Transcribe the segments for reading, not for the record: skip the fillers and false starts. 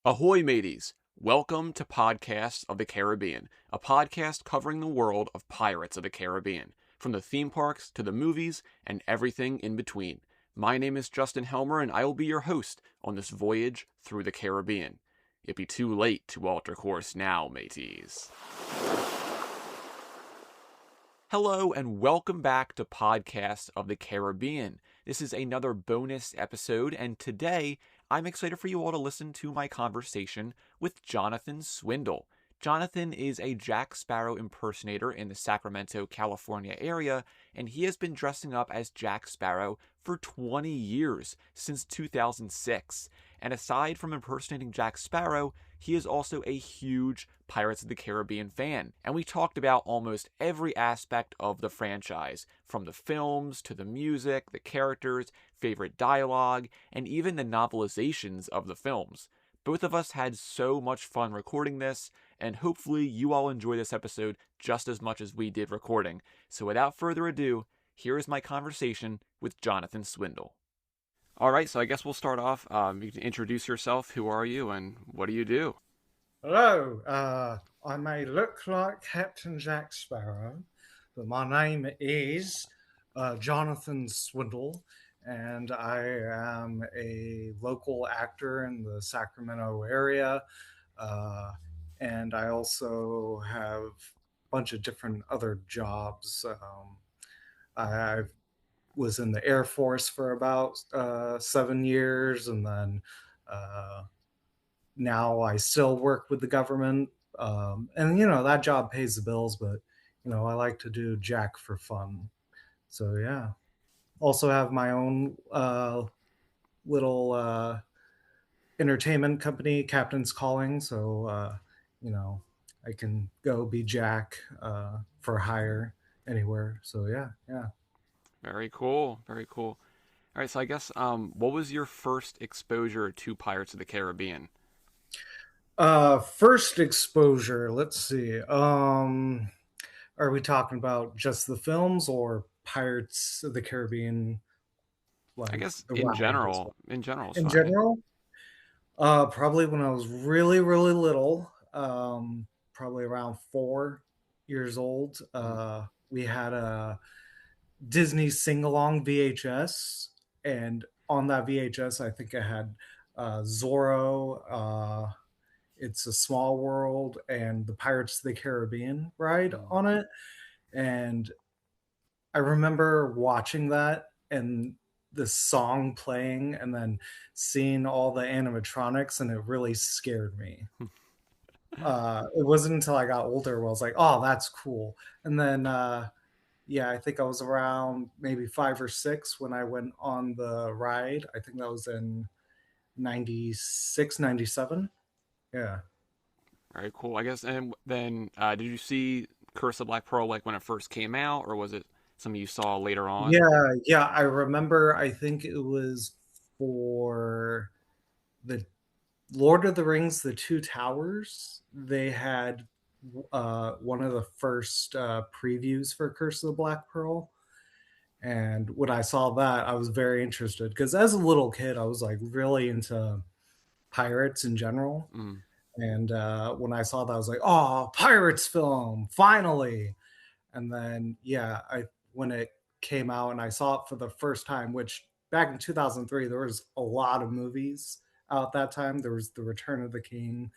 Ahoy, mateys! Welcome to Podcasts of the Caribbean, a podcast covering the world of Pirates of the Caribbean, from the theme parks to the movies and everything in between. My name is Justin Helmer, and I will be your host on this voyage through the Caribbean. It be too late to alter course now, mateys. Hello and welcome back to Podcasts of the Caribbean. This is another bonus episode, and today I'm excited for you all to listen to my conversation with Jonathan Swindle. Jonathan is a Jack Sparrow impersonator in the Sacramento, California area, and he has been dressing up as Jack Sparrow for 20 years, since 2006. And aside from impersonating Jack Sparrow, he is also a huge Pirates of the Caribbean fan. And we talked about almost every aspect of the franchise, from the films to the music, the characters, favorite dialogue, and even the novelizations of the films. Both of us had so much fun recording this, and hopefully you all enjoy this episode just as much as we did recording. So without further ado, here is my conversation with Jonathan Swindle. All right, so I guess we'll start off. You can introduce yourself. Who are you, and what do you do? Hello, I may look like Captain Jack Sparrow, but my name is Jonathan Swindle, and I am a local actor in the Sacramento area, and I also have a bunch of different other jobs. I was in the Air Force for about 7 years, and then now I still work with the government. And, that job pays the bills, but, I like to do Jack for fun. So, yeah. Also have my own little entertainment company, Captain's Calling. So, I can go be Jack for hire anywhere. So, yeah. Very cool. Very cool. All right, so I guess what was your first exposure to Pirates of the Caribbean? First exposure, let's see. Are we talking about just the films or Pirates of the Caribbean, I like guess the in ride as well? general, in general is In fine. general, probably when I was really, really little, probably around 4 years old. Mm. We had a Disney sing along VHS, and on that VHS, I think I had Zorro. It's a Small World and the Pirates of the Caribbean ride Mm. on it. And I remember watching that and the song playing and then seeing all the animatronics, and it really scared me. It wasn't until I got older where I was like, oh, that's cool. And then, yeah, I think I was around maybe 5 or 6 when I went on the ride. I think that was in 96, 97. Yeah. Very cool. I guess, and then did you see Curse of Black Pearl like when it first came out, or was it something you saw later on? Yeah, I remember. I think it was for the Lord of the Rings, The Two Towers. They had one of the first previews for Curse of the Black Pearl. And when I saw that, I was very interested because as a little kid, I was like really into pirates in general. Mm. And when I saw that, I was like, oh, pirates film, finally. And then, yeah, I when it came out and I saw it for the first time, which back in 2003, there was a lot of movies out that time. There was The Return of the King,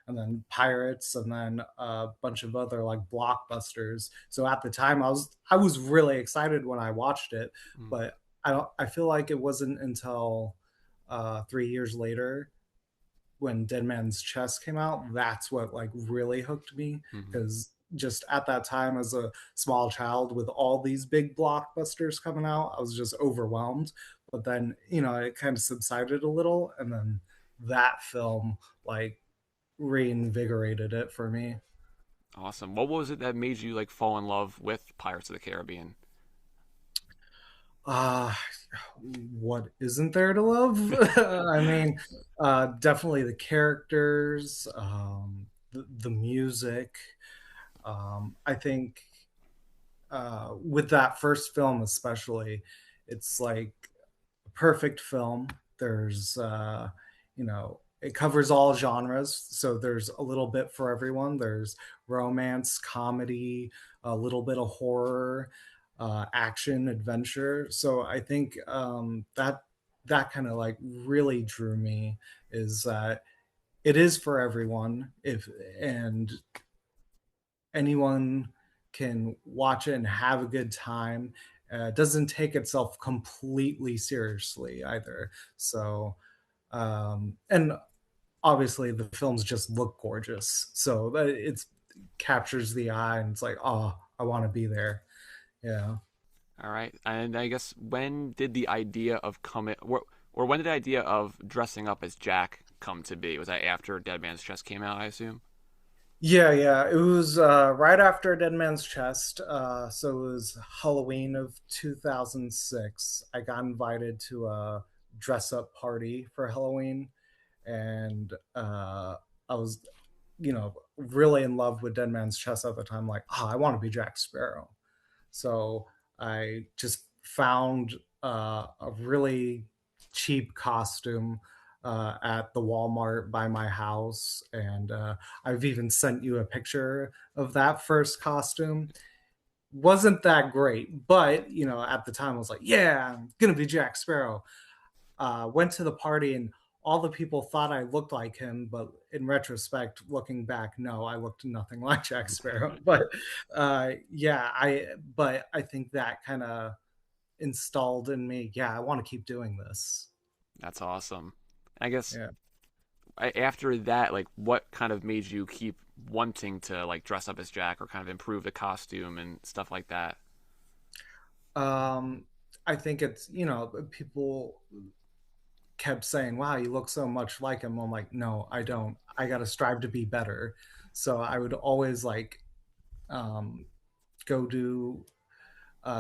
and then Pirates, and then a bunch of other like blockbusters. So at the time, I was really excited when I watched it, Mm. but I feel like it wasn't until 3 years later when Dead Man's Chest came out, that's what like really hooked me Mm-hmm. because just at that time as a small child with all these big blockbusters coming out, I was just overwhelmed. But then, it kind of subsided a little, and then that film like reinvigorated it for me. Awesome. What was it that made you like fall in love with Pirates of the Caribbean? Uh what isn't there to love? I mean, definitely the characters, the music. I think with that first film especially, it's like a perfect film. There's it covers all genres, so there's a little bit for everyone. There's romance, comedy, a little bit of horror, action, adventure. So I think that kind of like really drew me, is that it is for everyone, if and anyone can watch it and have a good time. It doesn't take itself completely seriously either. So and obviously the films just look gorgeous, so it captures the eye, and it's like, oh, I want to be there. Yeah. All right. And I guess when did the idea of coming, or when did the idea of dressing up as Jack come to be? Was that after Dead Man's Chest came out, I assume? Yeah, it was right after Dead Man's Chest. So it was Halloween of 2006. I got invited to a dress up party for Halloween, and I was, really in love with Dead Man's Chest at the time. Like, oh, I want to be Jack Sparrow. So I just found a really cheap costume at the Walmart by my house. And I've even sent you a picture of that first costume. Wasn't that great, but at the time I was like, yeah, I'm gonna be Jack Sparrow. Went to the party, and all the people thought I looked like him, but in retrospect, looking back, no, I looked nothing like Jack Sparrow. But yeah, I think that kind of installed in me. Yeah, I want to keep doing this. That's awesome. I guess Yeah. after that, like, what kind of made you keep wanting to like dress up as Jack or kind of improve the costume and stuff like that? Um, I think it's, people kept saying, wow, you look so much like him. I'm like, no, I don't. I got to strive to be better. So I would always like um, go do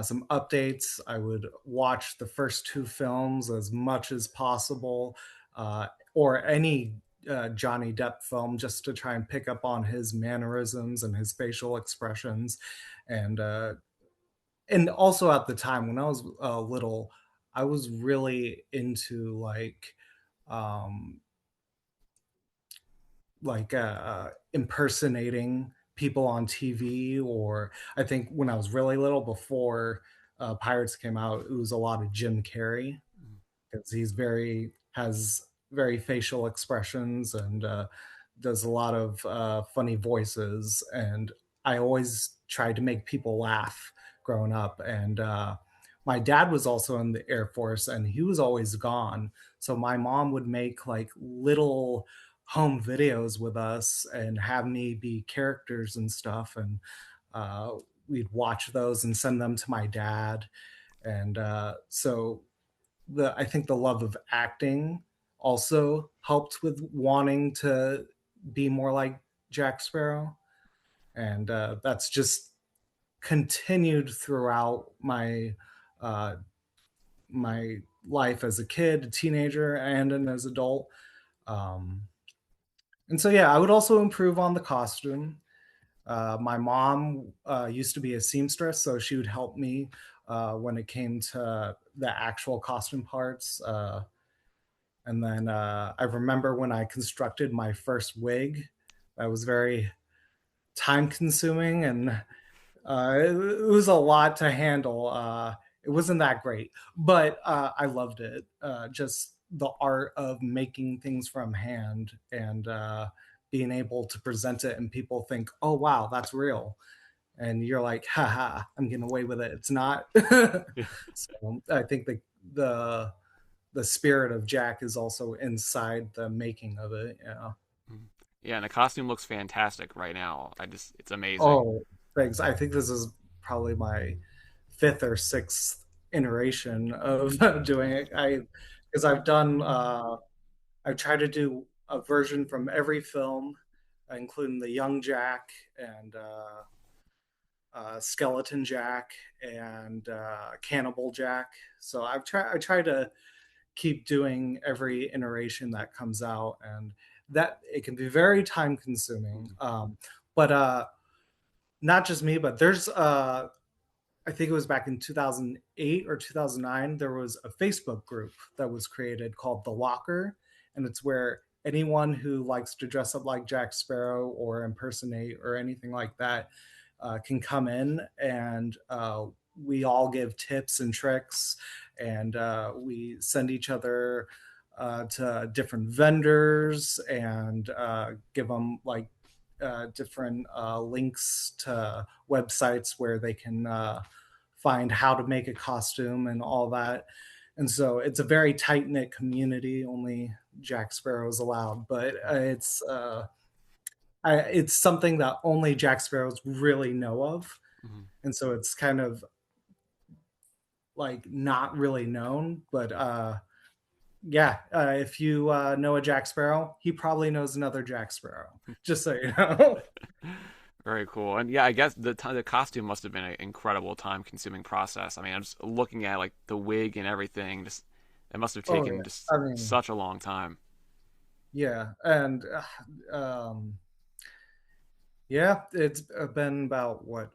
some updates. I would watch the first two films as much as possible, or any Johnny Depp film, just to try and pick up on his mannerisms and his facial expressions. And also at the time when I was little, I was really into um, impersonating people on TV. Or I think when I was really little, before Pirates came out, it was a lot of Jim Carrey, because he's very has very facial expressions, and does a lot of funny voices. And I always tried to make people laugh growing up. And my dad was also in the Air Force, and he was always gone. So my mom would make like little home videos with us and have me be characters and stuff. And we'd watch those and send them to my dad. And so the I think the love of acting also helped with wanting to be more like Jack Sparrow. And that's just continued throughout uh, my life as a kid, a teenager, and an as adult. Um, and so, yeah, I would also improve on the costume. My mom used to be a seamstress, so she would help me when it came to the actual costume parts. And then I remember when I constructed my first wig, that was very time consuming, and it was a lot to handle. It wasn't that great, but I loved it. Just the art of making things from hand, and being able to present it, and people think, oh, wow, that's real. And you're like, haha, I'm getting away with it. It's not. Yeah. So I think the the spirit of Jack is also inside the making of it. Yeah. Mhm. Yeah, and the costume looks fantastic right now. It's amazing. Oh, thanks. I think this is probably my fifth or sixth iteration of doing it. Because I've done, I've tried to do a version from every film, including the Young Jack, and Skeleton Jack, and Cannibal Jack. So I try to keep doing every iteration that comes out, and that it can be very time consuming. Mhm. But not just me, but there's I think it was back in 2008 or 2009, there was a Facebook group that was created called The Locker, and it's where anyone who likes to dress up like Jack Sparrow or impersonate or anything like that can come in, and we all give tips and tricks, and we send each other to different vendors and give them like different links to websites where they can find how to make a costume and all that. And so it's a very tight knit community. Only Jack Sparrow is allowed, but it's something that only Jack Sparrows really know of, Mhm. and so it's kind of like not really known. But yeah, if you know a Jack Sparrow, he probably knows another Jack Sparrow. Just so you know. Very cool. And yeah, I guess the costume must have been an incredible time consuming process. I mean, I'm just looking at like the wig and everything. Just it must have Oh taken yeah, just I mean, such a long time. yeah, and yeah, it's been about what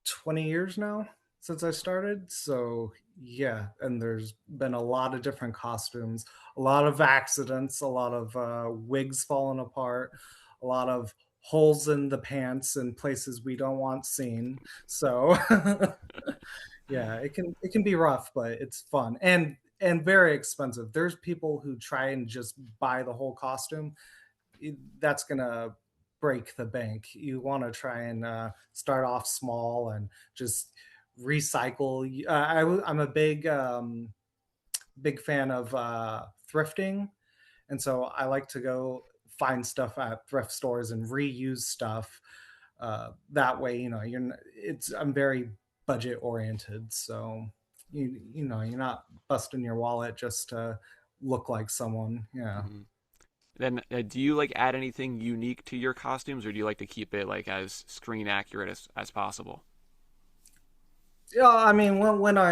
20 years now since I started. So, yeah, and there's been a lot of different costumes, a lot of accidents, a lot of wigs falling apart, a lot of holes in the pants and places we don't want seen. So, yeah, it can be rough, but it's fun and very expensive. There's people who try and just buy the whole costume. That's gonna break the bank. You want to try and start off small and just recycle. I'm a big fan of thrifting, and so I like to go find stuff at thrift stores and reuse stuff. That way, it's I'm very budget oriented, so you're not busting your wallet just to look like someone. Yeah. Hmm. Then, do you like add anything unique to your costumes, or do you like to keep it like as screen accurate as possible? Yeah, I mean, when I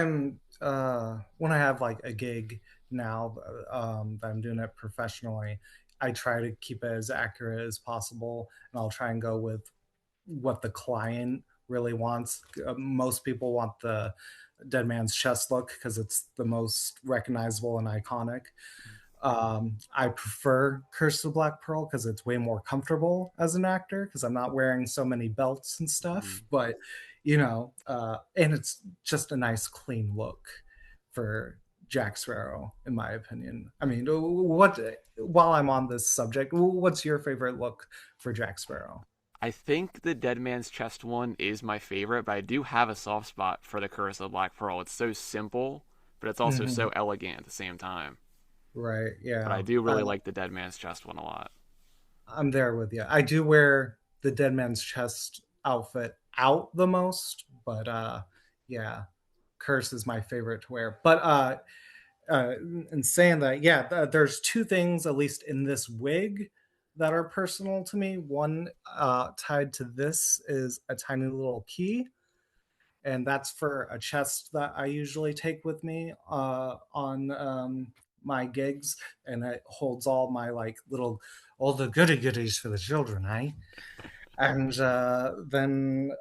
have like a gig now, that I'm doing it professionally, I try to keep it as accurate as possible, and I'll try and go with what the client really wants. Most people want the dead man's chest look because it's the most recognizable and iconic. I prefer Curse of Black Pearl because it's way more comfortable as an actor because I'm not wearing so many belts and Hmm. stuff. But and it's just a nice, clean look for Jack Sparrow, in my opinion. I mean, what? While I'm on this subject, what's your favorite look for Jack Sparrow? I think the Dead Man's Chest one is my favorite, but I do have a soft spot for the Curse of Black Pearl. It's so simple, but it's also Hmm. so elegant at the same time. Right? But I Yeah. do really like the Dead Man's Chest one a lot. I'm there with you. I do wear the Dead Man's Chest outfit out the most, but yeah, Curse is my favorite to wear. But in saying that, yeah, there's two things, at least in this wig, that are personal to me. One tied to this is a tiny little key, and that's for a chest that I usually take with me on my gigs, and it holds all my like little all the goody goodies for the children, eh? And then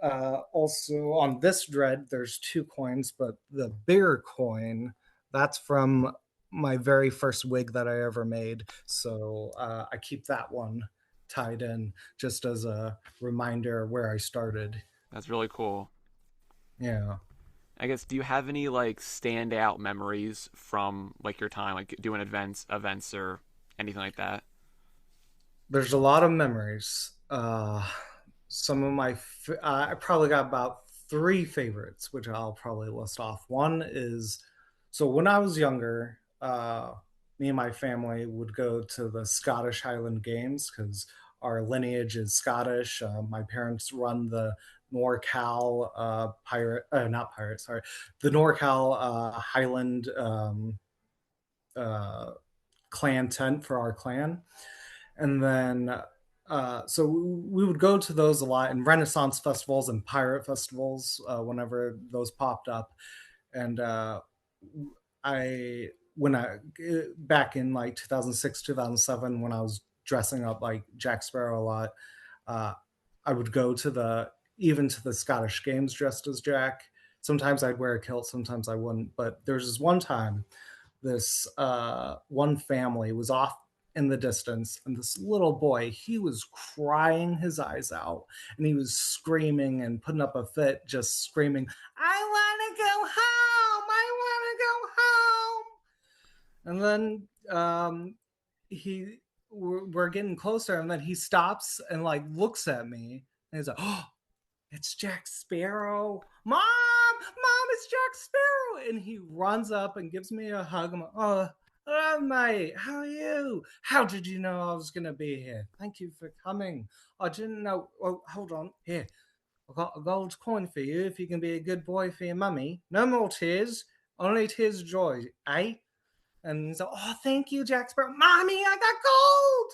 also on this dread, there's two coins, but the bigger coin, that's from my very first wig that I ever made. So I keep that one tied in just as a reminder where I started. That's really cool. Yeah. I guess, do you have any like standout memories from like your time, like doing events or anything like that? There's a lot of memories. Some of I probably got about three favorites, which I'll probably list off. One is so when I was younger, me and my family would go to the Scottish Highland Games because our lineage is Scottish. My parents run the NorCal not pirate, sorry, the NorCal Highland uh, clan tent for our clan. And then so we would go to those a lot in Renaissance festivals and pirate festivals whenever those popped up. And I when I back in like 2006 2007 when I was dressing up like Jack Sparrow a lot, uh, I would go to the even to the Scottish Games dressed as Jack. Sometimes I'd wear a kilt, sometimes I wouldn't. But there's this one time, this one family was off. in the distance, and this little boy, he was crying his eyes out, and he was screaming and putting up a fit, just screaming, I want to go home! I want to go home! And then he we're getting closer, and then he stops and like looks at me, and he's like, oh, it's Jack Sparrow. Mom, it's Jack Sparrow. And he runs up and gives me a hug. I'm like, oh, mate, how are you? How did you know I was going to be here? Thank you for coming. I didn't know. Oh, hold on. Here, I've got a gold coin for you if you can be a good boy for your mummy. No more tears, only tears of joy, eh? And he's like, oh, thank you, Jack Sparrow. Mommy, I got gold.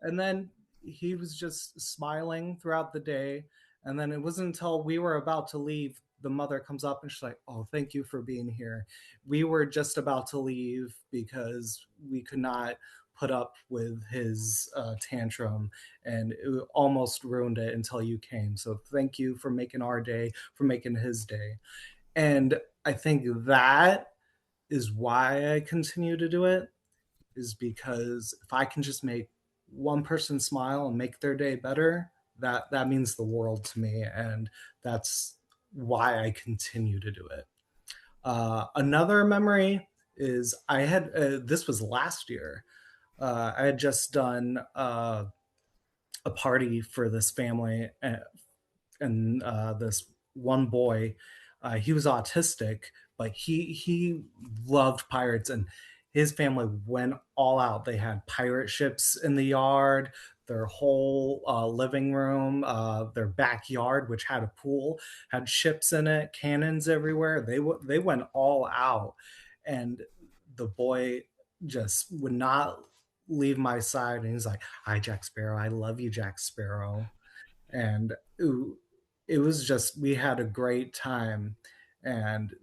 And then he was just smiling throughout the day. And then it wasn't until we were about to leave, the mother comes up and she's like, oh, thank you for being here. We were just about to leave because we could not put up with his tantrum, and it almost ruined it until you came. So thank you for making our day, for making his day. And I think that is why I continue to do it, is because if I can just make one person smile and make their day better, that means the world to me, and that's why I continue to do it. Another memory is I had this was last year. I had just done a party for this family, and this one boy, he was autistic, but he loved pirates, and his family went all out. They had pirate ships in the yard, their whole living room, their backyard, which had a pool, had ships in it, cannons everywhere. They went all out, and the boy just would not leave my side. And he's like, "Hi, Jack Sparrow. I love you, Jack Sparrow." And it was just, we had a great time, and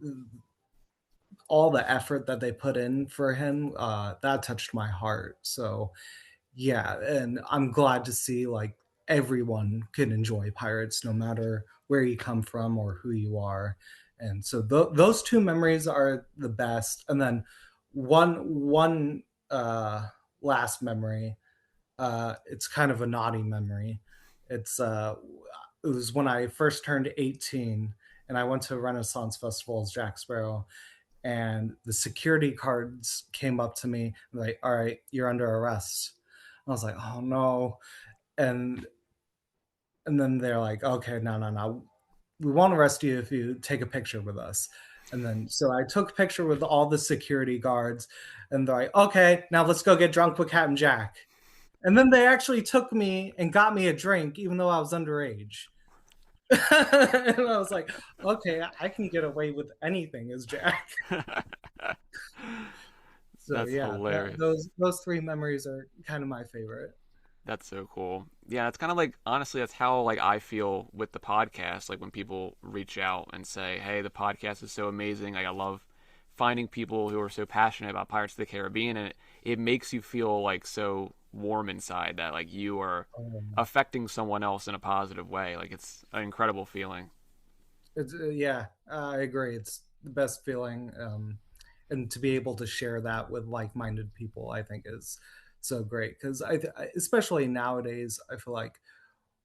all the effort that they put in for him, that touched my heart. So yeah, and I'm glad to see like everyone can enjoy pirates no matter where you come from or who you are. And so those two memories are the best. And then one last memory, it's kind of a naughty memory. It's it was when I first turned 18, and I went to a Renaissance festival as Jack Sparrow, and the security guards came up to me and like, all right, you're under arrest. I was like, oh no. And then they're like, okay, no, we won't arrest you if you take a picture with us. And then so I took a picture with all the security guards, and they're like, okay, now let's go get drunk with Captain Jack. And then they actually took me and got me a drink, even though I was underage. And I was like, okay, I can get away with anything as Jack. So That's yeah, hilarious. those three memories are kind of my favorite. That's so cool. Yeah, it's kind of like, honestly, that's how like I feel with the podcast. Like when people reach out and say, "Hey, the podcast is so amazing. Like I love finding people who are so passionate about Pirates of the Caribbean," and it makes you feel like so warm inside that like you are affecting someone else in a positive way. Like it's an incredible feeling. It's yeah, I agree. It's the best feeling, and to be able to share that with like-minded people, I think is so great. Because especially nowadays, I feel like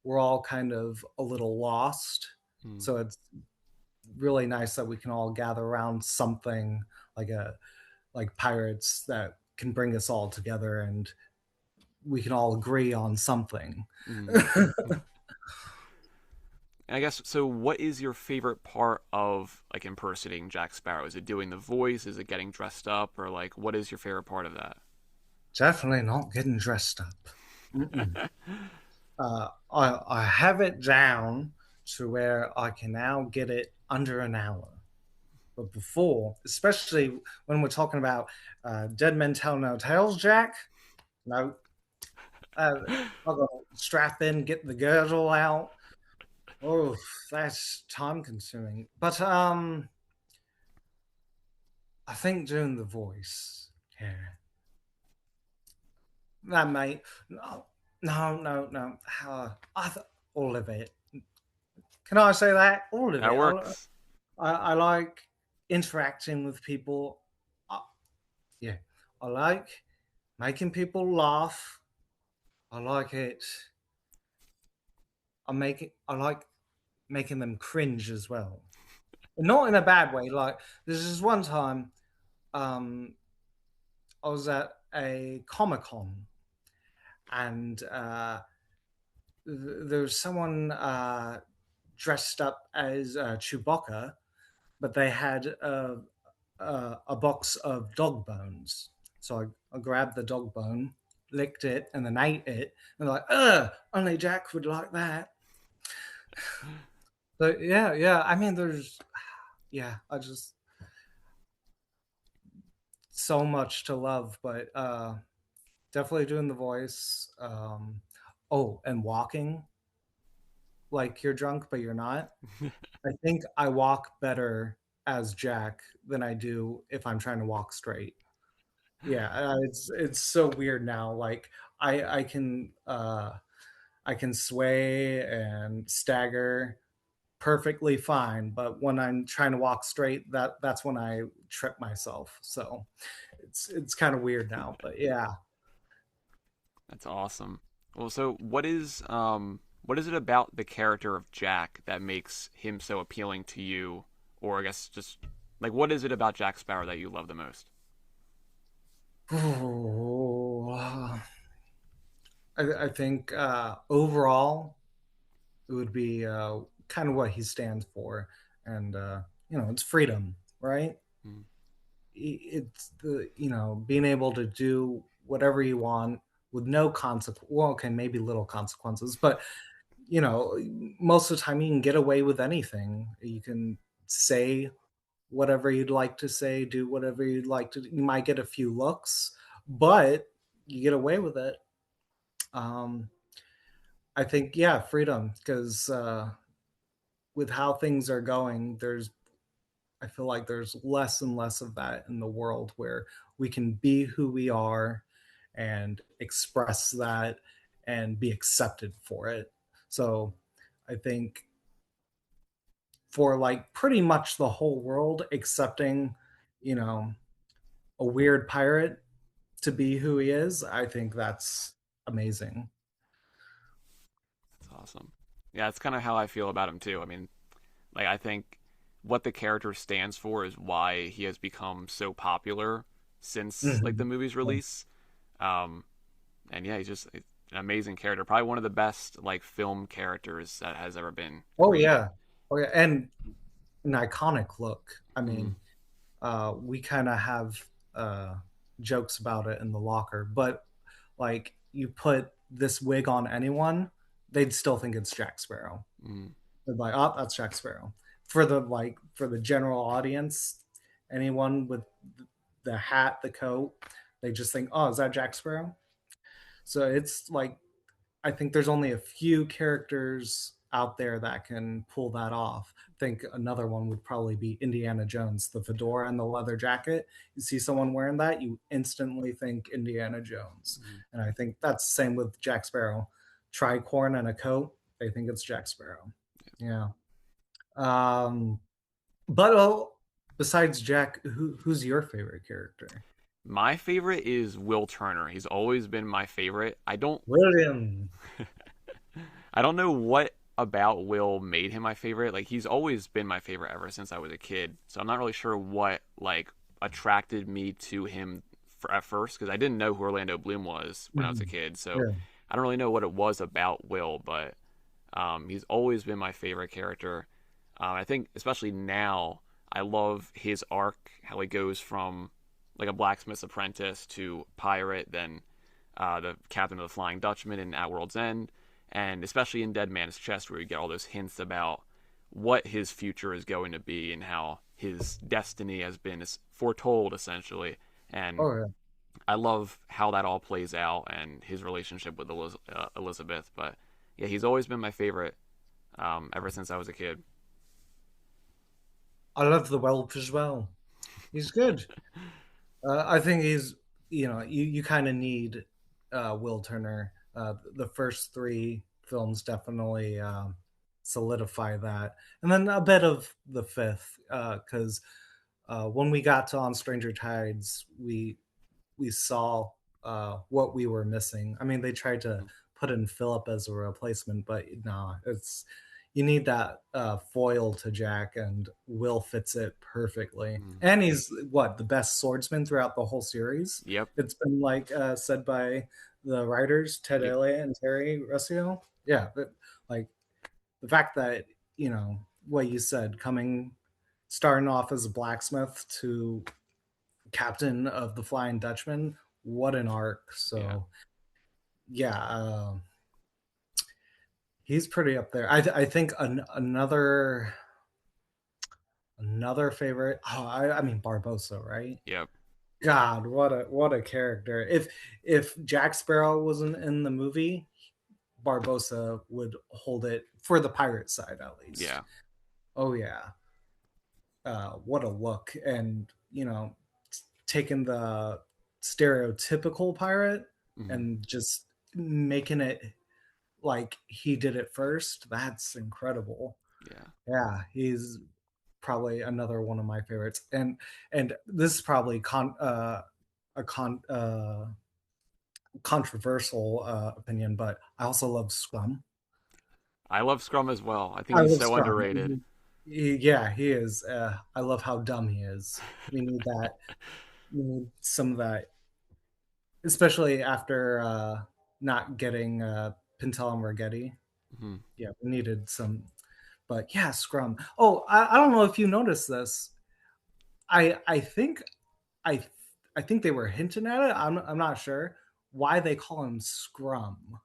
we're all kind of a little lost. Mm. So it's really nice that we can all gather around something like a like pirates that can bring us all together, and we can all agree on something. Mm. I guess so. What is your favorite part of like impersonating Jack Sparrow? Is it doing the voice? Is it getting dressed up? Or like, what is your favorite part of that? Definitely not getting dressed up. I have it down to where I can now get it under an hour. But before, especially when we're talking about Dead Men Tell No Tales, Jack, no, I'll go strap in, get the girdle out. Oh, that's time consuming. But I think doing the voice, yeah, that mate, no. All of it. Can I say that? All of That it. works. I like interacting with people. Yeah, I like making people laugh. I like it. I like making them cringe as well. Not in a bad way. Like there's this one time, um, I was at a Comic Con and there was someone dressed up as Chewbacca, but they had a box of dog bones. So I grabbed the dog bone, licked it, and then ate it. And they're like, ugh, only Jack would like that. But yeah, yeah. I mean, yeah, I just so much to love, but definitely doing the voice. Oh, and walking like you're drunk, but you're not. I think I walk better as Jack than I do if I'm trying to walk straight. Yeah, it's so weird now. Like I I can sway and stagger perfectly fine, but when I'm trying to walk straight, that's when I trip myself. So it's kind of weird now, but yeah. That's awesome. Well, so what is it about the character of Jack that makes him so appealing to you, or I guess just like what is it about Jack Sparrow that you love the most? Ooh, I think overall it would be kind of what he stands for, and it's freedom, right? Mm, It's the being able to do whatever you want with no consequence. Well, okay, maybe little consequences, but most of the time you can get away with anything. You can say whatever you'd like to say, do whatever you'd like to. You might get a few looks, but you get away with it. Um, I think, yeah, freedom, because with how things are going, I feel like there's less and less of that in the world where we can be who we are and express that and be accepted for it. So I think for like pretty much the whole world accepting, you know, a weird pirate to be who he is, I think that's amazing. that's awesome. Yeah, that's kind of how I feel about him too. I mean, like I think what the character stands for is why he has become so popular since like the Mhm. movie's release. Um, and yeah, he's just an amazing character. Probably one of the best like film characters that has ever been Oh created. yeah. Oh yeah. And an iconic look. I Mm, mean, we kind of have uh, jokes about it in the locker, but like you put this wig on anyone, they'd still think it's Jack Sparrow. mm, They're like, oh, that's Jack Sparrow. For the general audience, anyone with the hat, the coat, they just think, oh, is that Jack Sparrow? So it's like I think there's only a few characters out there that can pull that off. I think another one would probably be Indiana Jones, the fedora and the leather jacket. You see someone wearing that, you instantly think Indiana Jones. mm. And I think that's the same with Jack Sparrow. Tricorn and a coat, they think it's Jack Sparrow. Yeah. Um, but besides Jack, who's your favorite character? My favorite is Will Turner. He's always been my favorite. William. I don't know what about Will made him my favorite. Like he's always been my favorite ever since I was a kid. So I'm not really sure what like attracted me to him at first because I didn't know who Orlando Bloom was when I was a Mhm. kid. So Yeah. I don't really know what it was about Will, but he's always been my favorite character. I think especially now I love his arc, how he goes from like a blacksmith's apprentice to pirate, then the captain of the Flying Dutchman in At World's End, and especially in Dead Man's Chest, where you get all those hints about what his future is going to be and how his destiny has been foretold, essentially. And Oh yeah. I love how that all plays out and his relationship with Elizabeth. But yeah, he's always been my favorite ever since I was a kid. I love the Welsh as well. He's good. I think you kind of need Will Turner. The first three films definitely solidify that, and then a bit of the fifth because when we got to On Stranger Tides, we saw. what we were missing. I mean, they tried to Mhm. put in Philip as a replacement, but no, it's you need that foil to Jack, and Will fits it perfectly. Mhm. And he's what the best swordsman throughout the whole series. Yep. It's been like said by the writers Ted Yep. Elliott and Terry Russell. Yeah, but like the fact that what you said, coming starting off as a blacksmith to captain of the Flying Dutchman, what an arc. Yeah. So yeah, he's pretty up there. I think another favorite. Oh, I mean Barbosa, right? Yep. God, what a character. If Jack Sparrow wasn't in the movie, Barbosa would hold it for the pirate side at least. Yeah. Oh yeah, what a look, and taking the stereotypical pirate Mhm. and just making it like he did it first. That's incredible. Yeah. Yeah, he's probably another one of my favorites. And this is probably a controversial opinion, but I also love Scrum. I love Scrum as well. I think I he's love so Scrum. underrated. Yeah, he is. I love how dumb he is. We need that. We need some of that, especially after not getting Pintel and Rigetti. Mhm. Yeah, we needed some. But yeah, Scrum. Oh, I don't know if you noticed this. I think I I think they were hinting at it. I'm not sure why they call him Scrum.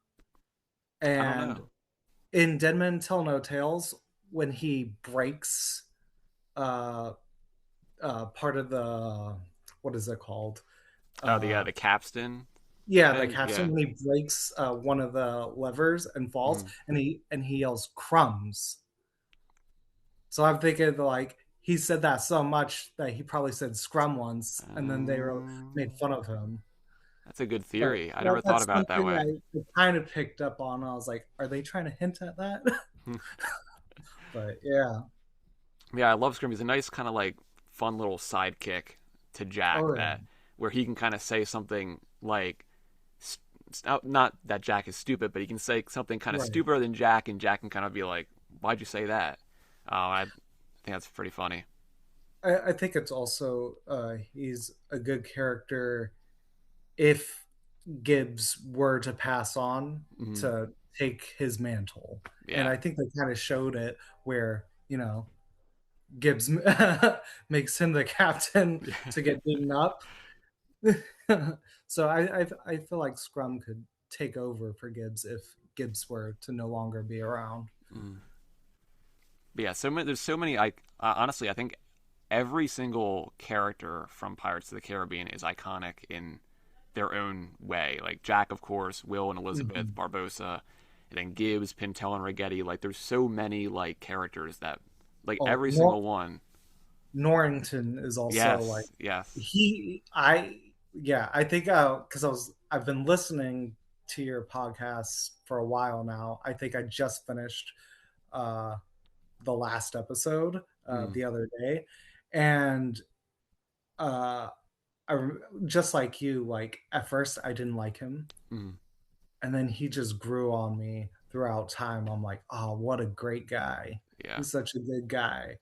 I don't And know. in Dead Men Tell No Tales, when he breaks uh part of the what is it called? Oh, the Uh the capstan yeah, the thing. capsule Yeah. when he breaks one of the levers and falls, Mhm. and he yells crumbs. So I'm thinking like he said that so much that he probably said scrum once, and then they were made Um, fun of him. that's a good But theory. I never thought that's about it that something way. I kind of picked up on. I was like, are they trying to hint at that? But yeah. Yeah, I love Scrum. He's a nice kind of like fun little sidekick to Jack Oh yeah. that where he can kind of say something like not that Jack is stupid, but he can say something kind of Right. stupider than Jack, and Jack can kind of be like, "Why'd you say that?" I think that's pretty funny. I think it's also he's a good character if Gibbs were to pass on Hmm. to take his mantle. And Yeah, I think they kind of showed it where, Gibbs makes him the captain yeah. to get beaten up. So I feel like Scrum could take over for Gibbs if Gibbs were to no longer be around. Mm. But yeah, so many, there's so many. Honestly, I think every single character from Pirates of the Caribbean is iconic in their own way. Like Jack, of course, Will and Elizabeth, Mhm. Barbosa, and then Gibbs, Pintel, and Rigetti. Like there's so many like characters that like Oh, every single one. Norrington is also like Yes, yes. he I yeah, I think because I've been listening to your podcast for a while now. I think I just finished uh the last episode Mm, the other day, and uh I just like you, like at first I didn't like him, mm, and then he just grew on me throughout time. I'm like, oh, what a great guy. yeah. He's such a good guy.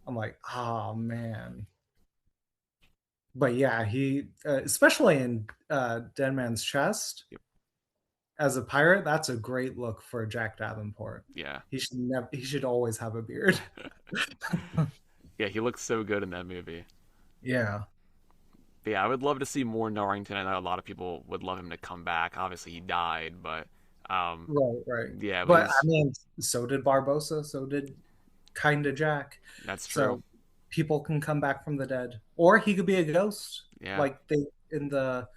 I'm like, oh man. But yeah, he especially in Dead Man's Chest Yep, as a pirate, that's a great look for Jack Davenport. yeah. He should always have a beard. Yeah, he looks so good in that movie. Yeah. But yeah, I would love to see more Norrington. I know a lot of people would love him to come back. Obviously, he died, but um, Right, right. yeah, but But I he's mean, so did Barbosa, so did Kinda Jack. that's true. So people can come back from the dead. Or he could be a ghost, Yeah, like they in the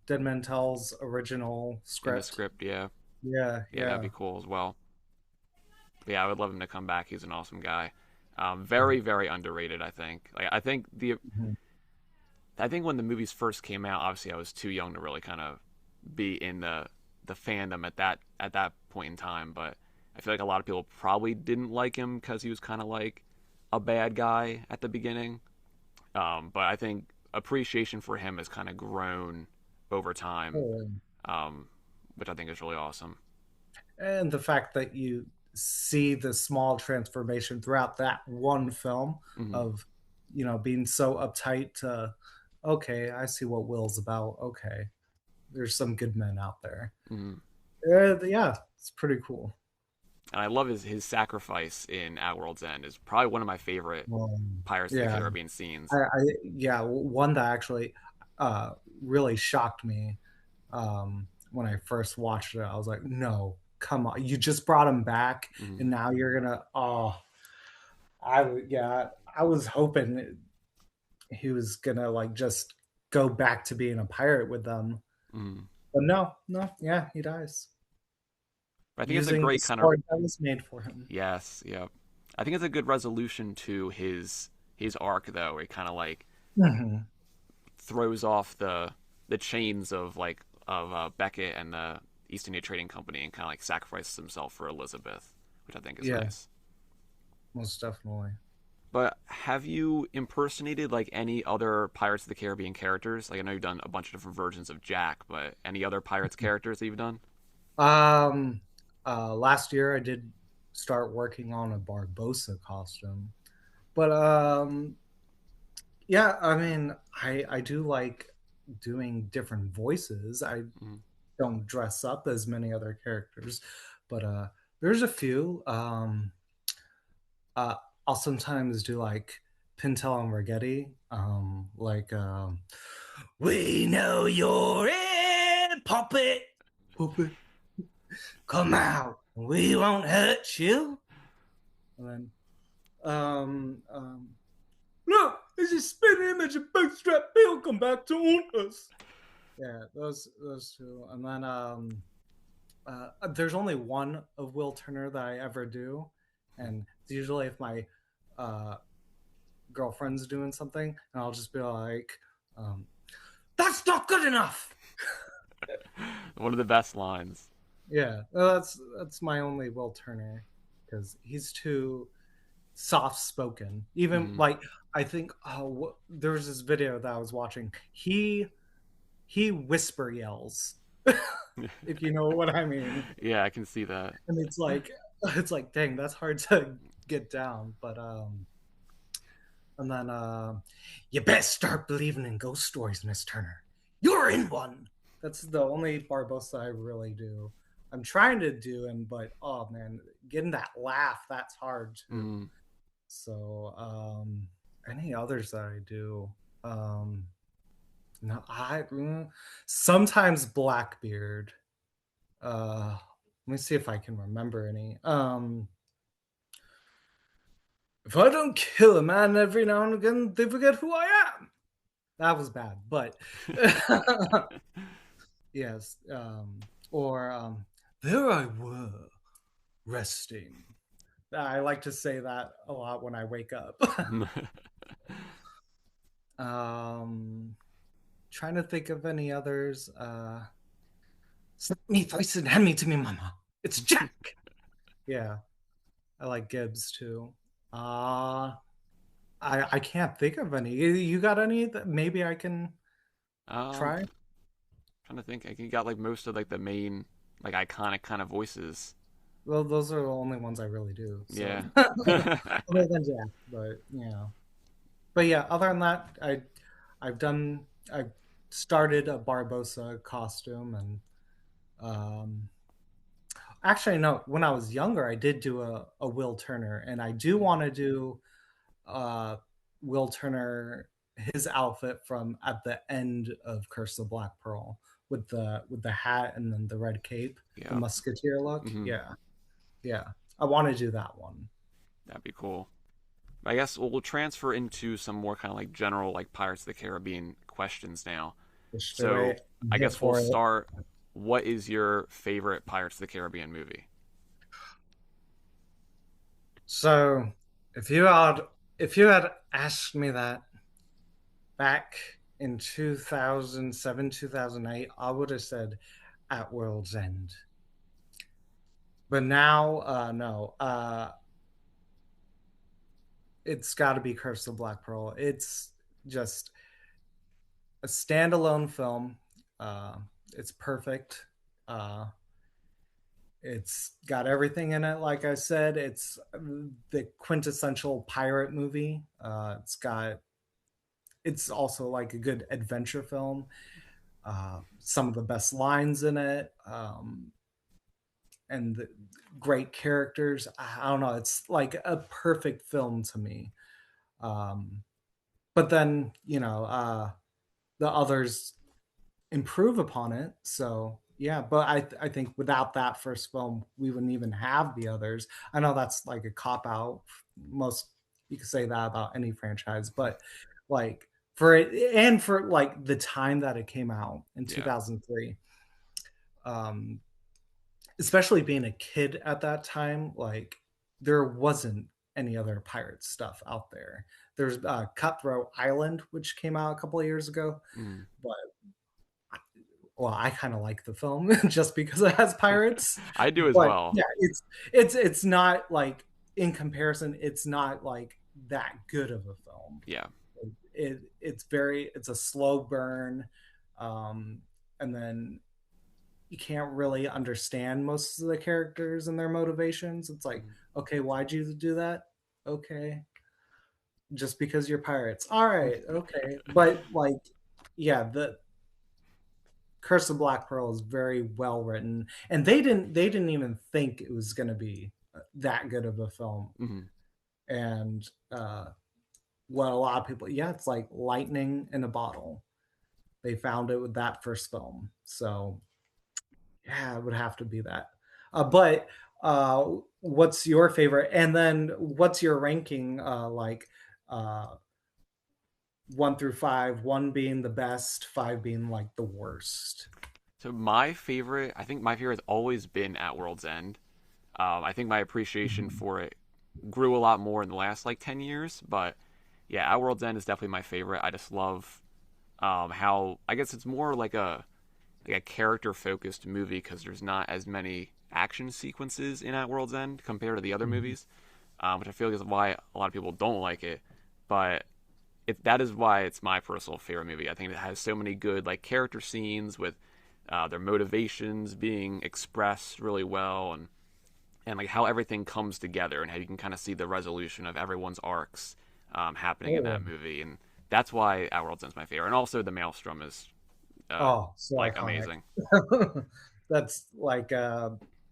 Dead Man Tell's original in the script. script, yeah, Yeah, yeah, that'd yeah. be cool as well. But yeah, I would love him to come back. He's an awesome guy. Very, very underrated. I think. Like, Mhm. I think when the movies first came out, obviously I was too young to really kind of be in the fandom at that point in time. But I feel like a lot of people probably didn't like him because he was kind of like a bad guy at the beginning. But I think appreciation for him has kind of grown over time, Oh, um, which I think is really awesome. and the fact that you see the small transformation throughout that one film Hmm. of, being so uptight to, okay, I see what Will's about. Okay, there's some good men out there. Hmm. Yeah, it's pretty cool. And I love his sacrifice in At World's End is probably one of my favorite Pirates of the Yeah, Caribbean scenes. yeah, one that actually uh, really shocked me when I first watched it. I was like, no, come on, you just brought him back, Hmm. and now you're gonna. Oh, yeah, I was hoping he was gonna like just go back to being a pirate with them, Hmm. but no, no, yeah, he dies But I think it's a using the great kind of sword that was made for him. yes, yeah. I think it's a good resolution to his arc though. It kind of like Mhm. throws off the chains of Beckett and the East India Trading Company and kind of like sacrifices himself for Elizabeth, which I think is Yeah, nice. most definitely. But have you impersonated like any other Pirates of the Caribbean characters? Like I know you've done a bunch of different versions of Jack, but any other Pirates characters that you've done? Um, Last year I did start working on a Barbosa costume, but yeah, I mean, I do like doing different voices. I Mm. don't dress up as many other characters, but there's a few. Uh, I'll sometimes do like Pintel and Rigetti, we know you're in, puppet, puppet, come out, we won't hurt you. And then, look, it's a spin image of Bootstrap Bill come back to haunt us. Yeah, those two, and then there's only one of Will Turner that I ever do, and it's usually if my uh, girlfriend's doing something, and I'll just be like, um, "That's not good enough." One of the best lines. Yeah, that's my only Will Turner because he's too soft spoken. Even Mm. like I think there was this video that I was watching. He whisper yells, if you know what I mean. Yeah, I can see that. And it's like dang, that's hard to get down. But and then you best start believing in ghost stories, Miss Turner. You're in one. That's the only Barbosa I really do. I'm trying to do him, but oh man, getting that laugh, that's hard too. Mm. So any others that I do? Um no, sometimes Blackbeard. Let me see if I can remember any. If I don't kill a man every now and again, they forget who I am. That was bad, but yes. Or there I were, resting. I like to say that a lot when I wake up. um, Trying to think of any others. Snap me twice and hand me to me, mama. It's Jack. Yeah, I like Gibbs too. Uh I can't think of any. You got any that maybe I can um, try? trying to think. I think you got like most of like the main like iconic kind of voices. Well, those are the only ones I really do. So Yeah. other than Jack, but yeah, other than that, I've started a Barbosa costume, and um actually no, when I was younger I did do a Will Turner, and I do want to do uh Will Turner, his outfit from at the end of Curse of Black Pearl with the hat and then the red cape, the Yeah. musketeer look. Hmm. Yeah. Yeah. I want to do that one. That'd be cool. I guess we'll transfer into some more kind of like general like Pirates of the Caribbean questions now. Just do So it. I'm I here guess we'll for it. start. What is your favorite Pirates of the Caribbean movie? So, if you had if you had asked me that back in 2007, 2008, I would have said At World's End. But now, no, it's got to be Curse of Black Pearl. It's just a standalone film. Uh, it's perfect. Uh, it's got everything in it. Like I said, it's the quintessential pirate movie. It's also like a good adventure film. Some of the best lines in it, and the great characters. I don't know. It's like a perfect film to me. Um, but then the others improve upon it. So yeah, but I think without that first film, we wouldn't even have the others. I know that's like a cop out. Most You could say that about any franchise, but like for it and for like the time that it came out in Yeah. 2003, um, especially being a kid at that time, like there wasn't any other pirate stuff out there. There's Cutthroat Island, which came out a couple of years ago, Mm. but well, I kind of like the film just because it has pirates. I do as But well. yeah, it's not like in comparison, it's not like that good of a film. Yeah. It's a slow burn, um, and then you can't really understand most of the characters and their motivations. It's like, Mhm. okay, why'd you do that? Okay, just because you're pirates. All right, okay, but like, yeah, the Curse of Black Pearl is very well written, and they didn't even think it was going to be that good of a film. Mhm. And what a lot of people, yeah, it's like lightning in a bottle. They found it with that first film, so yeah, it would have to be that. But what's your favorite? And then what's your ranking? Uh, 1 through 5, one being the best, five being like the worst. So my favorite, I think my favorite has always been At World's End. I think my appreciation Mhm. for it grew a lot more in the last like 10 years, but yeah, At World's End is definitely my favorite. I just love how I guess it's more like a character focused movie because there's not as many action sequences in At World's End compared to the other Mhm. movies, which I feel like is why a lot of people don't like it. But that is why it's my personal favorite movie. I think it has so many good like character scenes with their motivations being expressed really well, and like how everything comes together and how you can kind of see the resolution of everyone's arcs happening in Oh, that movie, and that's why Our World's End's my favorite. And also the Maelstrom is uh, oh, so like iconic. amazing. That's like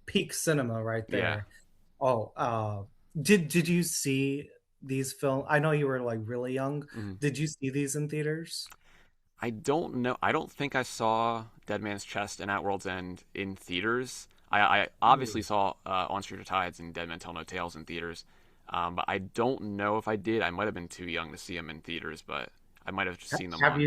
peak cinema right Yeah. there. Oh, did you see these film? I know you were like really young. Mhm. Did you see these in theaters? I don't know. I don't think I saw Dead Man's Chest and At World's End in theaters. I obviously Ooh. saw On Street of Tides and Dead Men Tell No Tales in theaters, but I don't know if I did. I might have been too young to see them in theaters, but I might have just seen them Have on.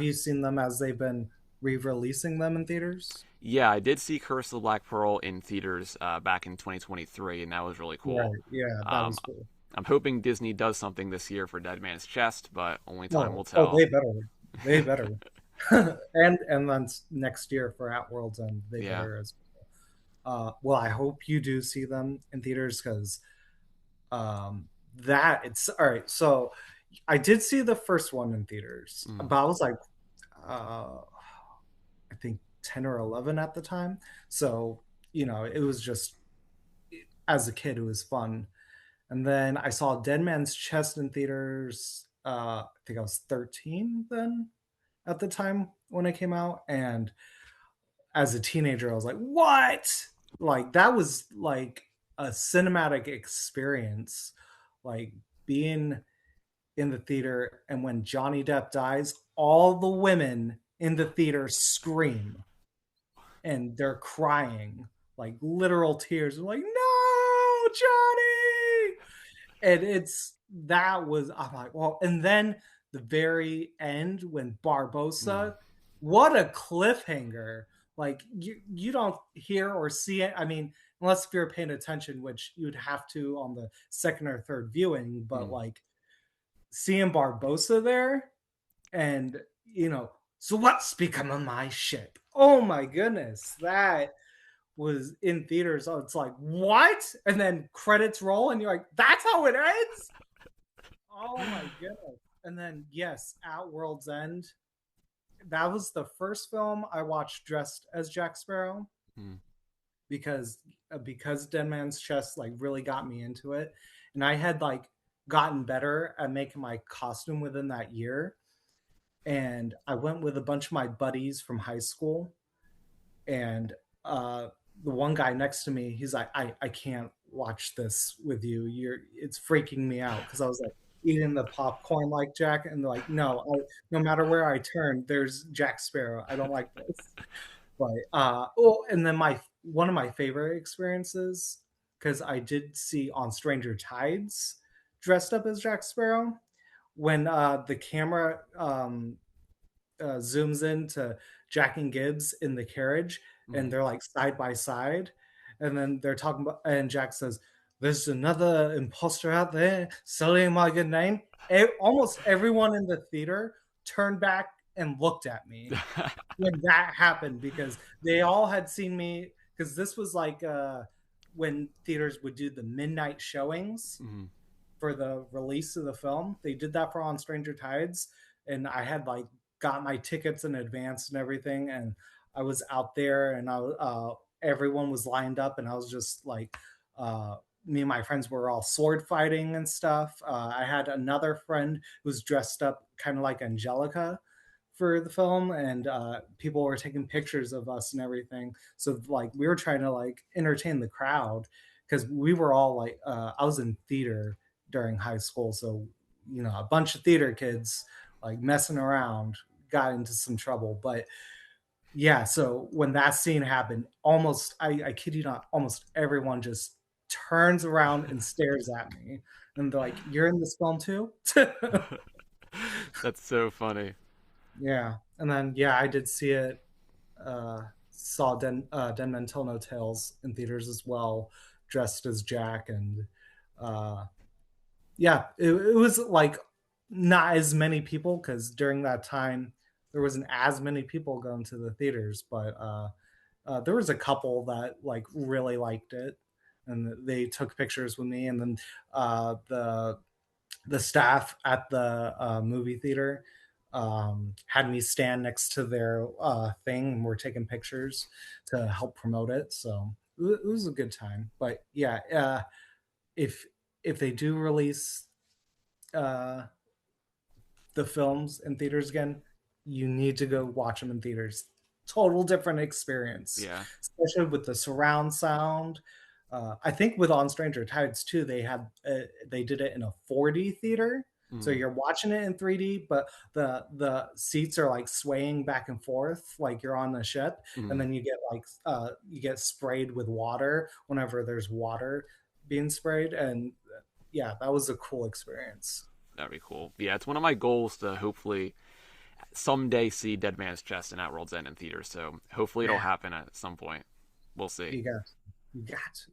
you seen them as they've been re-releasing them in theaters? Yeah, I did see Curse of the Black Pearl in theaters back in 2023, and that was really cool. Right. Yeah, that Um, was cool. I'm hoping Disney does something this year for Dead Man's Chest, but only time will Oh, tell. they better. They better. And then next year for At World's End, they Yeah. better as well. I hope you do see them in theaters because that it's all right. So I did see the first one in theaters, Mm. but I was like, I think 10 or 11 at the time. So it was just as a kid, it was fun. And then I saw Dead Man's Chest in theaters. I think I was 13 then at the time when it came out, and as a teenager, I was like, "What?" Like that was like a cinematic experience, like being in the theater, and when Johnny Depp dies, all the women in the theater scream and they're crying, like literal tears. They're like, "No, Johnny!" And I'm like, well, and then the very end when Mm. Barbosa, what a cliffhanger. Like you don't hear or see it. I mean, unless if you're paying attention, which you'd have to on the second or third viewing, but Mm. like seeing Barbosa there and so what's become of my ship? Oh my goodness, that was in theaters. So it's like, what? And then credits roll, and you're like, that's how it ends? Oh my goodness. And then, yes, At World's End. that was the first film I watched dressed as Jack Sparrow Mm. because Dead Man's Chest like really got me into it, and I had like gotten better at making my costume within that year, and I went with a bunch of my buddies from high school, and uh, the one guy next to me, he's like, I can't watch this with you. It's freaking me out because I was like eating the popcorn like Jack, and they're like, no, no matter where I turn, there's Jack Sparrow. I don't like this. But oh, and then my one of my favorite experiences because I did see on Stranger Tides dressed up as Jack Sparrow when the camera zooms in to Jack and Gibbs in the carriage, and Mm. they're like side by side, and then they're talking about, and Jack says, "There's another imposter out there selling my good name." Almost everyone in the theater turned back and looked at me when that happened because they all had seen me because this was like when theaters would do the midnight showings Mm. for the release of the film. They did that for On Stranger Tides, and I had like got my tickets in advance and everything, and I was out there, and everyone was lined up, and I was just like, me and my friends were all sword fighting and stuff. I had another friend who was dressed up kind of like Angelica for the film, and people were taking pictures of us and everything, so like we were trying to like entertain the crowd because we were all like I was in theater during high school, so a bunch of theater kids like messing around got into some trouble. But yeah, so when that scene happened, almost I kid you not, almost everyone just turns around and stares at me, and they're like, "You're in this film too?" That's so funny. Yeah, and then yeah, I did see it. Saw Denman Tell No Tales in theaters as well, dressed as Jack, and uh, yeah, it was like not as many people because during that time there wasn't as many people going to the theaters, but there was a couple that like really liked it, and they took pictures with me, and then the staff at the movie theater had me stand next to their thing, and we're taking pictures to help promote it. So it was a good time. But yeah, if if they do release uh, the films in theaters again, you need to go watch them in theaters. Total different experience, Yeah. especially with the surround sound. I think with On Stranger Tides too, they did it in a 4D theater, so Mm. you're watching it in 3D, but the seats are like swaying back and forth like you're on a ship, and Mm. then you get sprayed with water whenever there's water being sprayed, and yeah, that was a cool experience. That'd be cool. Yeah, it's one of my goals to hopefully someday see Dead Man's Chest and At World's End in theaters. So hopefully it'll Yeah, happen at some point. We'll see. you got you got to.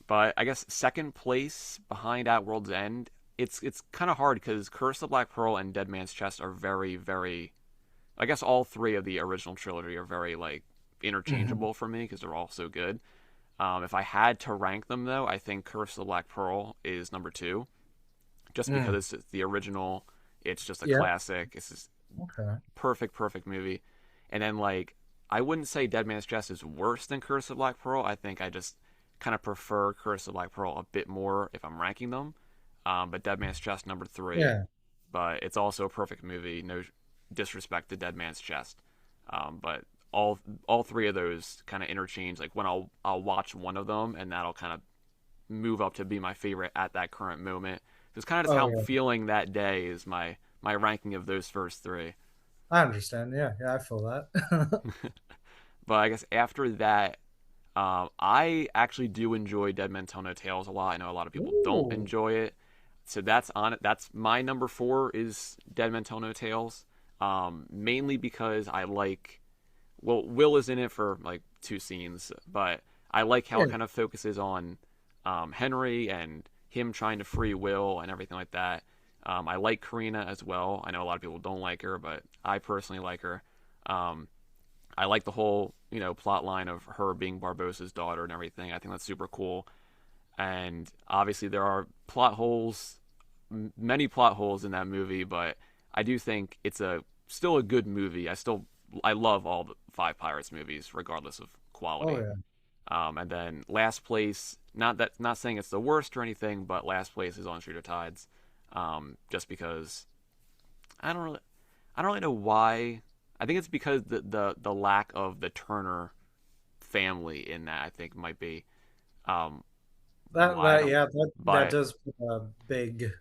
But I guess second place behind At World's End, it's kind of hard because Curse of Black Pearl and Dead Man's Chest are very, very. I guess all three of the original trilogy are very like Mhm. interchangeable for me because they're all so good. If I had to rank them though, I think Curse of the Black Pearl is number two, just Mm. because it's the original. It's just a Yeah. classic. It's just Okay. perfect, perfect movie. And then like I wouldn't say Dead Man's Chest is worse than Curse of Black Pearl. I think I just kind of prefer Curse of Black Pearl a bit more if I'm ranking them. But Dead Man's Chest number three. Yeah. But it's also a perfect movie. No disrespect to Dead Man's Chest. But all three of those kind of interchange. Like when I'll watch one of them and that'll kind of move up to be my favorite at that current moment. It's kind of just Oh how I'm yeah. feeling that day is my ranking of those first three. I understand. Yeah. Yeah. I feel that. But I guess after that, I actually do enjoy Dead Men Tell No Tales a lot. I know a lot of people don't Ooh. enjoy it, so that's on it. That's my number four is Dead Men Tell No Tales. Mainly because I like, well, Will is in it for like two scenes, but I like how Yeah. it kind of focuses on Henry and him trying to free Will and everything like that. I like Karina as well. I know a lot of people don't like her, but I personally like her. Um, I like the whole plot line of her being Barbossa's daughter and everything. I think that's super cool. And obviously there are plot holes, many plot holes in that movie, but I do think it's a still a good movie. I love all the five Pirates movies, regardless of Oh quality. yeah. And then last place, not saying it's the worst or anything, but last place is On Street Tides, just because I don't really I don't really know why. I think it's because the lack of the Turner family in that I think might be That why I that don't. yeah, that But does put a big,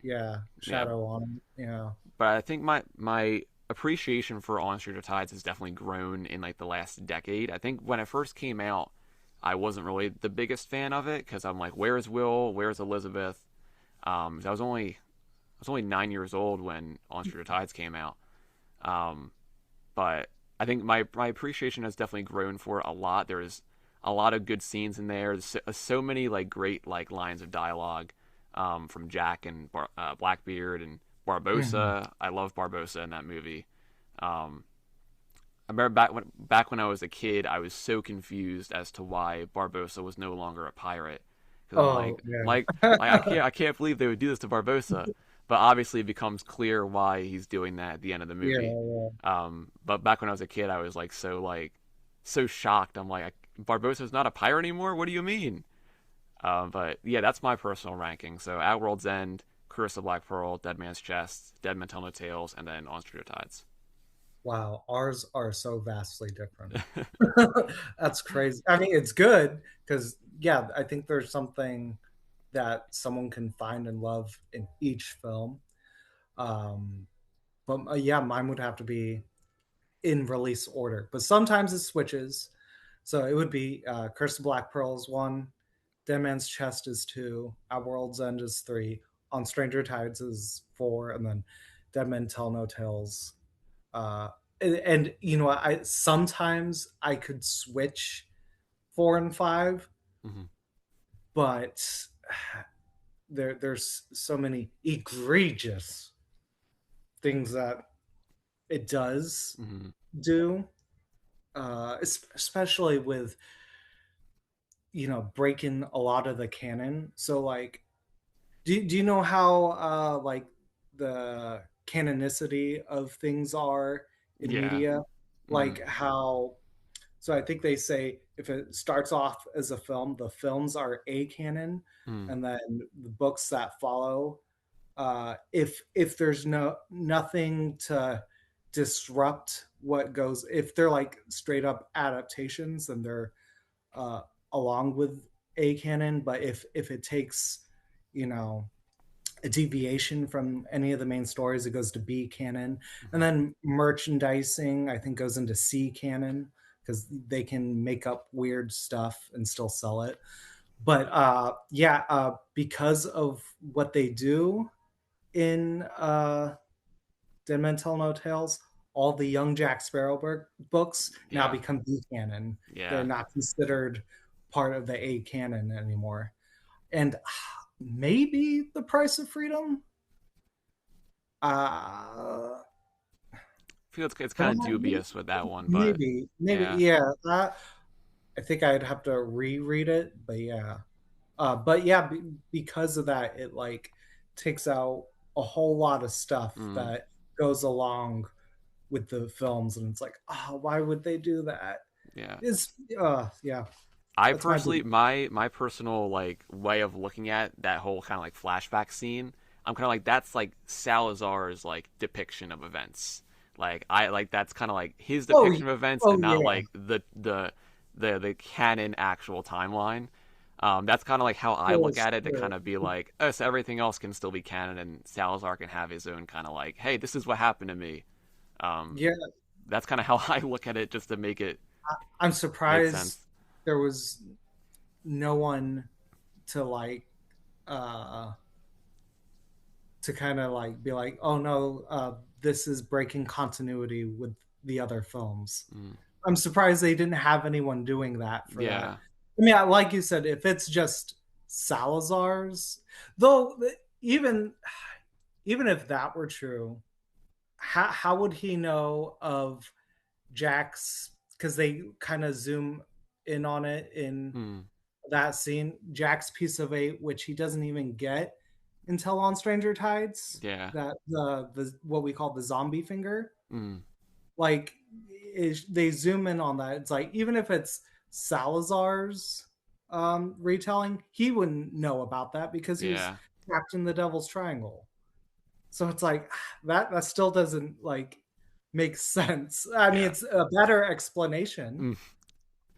yeah, yeah, shadow on it. Yeah. but I think my appreciation for On Street Tides has definitely grown in like the last decade. I think when it first came out, I wasn't really the biggest fan of it because I'm like, where's Will? Where's Elizabeth? I was only 9 years old when On Street Tides came out. Um, but I think my appreciation has definitely grown for it a lot. There's a lot of good scenes in there. There's so many like great like lines of dialogue from Jack and Blackbeard and Mhm. Barbossa. I love Barbossa in that movie. Um, I remember back when I was a kid, I was so confused as to why Barbossa was no longer a pirate because I'm Oh like like yeah. like I can't believe they would do this to Barbossa. But obviously, it becomes clear why he's doing that at the end of the Yeah, movie. yeah. But back when I was a kid, I was so shocked. I'm like, Barbossa's not a pirate anymore. What do you mean? But yeah, that's my personal ranking. So At World's End, Curse of Black Pearl, Dead Man's Chest, Dead Men Tell No Tales, and then On Street Tides. Wow, ours are so vastly different. That's crazy. I mean, it's good because yeah, I think there's something that someone can find and love in each film. Um, but yeah, mine would have to be in release order, but sometimes it switches. So it would be Curse of Black Pearl is one, Dead Man's Chest is two, At World's End is three, On Stranger Tides is four, and then Dead Men Tell No Tales. Uh, and you know, I sometimes I could switch four and five, Hmm. but there's so many egregious things that it does Hmm. do, especially with breaking a lot of the canon. So like, do you know how like the canonicity of things are in Yeah. media? Hmm. Like how, so I think they say if it starts off as a film, the films are a canon, Hmm. and then the books that follow, if there's nothing to disrupt what goes, if they're like straight up adaptations, then they're uh, along with a canon. But if it takes, you know, a deviation from any of the main stories, it goes to B canon. And Hmm. then merchandising, I think, goes into C canon because they can make up weird stuff and still sell it. But yeah, because of what they do in Dead Men Tell No Tales, all the young Jack Sparrow books now Yeah. become B canon. They're Yeah. not considered part of the A canon anymore. And maybe The Price of Freedom. Uh, I feel it's but kind of dubious with that one, but maybe, yeah. yeah. I think I'd have to reread it, but yeah. But yeah, because of that, it like takes out a whole lot of stuff Mm, that goes along with the films, and it's like, oh, why would they do that? yeah. It's yeah, I that's my big. personally, my personal like way of looking at that whole kind of like flashback scene, I'm kind of like that's like Salazar's like depiction of events. Like I like that's kind of like his Oh, depiction of events oh and not yeah, like the canon actual timeline. That's kind of like how I for look at it to sure. kind of be like, oh, so everything else can still be canon and Salazar can have his own kind of like, hey, this is what happened to me. Um, Yeah, that's kind of how I look at it just to make it I'm make surprised sense. there was no one to like uh to kind of like be like, oh no, this is breaking continuity with the other films. Mm, I'm surprised they didn't have anyone doing that for that. yeah. I mean, like you said, if it's just Salazar's, though, even even if that were true, how would he know of Jack's? Because they kind of zoom in on it in Mm, that scene, Jack's piece of eight, which he doesn't even get until on Stranger Tides. yeah. That the what we call the zombie finger. Mm. Like they zoom in on that. It's like even if it's Salazar's retelling, he wouldn't know about that because he was Yeah. trapped in the Devil's Triangle. So it's like that still doesn't like make sense. I mean, Yeah. it's a better explanation, Mm.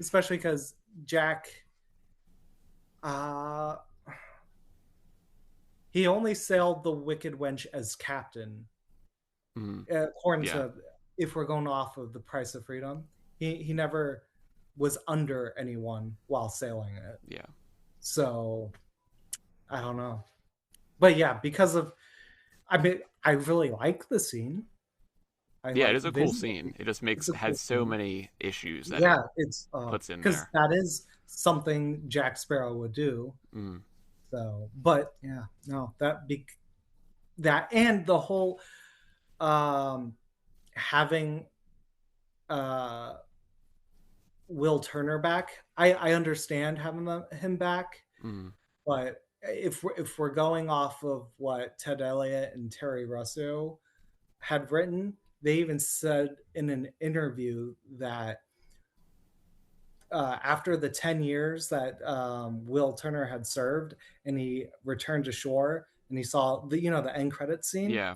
especially because Jack uh he only sailed the Wicked Wench as captain, Mm. according Yeah. to, if we're going off of the Price of Freedom. He never was under anyone while sailing it. Yeah. So I don't know. But yeah, because of, I mean, I really like the scene. I Yeah, it like is a cool visually. scene. It just It's makes a has cool so scene. many issues that it Yeah, it's puts in because there. that is something Jack Sparrow would do. Mm. So, but yeah, no, that and the whole um having uh Will Turner back. I understand having him back, Mm. but if we're going off of what Ted Elliott and Terry Russo had written, they even said in an interview that after the 10 years that Will Turner had served and he returned to shore and he saw the end credit scene, Yeah.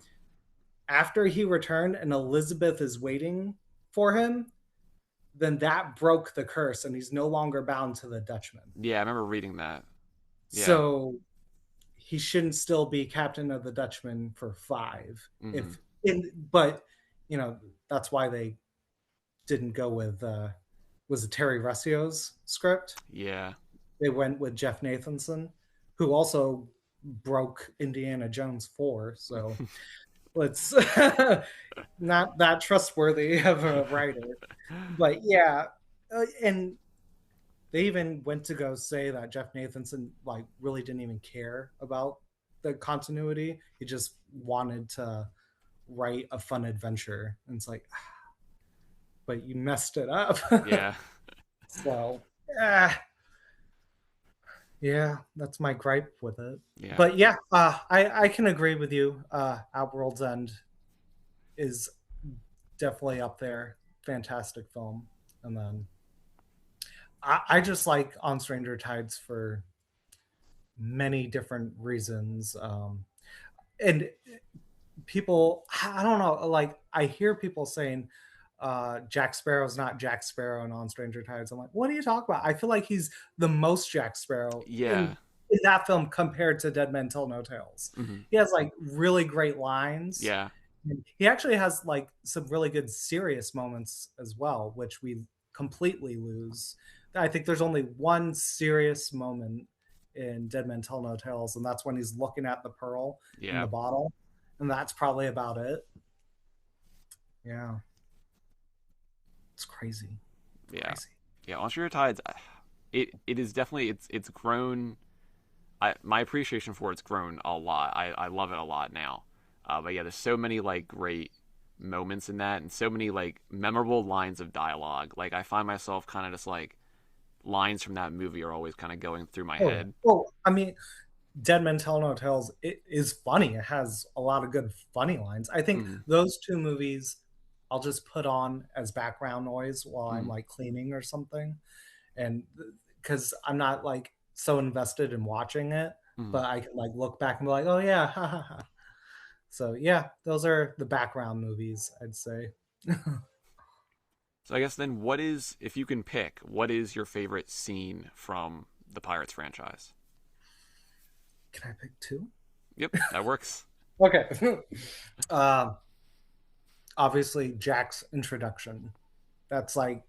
after he returned and Elizabeth is waiting for him, then that broke the curse and he's no longer bound to the Dutchman. Yeah, I remember reading that. Yeah. So he shouldn't still be captain of the Dutchman for 5. Mm. If in but that's why they didn't go with was it Terry Russio's script? Yeah. They went with Jeff Nathanson, who also broke Indiana Jones 4. So let's not that trustworthy of a writer. But yeah, and they even went to go say that Jeff Nathanson like really didn't even care about the continuity. He just wanted to write a fun adventure. And it's like, but you messed it up. Yeah. So, yeah, that's my gripe with it. Yeah. But yeah, I can agree with you. At World's End is definitely up there. Fantastic film. And then I just like On Stranger Tides for many different reasons. And people, I don't know, like I hear people saying Jack Sparrow's not Jack Sparrow and On Stranger Tides. I'm like, what are you talking about? I feel like he's the most Jack Sparrow Yeah. in that film compared to Dead Men Tell No Tales. Mm. He has like really great lines. Yeah. He actually has like some really good serious moments as well, which we completely lose. I think there's only one serious moment in Dead Men Tell No Tales, and that's when he's looking at the pearl in Yeah. the bottle, and that's probably about it. Yeah, it's crazy, Yeah. crazy. Yeah. On Stranger Tides, it is definitely it's grown. My appreciation for it's grown a lot. I love it a lot now. But yeah, there's so many like great moments in that, and so many like memorable lines of dialogue. Like I find myself kind of just like lines from that movie are always kind of going through my Oh, head. well, I mean, Dead Men Tell No Tales, it is funny. It has a lot of good funny lines. I think Mm. those two movies I'll just put on as background noise while I'm Mm. like cleaning or something. And because I'm not like so invested in watching it, Mm. but I can like look back and be like, oh yeah, ha ha ha. So yeah, those are the background movies, I'd say. Can So I guess then, what is, if you can pick, what is your favorite scene from the Pirates franchise? I pick two? Yep, that works. Okay. um, Obviously, Jack's introduction. That's like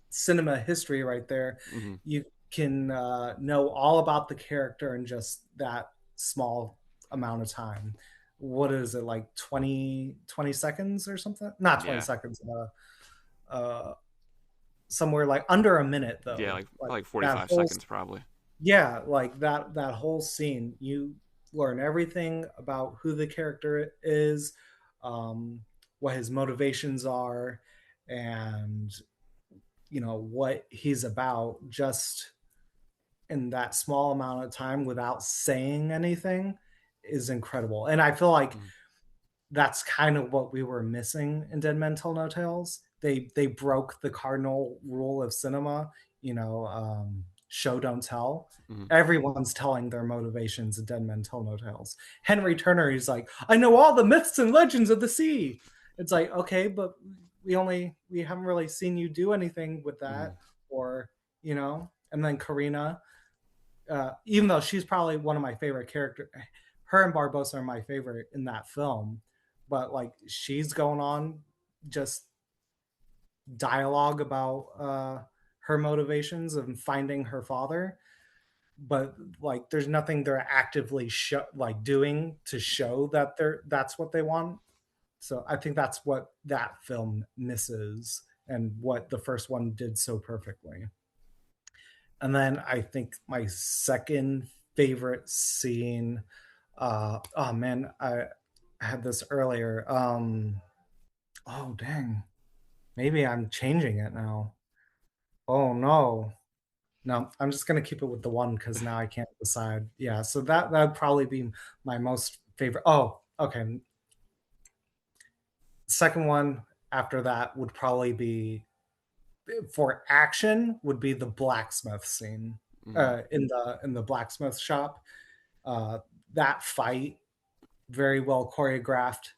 cinema history right there. Mm-hmm. You can know all about the character in just that small amount of time. What is it, like 20 seconds or something? Not 20 Yeah, seconds. Somewhere like under a minute yeah, though. like Like probably like that 45 whole, seconds probably. yeah, like that whole scene. You learn everything about who the character is, um, what his motivations are, and what he's about just in that small amount of time without saying anything is incredible. And I feel like Mm. that's kind of what we were missing in Dead Men Tell No Tales. They broke the cardinal rule of cinema, show don't tell. Mhm. Everyone's telling their motivations in Dead Men Tell No Tales. Henry Turner, he's like, I know all the myths and legends of the sea. It's like, okay, but we haven't really seen you do anything with Mhm. that, or and then Karina, even though she's probably one of my favorite characters, her and Barbosa are my favorite in that film, but like she's going on just dialogue about her motivations and finding her father, but like there's nothing they're actively doing to show that that's what they want. So I think that's what that film misses and what the first one did so perfectly. And then I think my second favorite scene, oh man, I had this earlier. Oh dang, maybe I'm changing it now. Oh no. No, I'm just gonna keep it with the one because now I can't decide. Yeah, so that'd probably be my most favorite. Oh, okay. Second one after that would probably be for action would be the blacksmith scene Mhm. in the blacksmith shop. Uh, that fight very well choreographed.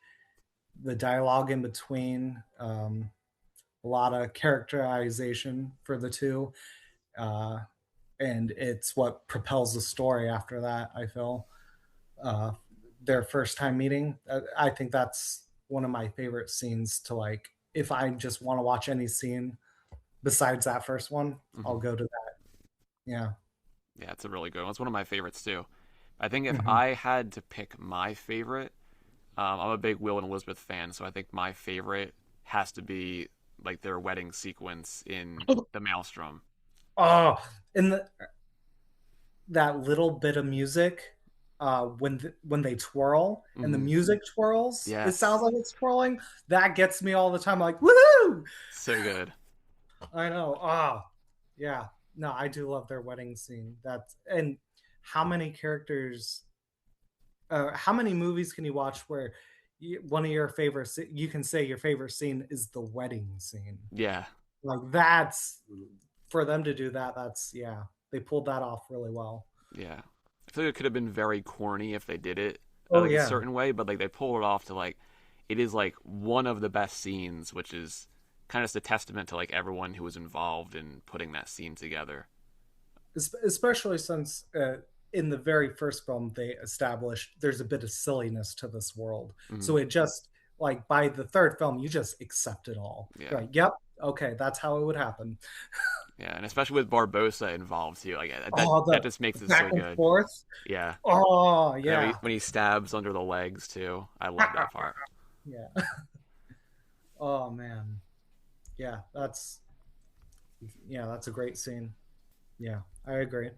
The dialogue in between, a lot of characterization for the two, uh, and it's what propels the story after that. I feel uh, their first time meeting. I think that's one of my favorite scenes to like. If I just want to watch any scene besides that first one, I'll Mhm. go to that. Yeah. Yeah, it's a really good one. It's one of my favorites too. I think if Mhm. I had to pick my favorite, I'm a big Will and Elizabeth fan, so I think my favorite has to be like their wedding sequence in the Maelstrom. Oh, and that little bit of music when they twirl and the Hmm. music twirls, it sounds Yes, like it's twirling. That gets me all the time. Like, woohoo! so good. I know. Ah, yeah. No, I do love their wedding scene. That's and how many characters, how many movies can you watch where one of your favorite, you can say your favorite scene is the wedding scene? Yeah, Like that's for them to do that. That's yeah, they pulled that off really well. yeah. I feel like it could have been very corny if they did it Oh like a yeah, certain way, but like they pull it off to like it is like one of the best scenes, which is kind of just a testament to like everyone who was involved in putting that scene together. especially since in the very first film they established there's a bit of silliness to this world, Hmm. so it just like by the third film you just accept it all. You're Yeah, like, yep, okay, that's how it would happen. yeah, and especially with Barbosa involved too, like Oh, that the just makes it so back and good. forth. Yeah, Oh and then yeah. when he stabs under the legs too, I love that part. Yeah. Oh man. Yeah, that's a great scene. Yeah, I agree.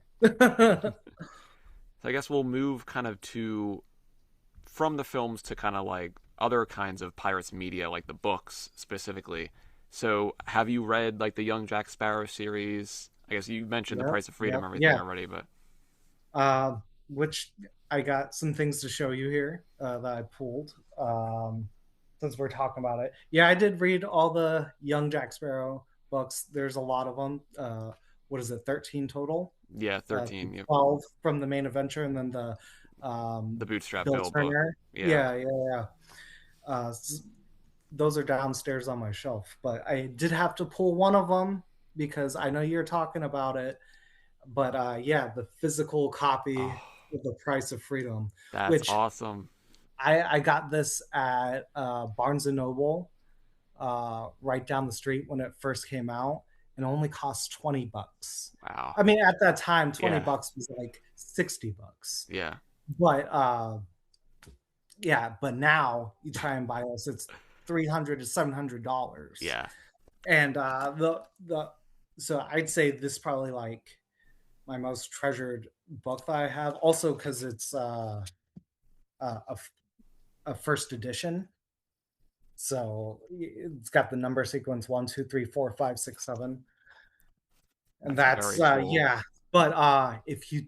So I guess we'll move kind of to from the films to kind of like other kinds of pirates media, like the books specifically. So have you read like the Young Jack Sparrow series? I guess you mentioned the Yep, Price of Freedom yep, and everything yeah. already, but Which I got some things to show you here that I pulled since we're talking about it. Yeah, I did read all the Young Jack Sparrow books. There's a lot of them. What is it, 13 total? yeah, 13. Yep. 12 from the main adventure, and then the The Bootstrap Bill Bill book. Turner. Yeah. Yeah, yeah, yeah. Uh, those are downstairs on my shelf, but I did have to pull one of them because I know you're talking about it. But yeah, the physical copy Oh, of The Price of Freedom, that's which awesome. I got this at Barnes and Noble right down the street when it first came out, and it only cost $20. Wow. I mean, at that time, 20 Yeah. bucks was like $60. Yeah. But yeah, but now you try and buy this, it's $300 to $700. Yeah. And the so I'd say this is probably like my most treasured book that I have. Also, because it's a, a first edition, so it's got the number sequence 1, 2, 3, 4, 5, 6, 7, and That's that's very cool. yeah. But if you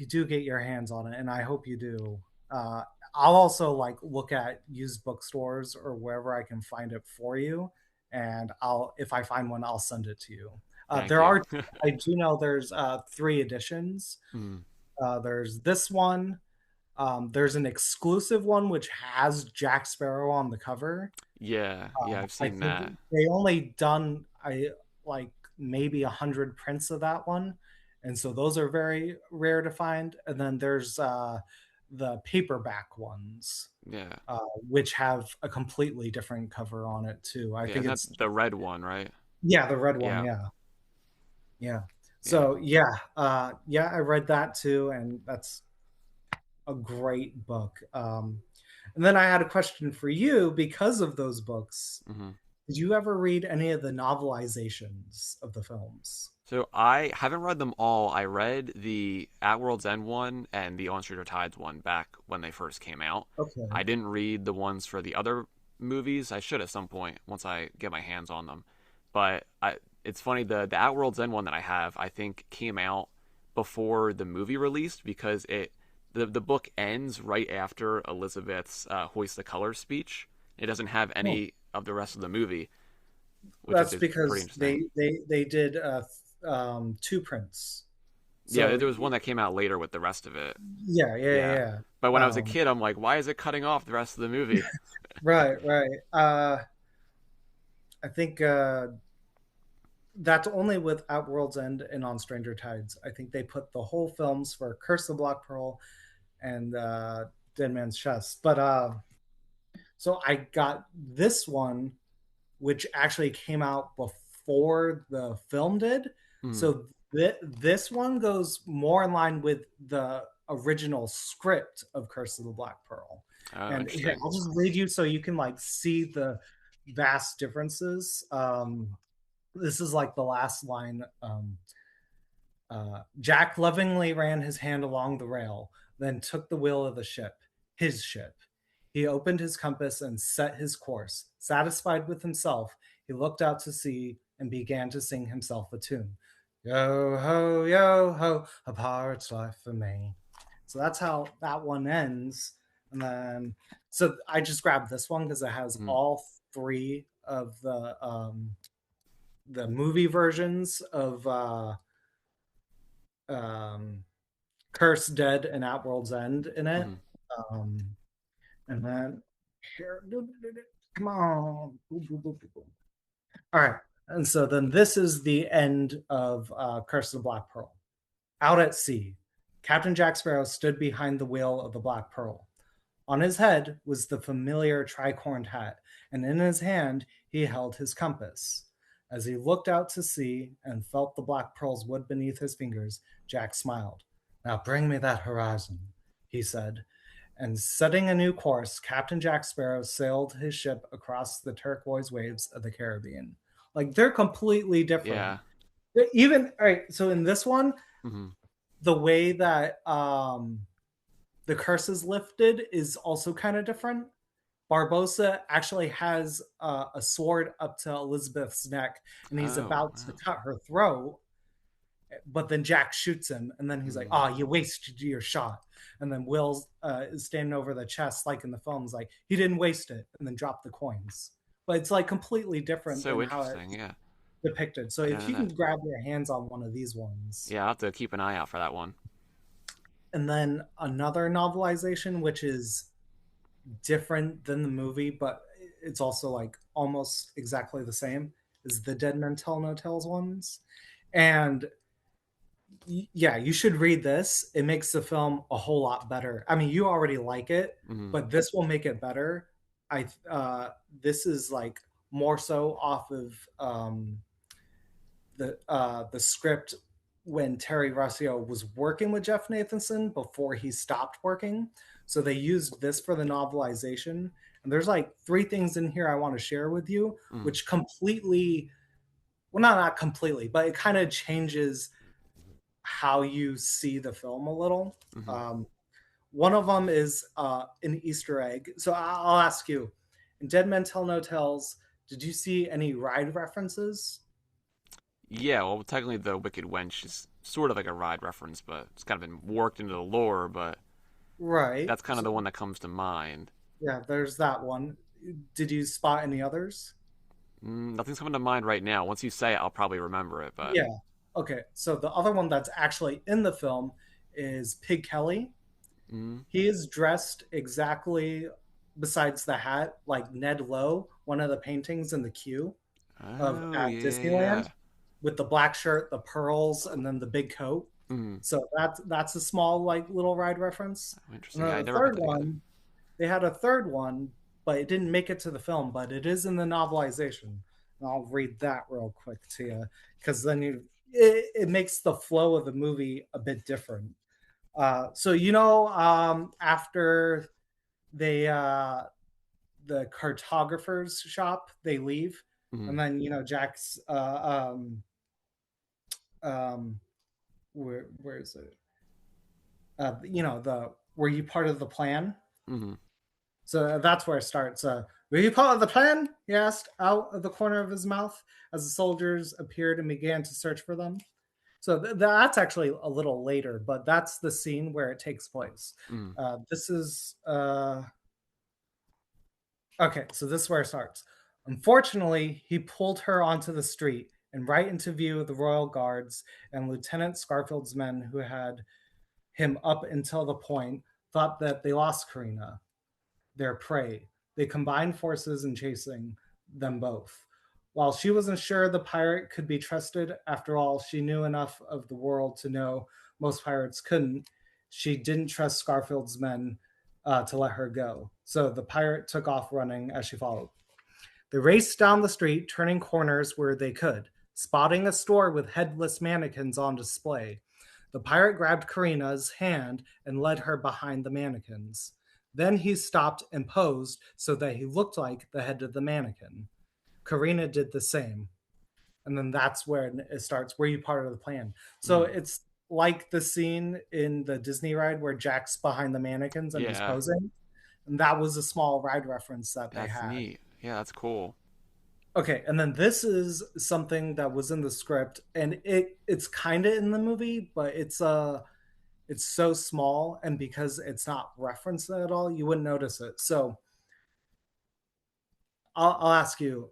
do get your hands on it, and I hope you do, I'll also like look at used bookstores or wherever I can find it for you, and I'll if I find one, I'll send it to you. Thank There you. are I do know there's three editions. Mm, There's this one. There's an exclusive one which has Jack Sparrow on the cover. yeah, yeah, I've I seen think that. they only done I like maybe 100 prints of that one, and so those are very rare to find. And then there's the paperback ones, Yeah, uh, which have a completely different cover on it too. I yeah, think isn't it's that the red one, right? yeah, the red one, Yeah, yeah, yeah. yeah. So yeah, yeah, I read that too, and that's a great book. And then I had a question for you because of those books. Hmm. Did you ever read any of the novelizations of the films? So I haven't read them all. I read the At World's End one and the On Stranger Tides one back when they first came out. Okay. I didn't read the ones for the other movies. I should at some point once I get my hands on them. But it's funny the At World's End one that I have I think came out before the movie released because the book ends right after Elizabeth's Hoist the Colors speech. It doesn't have Oh, any of the rest of the movie, which that's is pretty because interesting. they did two prints. Yeah, So there was one that came out later with the rest of it. yeah, yeah, Yeah. yeah. But when I was a Um, kid, I'm like, why is it cutting off the rest of the movie? right, right. I think that's only with At World's End and On Stranger Tides. I think they put the whole films for Curse of the Black Pearl and Dead Man's Chest. But so I got this one, which actually came out before the film did. Hmm. So this one goes more in line with the original script of Curse of the Black Pearl. Oh, And here, interesting. I'll just read you so you can like see the vast differences. This is like the last line. Jack lovingly ran his hand along the rail, then took the wheel of the ship, his ship. He opened his compass and set his course. Satisfied with himself, he looked out to sea and began to sing himself a tune. Yo ho, a pirate's life for me. So that's how that one ends. And then, so I just grabbed this one because it has Hmm. all three of the movie versions of um, Curse, Dead, and At World's End in it. Hmm. Um, and then here, come on. All right. And so then this is the end of Curse of the Black Pearl. Out at sea, Captain Jack Sparrow stood behind the wheel of the Black Pearl. On his head was the familiar tricorned hat, and in his hand he held his compass. As he looked out to sea and felt the black pearls wood beneath his fingers, Jack smiled. Now bring me that horizon, he said. And setting a new course, Captain Jack Sparrow sailed his ship across the turquoise waves of the Caribbean. Like they're completely different. Yeah. Even all right, so in this one, Hmm. the way that the curse is lifted is also kind of different. Barbosa actually has a sword up to Elizabeth's neck, and he's Oh, about to wow. cut her throat. But then Jack shoots him, and then he's like, Hmm. "Oh, you wasted your shot." And then Will is standing over the chest, like in the films, like he didn't waste it, and then drop the coins. But it's like completely different So than how interesting. it's Yeah. depicted. So I if don't you know. can grab your hands on one of these ones, Yeah, I'll have to keep an eye out for that one. and then another novelization, which is different than the movie, but it's also like almost exactly the same, is the Dead Men Tell No Tales ones. And yeah, you should read this. It makes the film a whole lot better. I mean, you already like it, Hmm. but this will make it better. I This is like more so off of the script when Terry Rossio was working with Jeff Nathanson before he stopped working. So they used this for the novelization. And there's like three things in here I want to share with you, Hmm. which completely, well, not completely, but it kind of changes how you see the film a little. Hmm. Um, One of them is an Easter egg. So I'll ask you, in Dead Men Tell No Tales, did you see any ride references? Yeah, well, technically, the Wicked Wench is sort of like a ride reference, but it's kind of been worked into the lore. But Right. That's kind of the one that comes to mind. Yeah, there's that one. Did you spot any others? Nothing's coming to mind right now. Once you say it, I'll probably remember it. But Yeah. Okay. So the other one that's actually in the film is Pig Kelly. mm, He is dressed exactly, besides the hat, like Ned Lowe, one of the paintings in the queue of oh at yeah, Disneyland, yeah. with the black shirt, the pearls, and then the big coat. Mm, So that's a small like little ride reference. oh, And interesting. Yeah, then I the never put third that together. one, they had a third one, but it didn't make it to the film, but it is in the novelization. And I'll read that real quick to you because then it makes the flow of the movie a bit different. So after they the cartographer's shop, they leave, Mm, and then Jack's um where is it? The were you part of the plan? mm, So that's where it starts. Were you part of the plan? He asked out of the corner of his mouth as the soldiers appeared and began to search for them. So that's actually a little later, but that's the scene where it takes place. mm. This is Okay, so this is where it starts. Unfortunately, he pulled her onto the street and right into view of the royal guards and Lieutenant Scarfield's men who had him up until the point thought that they lost Karina, their prey. They combined forces in chasing them both. While she wasn't sure the pirate could be trusted, after all, she knew enough of the world to know most pirates couldn't. She didn't trust Scarfield's men to let her go. So the pirate took off running as she followed. They raced down the street, turning corners where they could, spotting a store with headless mannequins on display. The pirate grabbed Karina's hand and led her behind the mannequins. Then he stopped and posed so that he looked like the head of the mannequin. Karina did the same. And then that's where it starts. Were you part of the plan? So Mm. it's like the scene in the Disney ride where Jack's behind the mannequins and he's Yeah, posing. And that was a small ride reference that they that's had. neat. Yeah, that's cool. Okay, and then this is something that was in the script, and it's kind of in the movie, but it's so small, and because it's not referenced at all, you wouldn't notice it. So I'll ask you: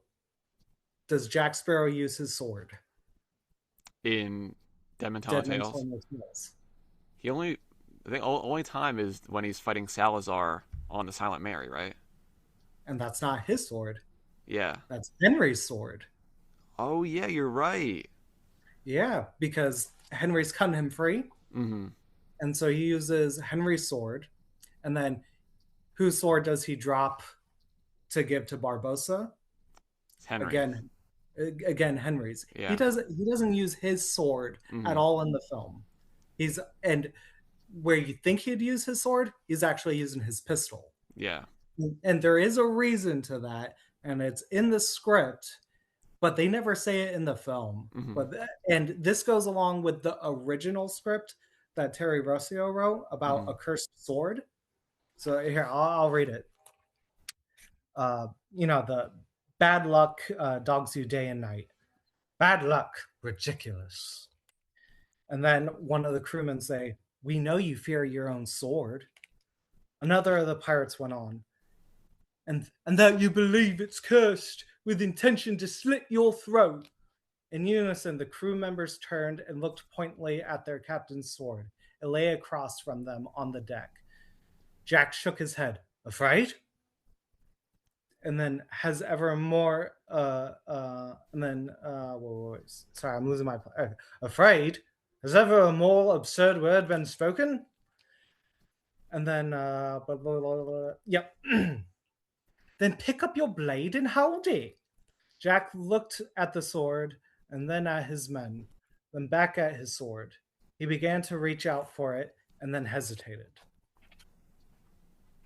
does Jack Sparrow use his sword? In Dead Man Tell Dead No Man Tales, Tell No Tales, he only, I think, only time is when he's fighting Salazar on the Silent Mary, right? and that's not his sword. Yeah. That's Henry's sword. Oh yeah, you're right. Yeah, because Henry's cutting him free, Mm-hmm. and so he uses Henry's sword, and then whose sword does he drop to give to Barbosa? It's Henry. Again, again Henry's. He Yeah. doesn't use his sword at Mm-hmm. all in the film. He's and where you think he'd use his sword, he's actually using his pistol. Yeah. And there is a reason to that, and it's in the script, but they never say it in the film. Mm-hmm. And this goes along with the original script that Terry Rossio wrote about Mm-hmm. a cursed sword. So here, I'll read it. The bad luck dogs you day and night. Bad luck, ridiculous. And then one of the crewmen say, "We know you fear your own sword." Another of the pirates went on, and that you believe it's cursed with intention to slit your throat. In unison, the crew members turned and looked pointedly at their captain's sword. It lay across from them on the deck. Jack shook his head. Afraid? And then has ever more and then wait, sorry, I'm losing my afraid, has ever a more absurd word been spoken? And then blah, blah, blah, blah. Yep. Then pick up your blade and hold it. Jack looked at the sword and then at his men, then back at his sword. He began to reach out for it and then hesitated.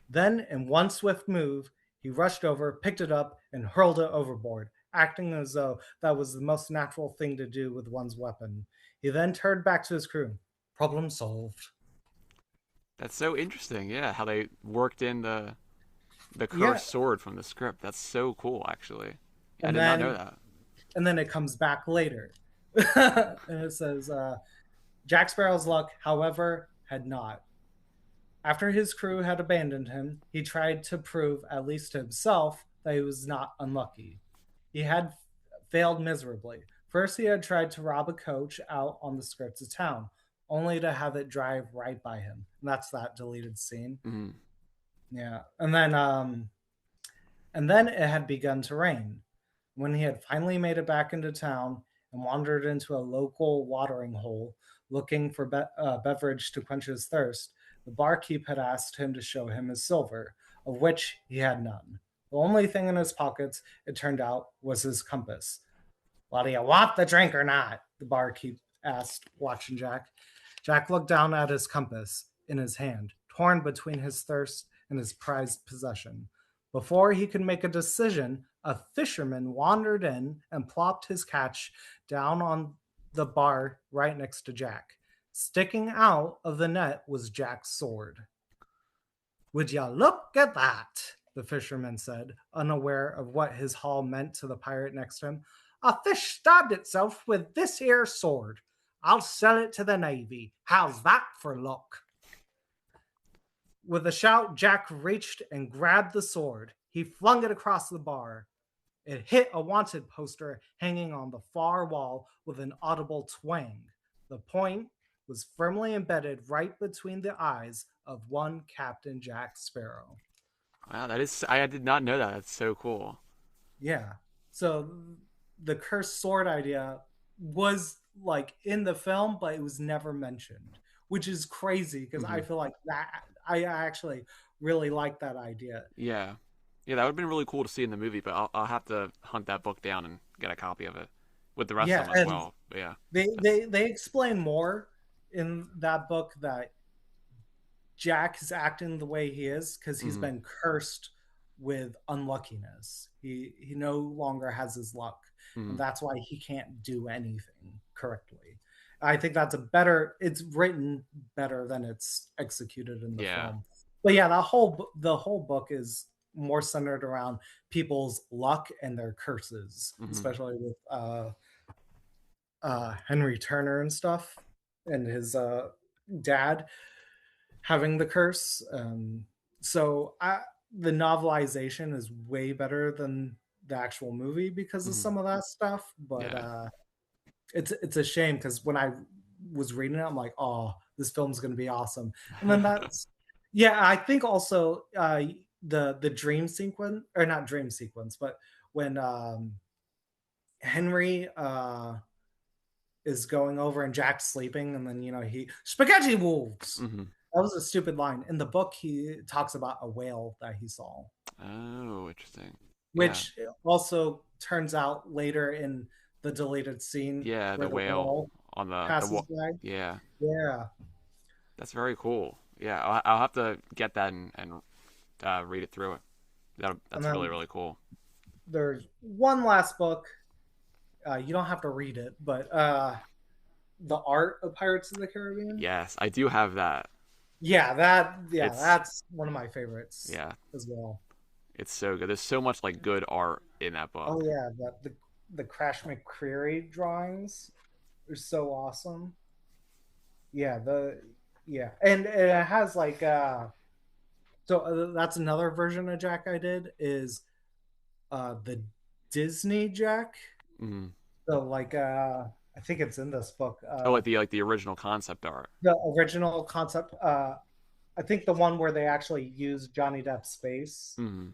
Then, in one swift move, he rushed over, picked it up, and hurled it overboard, acting as though that was the most natural thing to do with one's weapon. He then turned back to his crew. Problem solved. That's so interesting. Yeah, how they worked in the Yeah, cursed sword from the script. That's so cool, actually. I and did not know then that. and then it comes back later, and it says Jack Sparrow's luck, however, had not. After his crew had abandoned him, he tried to prove, at least to himself, that he was not unlucky. He had failed miserably. First, he had tried to rob a coach out on the skirts of town, only to have it drive right by him. And that's that deleted scene. Mm. Yeah. And then it had begun to rain. When he had finally made it back into town and wandered into a local watering hole looking for beverage to quench his thirst, the barkeep had asked him to show him his silver, of which he had none. The only thing in his pockets, it turned out, was his compass. Well, do you want the drink or not? The barkeep asked, watching Jack. Jack looked down at his compass in his hand, torn between his thirst and his prized possession. Before he could make a decision, a fisherman wandered in and plopped his catch down on the bar right next to Jack. Sticking out of the net was Jack's sword. Would ya look at that? The fisherman said, unaware of what his haul meant to the pirate next to him. A fish stabbed itself with this here sword. I'll sell it to the Navy. How's that for luck? With a shout, Jack reached and grabbed the sword. He flung it across the bar. It hit a wanted poster hanging on the far wall with an audible twang. The point was firmly embedded right between the eyes of one Captain Jack Sparrow. Wow, that is. I did not know that. That's so cool. Yeah. So the cursed sword idea was like in the film, but it was never mentioned, which is crazy because I Hmm. feel like that I actually really like that idea. Yeah, yeah, that would have been really cool to see in the movie. But I'll have to hunt that book down and get a copy of it with the rest of Yeah, them as and well. But yeah, they that's. they they explain more in that book that Jack is acting the way he is because he's Hmm. been cursed with unluckiness. He no longer has his luck, and Hmm. that's why he can't do anything correctly. I think that's a better. It's written better than it's executed in the Yeah. film. But yeah, the whole book is more centered around people's luck and their curses, Hmm. especially with Henry Turner and stuff, and his dad having the curse. The novelization is way better than the actual movie because of Hmm. some of that stuff. But Yeah. it's a shame because when I was reading it, I'm like, oh, this film's gonna be awesome. And then that's yeah, I think also the dream sequence or not dream sequence, but when Henry is going over and Jack's sleeping, and then he spaghetti wolves. Hmm. That was a stupid line. In the book, he talks about a whale that he saw, Oh, interesting. Yeah. which also turns out later in the deleted scene Yeah, where the the whale whale on the passes by. Yeah, Yeah, that's very cool. Yeah, I'll have to get that and read it through it. and That's really then really cool. there's one last book. You don't have to read it, but the art of Pirates of the Caribbean. Yes, I do have that. Yeah, It's that's one of my favorites yeah, as well. it's so good. There's so much like good art in that Oh book. yeah, the Crash McCreary drawings are so awesome. Yeah, and it has like that's another version of Jack I did is the Disney Jack. Hmm. So like I think it's in this book. Oh, like the original concept art. The original concept I think the one where they actually use Johnny Depp's face, Hmm.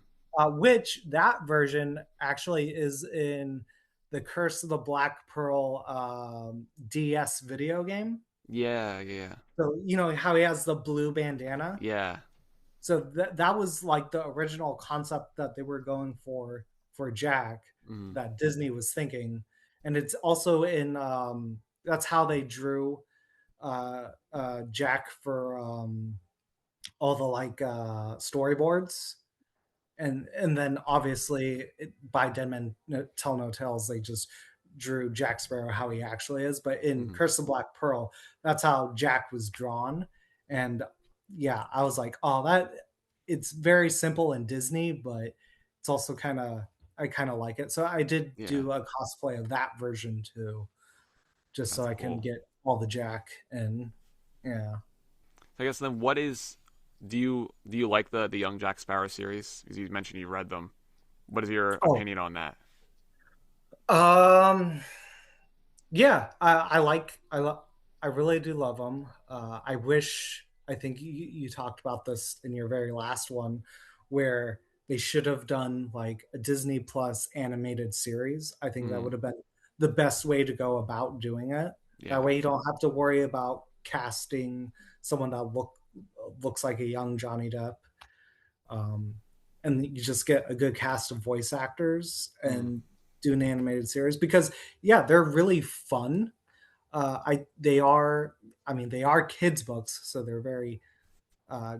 which that version actually is in the Curse of the Black Pearl DS video game. Yeah, yeah, So you know how he has the blue bandana. yeah. So that was like the original concept that they were going for Jack Hmm. that Disney was thinking, and it's also in that's how they drew Jack for all the like storyboards, and then obviously by Dead Men Tell No Tales they just drew Jack Sparrow how he actually is, but in Hmm. Curse of Black Pearl that's how Jack was drawn. And yeah, I was like, oh, that it's very simple in Disney, but it's also kind of I kind of like it, so I did Yeah, do a cosplay of that version too, just so that's I can cool. get all the Jack. And yeah. I guess then what is Do you like the Young Jack Sparrow series? Because you mentioned you read them. What is your Oh, opinion on that? um, yeah, I really do love them. I wish, I think you talked about this in your very last one, where they should have done like a Disney Plus animated series. I think that Mm, would have been the best way to go about doing it. That yeah. way you don't have to worry about casting someone that looks like a young Johnny Depp. Um, and you just get a good cast of voice actors Mm, and do an animated series because yeah, they're really fun. I they are I mean they are kids books, so they're very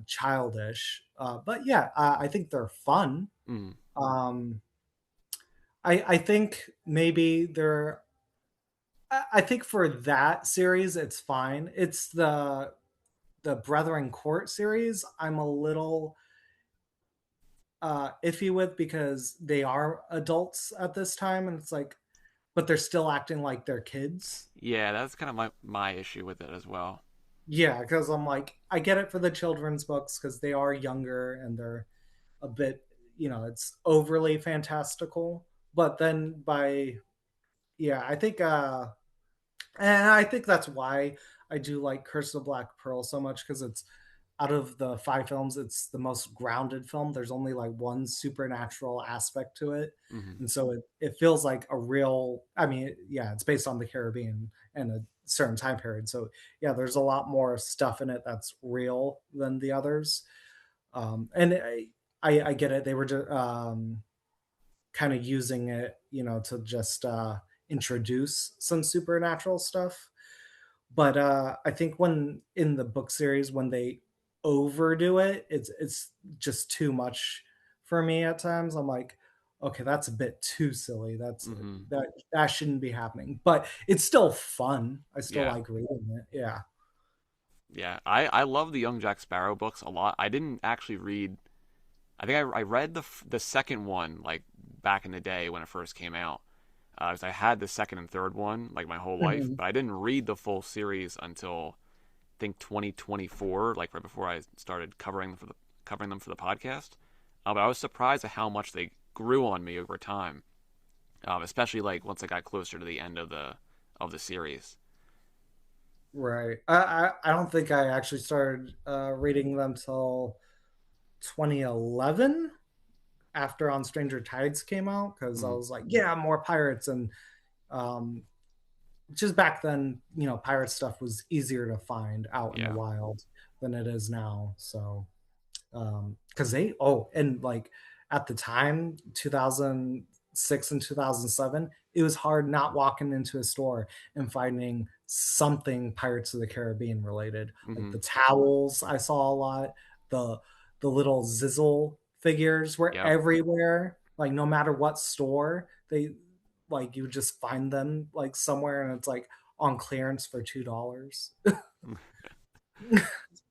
childish. But yeah, I think they're fun. mm. Um, I think maybe they're I think for that series it's fine. It's the Brethren Court series I'm a little iffy with because they are adults at this time, and it's like, but they're still acting like they're kids. Yeah, that's kind of my issue with it as well. Yeah, because I'm like, I get it for the children's books because they are younger and they're a bit, it's overly fantastical. But then yeah, I think, and I think that's why I do like Curse of Black Pearl so much because it's out of the five films, it's the most grounded film. There's only like one supernatural aspect to it. Hmm. And so it feels like a real, I mean, yeah, it's based on the Caribbean and a certain time period. So yeah, there's a lot more stuff in it that's real than the others. And I get it. They were just kind of using it, to just introduce some supernatural stuff. But I think when in the book series when they overdo it, it's just too much for me at times. I'm like, okay, that's a bit too silly. Hmm. That shouldn't be happening. But it's still fun. I still Yeah. like reading it. Yeah. Yeah. I love the Young Jack Sparrow books a lot. I didn't actually read. I think I read the second one like back in the day when it first came out. 'Cause I had the second and third one like my whole life, Mhm. but I didn't read the full series until I think 2024, like right before I started covering them for the podcast. But I was surprised at how much they grew on me over time, especially like once I got closer to the end of the series. Right. I don't think I actually started reading them till 2011 after On Stranger Tides came out because I Mm, was like, yeah, more pirates and um, just back then, pirate stuff was easier to find out in the yeah. wild than it is now. So, because and like at the time, 2006 and 2007, it was hard not walking into a store and finding something Pirates of the Caribbean related. Like Hmm. the towels, I saw a lot. The the little Zizzle figures were Yep. everywhere. Like no matter what store, they like you would just find them like somewhere, and it's like on clearance for $2.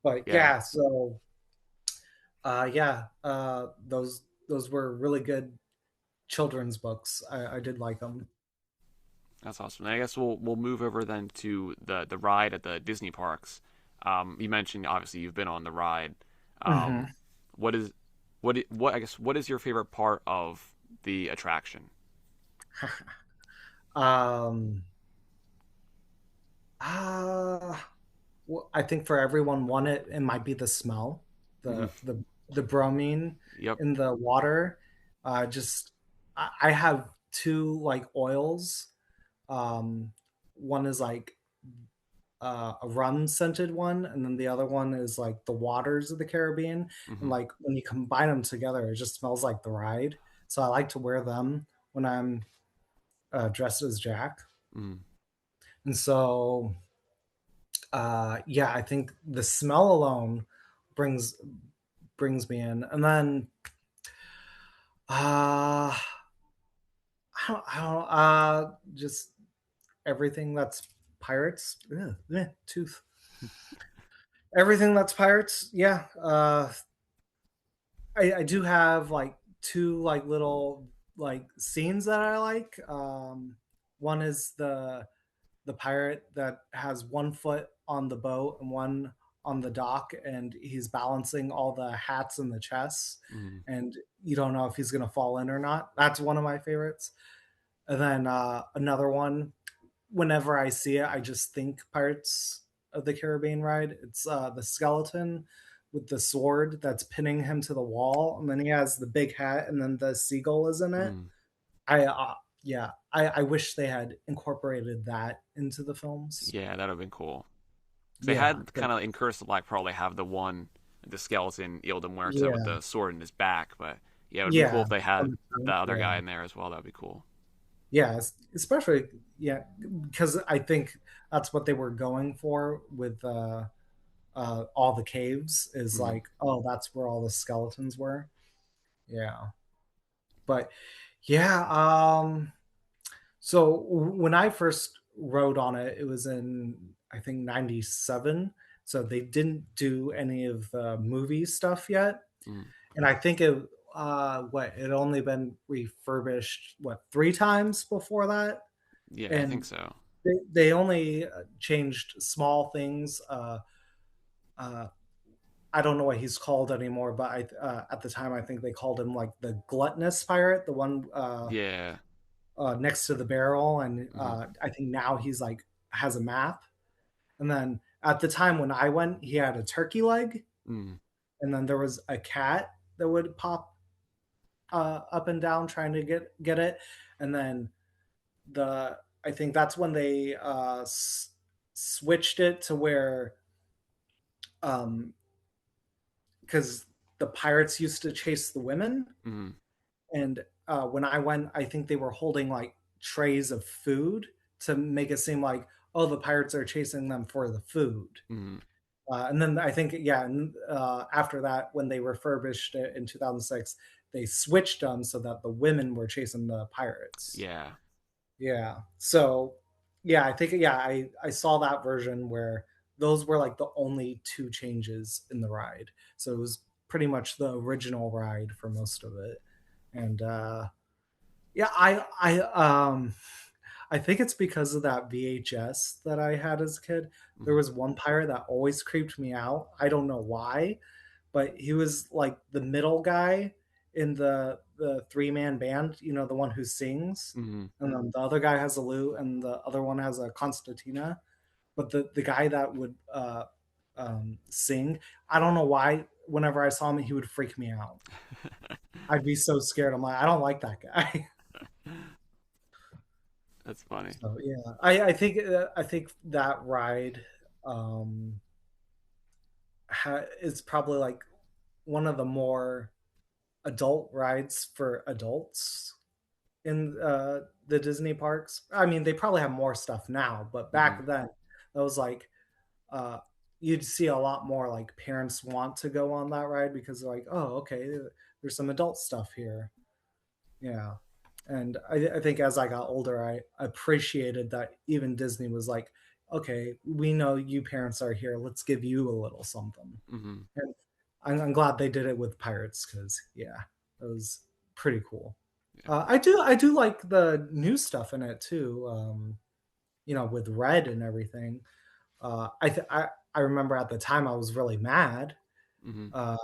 But Yeah. yeah, so yeah, those were really good children's books. I did like them. That's awesome. And I guess we'll move over then to the ride at the Disney parks. You mentioned obviously you've been on the ride. Hmm. Um, what is what I guess what is your favorite part of the attraction? um, uh, well, I think for everyone, one it might be the smell, Hmm. the bromine Yep. in the water. Just I have two like oils. Um, one is like a rum scented one, and then the other one is like the waters of the Caribbean. And Hmm. like when you combine them together, it just smells like the ride. So I like to wear them when I'm dressed as Jack. Hmm. And so, yeah, I think the smell alone brings brings me in. And then, uh, I don't, just everything that's pirates. Ugh, tooth. Everything that's pirates. Yeah, I do have like two like little like scenes that I like. One is the pirate that has one foot on the boat and one on the dock and he's balancing all the hats and the chests, Mm, and you don't know if he's gonna fall in or not. That's one of my favorites. And then another one, whenever I see it, I just think Pirates of the Caribbean ride. It's the skeleton with the sword that's pinning him to the wall, and then he has the big hat, and then the seagull is in it. mm. I yeah, I wish they had incorporated that into the films. Yeah, that would have been cool. So they Yeah, had kind of in Curse of Black Pearl, they have the one, the skeleton Eildam Muerta with yeah, the sword in his back. But yeah, it would be cool yeah, if they had the other yeah, guy in there as well. That would be cool. yeah. Especially yeah, because I think that's what they were going for with all the caves. Is Mm, like, oh, that's where all the skeletons were. Yeah, but yeah. So when I first wrote on it, it was in I think '97. So they didn't do any of the movie stuff yet, mm. and I think it had only been refurbished three times before that, Yeah, I think and so. they only changed small things. Uh, I don't know what he's called anymore, but at the time I think they called him like the gluttonous pirate, the one Yeah. next to the barrel, and Mm, I think now he's like has a map. And then at the time when I went, he had a turkey leg, mm, and then there was a cat that would pop up and down trying to get it, and then the I think that's when they switched it to where um because the pirates used to chase the women, mm, and when I went, I think they were holding like trays of food to make it seem like, oh, the pirates are chasing them for the food. mm. And then I think, yeah, after that, when they refurbished it in 2006, they switched them so that the women were chasing the pirates. Yeah. Yeah. So, yeah, I think, yeah, I saw that version where those were like the only two changes in the ride. So it was pretty much the original ride for most of it. And yeah, I think it's because of that VHS that I had as a kid. There Mm, was one pirate that always creeped me out. I don't know why, but he was like the middle guy in the three-man band, the one who sings. mm. And then the other guy has a lute and the other one has a concertina. But the guy that would sing, I don't know why whenever I saw him he would freak me out. I'd be so scared. I'm like, I don't like that guy. That's funny. So yeah, I think that ride um, is probably like one of the more adult rides for adults in the Disney parks. I mean, they probably have more stuff now, but Mm, back then, that was like uh, you'd see a lot more like parents want to go on that ride because they're like, oh, okay, there's some adult stuff here. Yeah. And I think as I got older, I appreciated that even Disney was like, okay, we know you parents are here. Let's give you a little something. mm. And I'm glad they did it with Pirates because, yeah, it was pretty cool. Yeah. I do like the new stuff in it too. With Red and everything. I remember at the time I was really mad Mm, uh,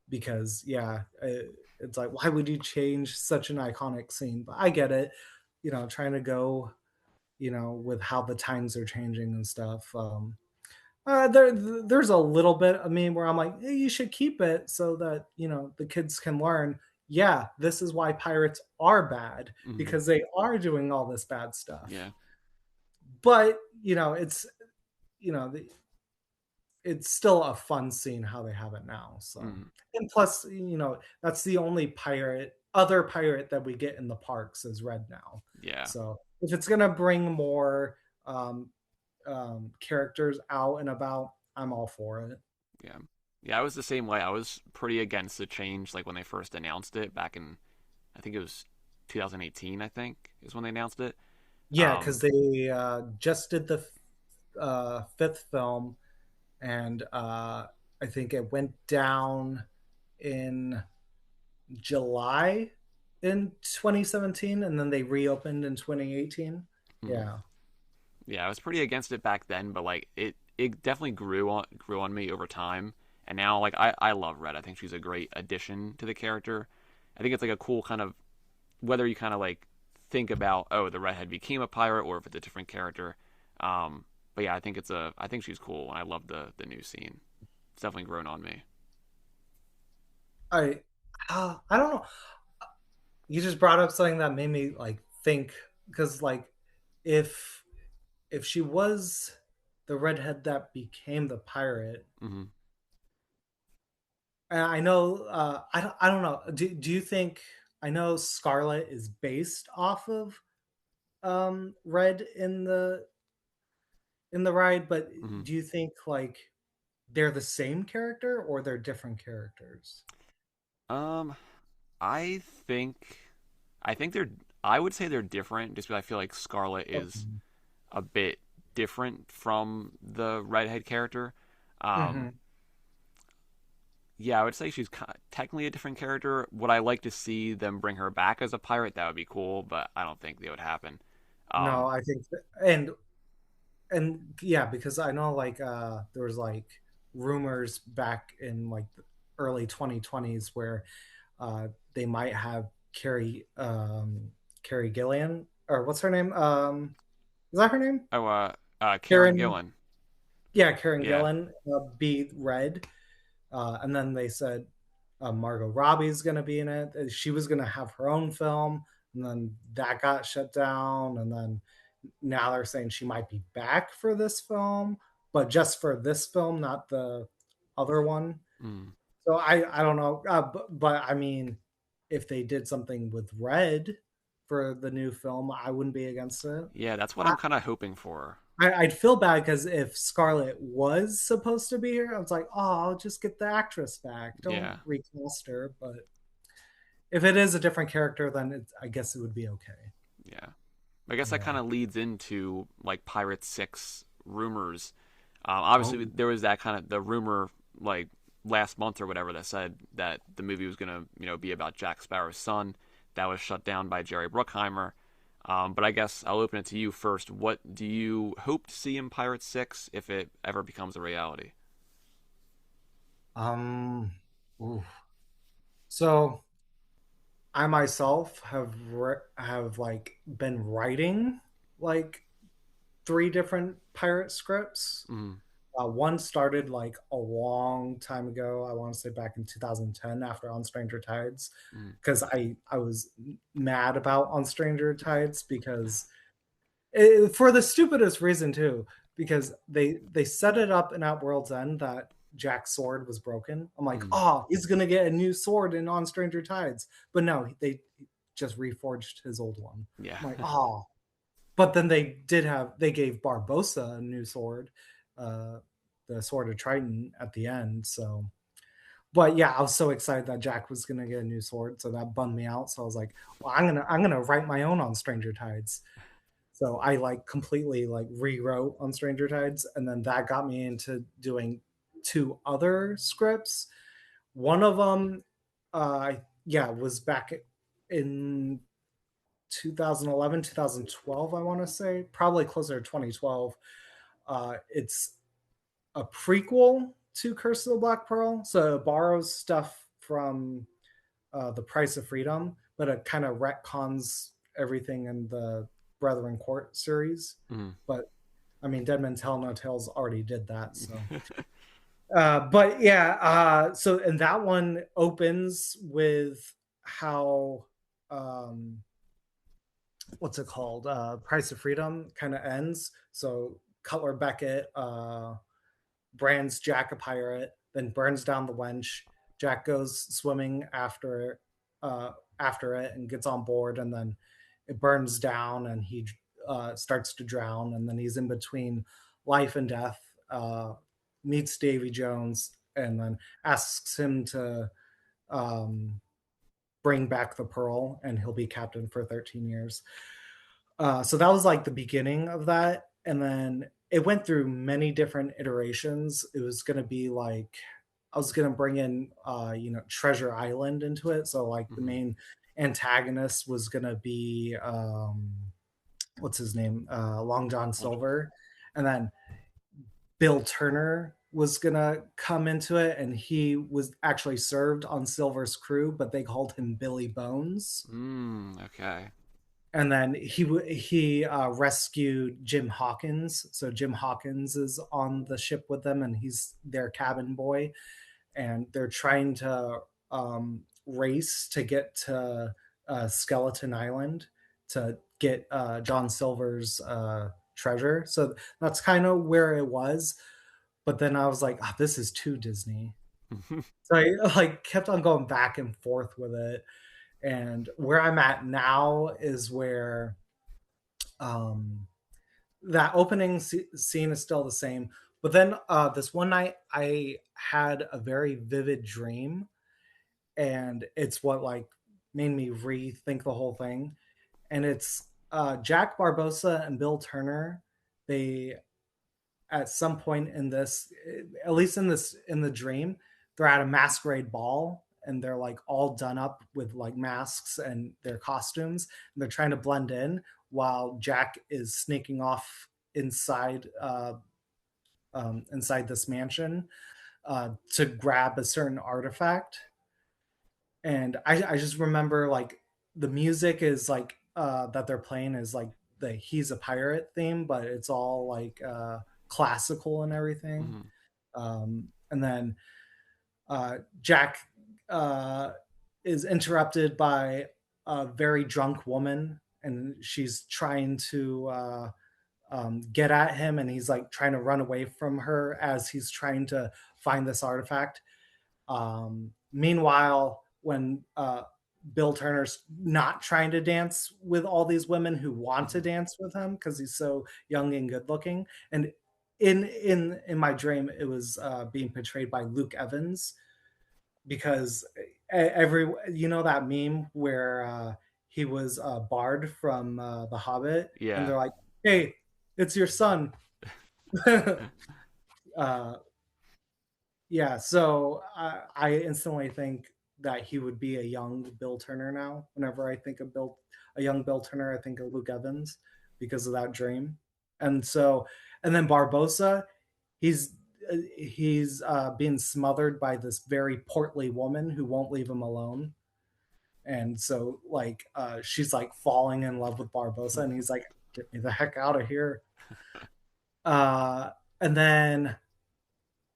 because yeah, it's like why would you change such an iconic scene? But I get it, trying to go, with how the times are changing and stuff. There's a little bit of me where I'm like, hey, you should keep it so that the kids can learn. Yeah, this is why pirates are bad mm. because they are doing all this bad stuff. Yeah. But it's you know it's still a fun scene how they have it now. So, Mm, and plus, that's the only other pirate that we get in the parks is Red now. yeah. So, if it's gonna bring more um, characters out and about, I'm all for it. Yeah. Yeah, I was the same way. I was pretty against the change, like when they first announced it back in, I think it was 2018. I think is when they announced it. Yeah, because Um, they just did the fifth film, and I think it went down in July in 2017, and then they reopened in 2018. mm. Yeah, Yeah, I was pretty against it back then, but like it it definitely grew on me over time, and now like I love Red. I think she's a great addition to the character. I think it's like a cool kind of whether you kind of like think about oh the redhead became a pirate or if it's a different character. But yeah, I think she's cool and I love the new scene. It's definitely grown on me. I I don't know. You just brought up something that made me like think because like if if she was the redhead that became the pirate, Hmm. and I know I don't know. Do you think I know Scarlet is based off of Red in the ride, but Hmm. do you think like they're the same character or they're different characters? Um, I think I think they're I would say they're different just because I feel like Scarlet is Okay. a bit different from the redhead character. Um, Hmm. yeah, I would say she's technically a different character. Would I like to see them bring her back as a pirate? That would be cool, but I don't think that would happen. No, Um, I think and yeah, because I know like there was like rumors back in like the early 2020s where they might have Carrie Gillian or what's her name? Is that her name? oh, Karen Karen. Gillan. Yeah, Karen Yeah. Gillan be Red, and then they said Margot Robbie's going to be in it. She was going to have her own film, and then that got shut down. And then now they're saying she might be back for this film, but just for this film, not the other one. Mm. So I don't know, but I mean, if they did something with Red for the new film, I wouldn't be against it. Yeah, that's what I, I'm kind of hoping for. I'd feel bad because if Scarlett was supposed to be here, I was like, oh, I'll just get the actress back. Don't Yeah. recast her. But if it is a different character, then I guess it would be okay. Yeah. I guess that kind Yeah. of leads into like Pirate 6 rumors. Oh. Obviously, there was that kind of the rumor like last month or whatever that said that the movie was gonna be about Jack Sparrow's son. That was shut down by Jerry Bruckheimer. But I guess I'll open it to you first. What do you hope to see in Pirate 6 if it ever becomes a reality? Um. Ooh. So I myself have like been writing like three different pirate scripts. Mm, One started like a long time ago. I want to say back in 2010 after On Stranger Tides, mm, because I was mad about On Stranger Tides because for the stupidest reason too, because they set it up in at World's End that Jack's sword was broken. I'm like, mm, oh, he's gonna get a new sword in On Stranger Tides, but no, they just reforged his old one. yeah. I'm like, oh, but then they gave Barbossa a new sword, uh, the Sword of Triton at the end. So, but yeah, I was so excited that Jack was gonna get a new sword, so that bummed me out. So I was like, well, I'm gonna write my own on Stranger Tides. So I like completely like rewrote on Stranger Tides, and then that got me into doing two other scripts. One of them, yeah, was back in 2011, 2012, I want to say, probably closer to 2012. It's a prequel to Curse of the Black Pearl. So it borrows stuff from The Price of Freedom, but it kind of retcons everything in the Brethren Court series. Mm. But I mean, Dead Man's Hell No Tales already did that. So, but yeah, so and that one opens with how what's it called? Price of Freedom kind of ends. So Cutler Beckett brands Jack a pirate, then burns down the wench. Jack goes swimming after it and gets on board, and then it burns down, and he starts to drown, and then he's in between life and death. Meets Davy Jones, and then asks him to um, bring back the pearl, and he'll be captain for 13 years. So that was like the beginning of that. And then it went through many different iterations. It was going to be like, I was going to bring in, Treasure Island into it. So, like, the Hmm. main antagonist was going to be, what's his name? Long John Silver. And then Bill Turner was gonna come into it, and he was actually served on Silver's crew, but they called him Billy Bones. Okay. And then he rescued Jim Hawkins. So Jim Hawkins is on the ship with them, and he's their cabin boy. And they're trying to race to get to Skeleton Island to get John Silver's treasure. So that's kind of where it was. But then I was like, oh, this is too Disney. So I like kept on going back and forth with it. And where I'm at now is where um, that opening scene is still the same. But then this one night, I had a very vivid dream, and it's what like made me rethink the whole thing. And it's Jack Barbosa and Bill Turner. They at some point in this, at least in the dream, they're at a masquerade ball and they're like all done up with like masks and their costumes. And they're trying to blend in while Jack is sneaking off inside this mansion to grab a certain artifact. And I just remember like the music is like that they're playing is like the He's a Pirate theme, but it's all like classical and everything. Hmm. And then Jack is interrupted by a very drunk woman, and she's trying to get at him, and he's like trying to run away from her as he's trying to find this artifact. Meanwhile, when Bill Turner's not trying to dance with all these women who want to Hmm. dance with him because he's so young and good looking, and in my dream, it was being portrayed by Luke Evans because every that meme where he was Bard from The Hobbit, and Yeah. they're like, "Hey, it's your son." uh, Yeah, so I instantly think that he would be a young Bill Turner now. Whenever I think of a young Bill Turner, I think of Luke Evans because of that dream. And so, and then Barbosa, he's being smothered by this very portly woman who won't leave him alone. And so, like, she's like falling in love with Barbosa, and he's like, "Get me the heck out of here!" Uh, and then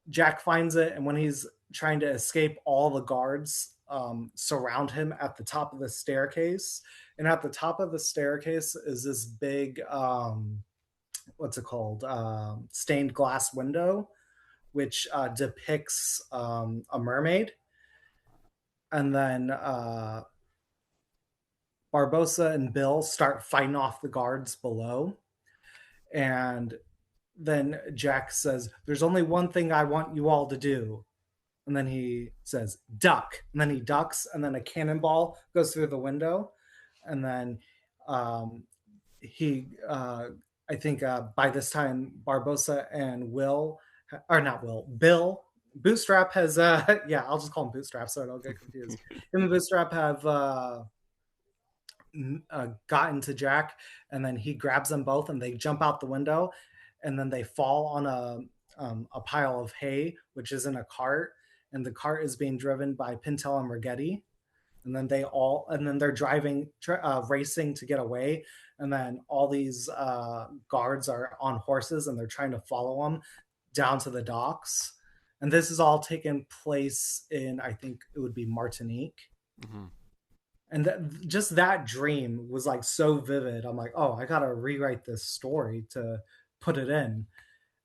Jack finds it, and when he's trying to escape, all the guards surround him at the top of the staircase. And at the top of the staircase is this big, what's it called? Stained glass window, which depicts a mermaid. And then Barbosa and Bill start fighting off the guards below. And then Jack says, "There's only one thing I want you all to do." And then he says duck, and then he ducks, and then a cannonball goes through the window. And then um, he I think by this time Barbosa and Will, or not Will, Bill Bootstrap has yeah, I'll just call him Bootstrap so I don't get confused. Him and Bootstrap have gotten to Jack, and then he grabs them both and they jump out the window, and then they fall on a pile of hay, which is in a cart, and the cart is being driven by Pintel and Rigetti. And then they're driving, racing to get away. And then all these guards are on horses and they're trying to follow them down to the docks. And this is all taking place in, I think it would be Martinique. Hmm. And just that dream was like so vivid. I'm like, oh, I gotta rewrite this story to put it in.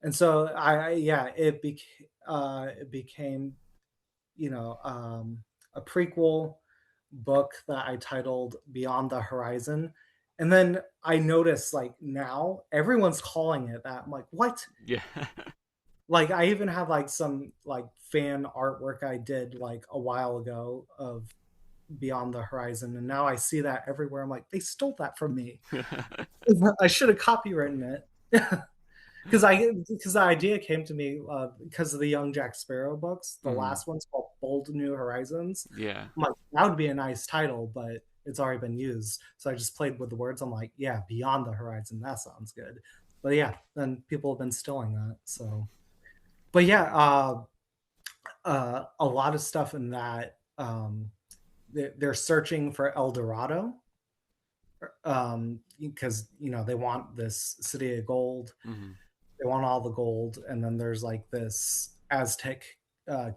And so yeah, it became a prequel book that I titled Beyond the Horizon. And then I noticed like now everyone's calling it that. I'm like, what? Yeah. Like I even have like some like fan artwork I did like a while ago of Beyond the Horizon, and now I see that everywhere. I'm like, they stole that from me. I should have copywritten it. Because the idea came to me because of the Young Jack Sparrow books. The Hmm. last one's called Bold New Horizons. Yeah. I'm like, that would be a nice title, but it's already been used. So I just played with the words. I'm like, yeah, Beyond the Horizon. That sounds good. But yeah, then people have been stealing that. So but yeah, a lot of stuff in that they're searching for El Dorado because they want this city of gold. Hmm. They want all the gold, and then there's like this Aztec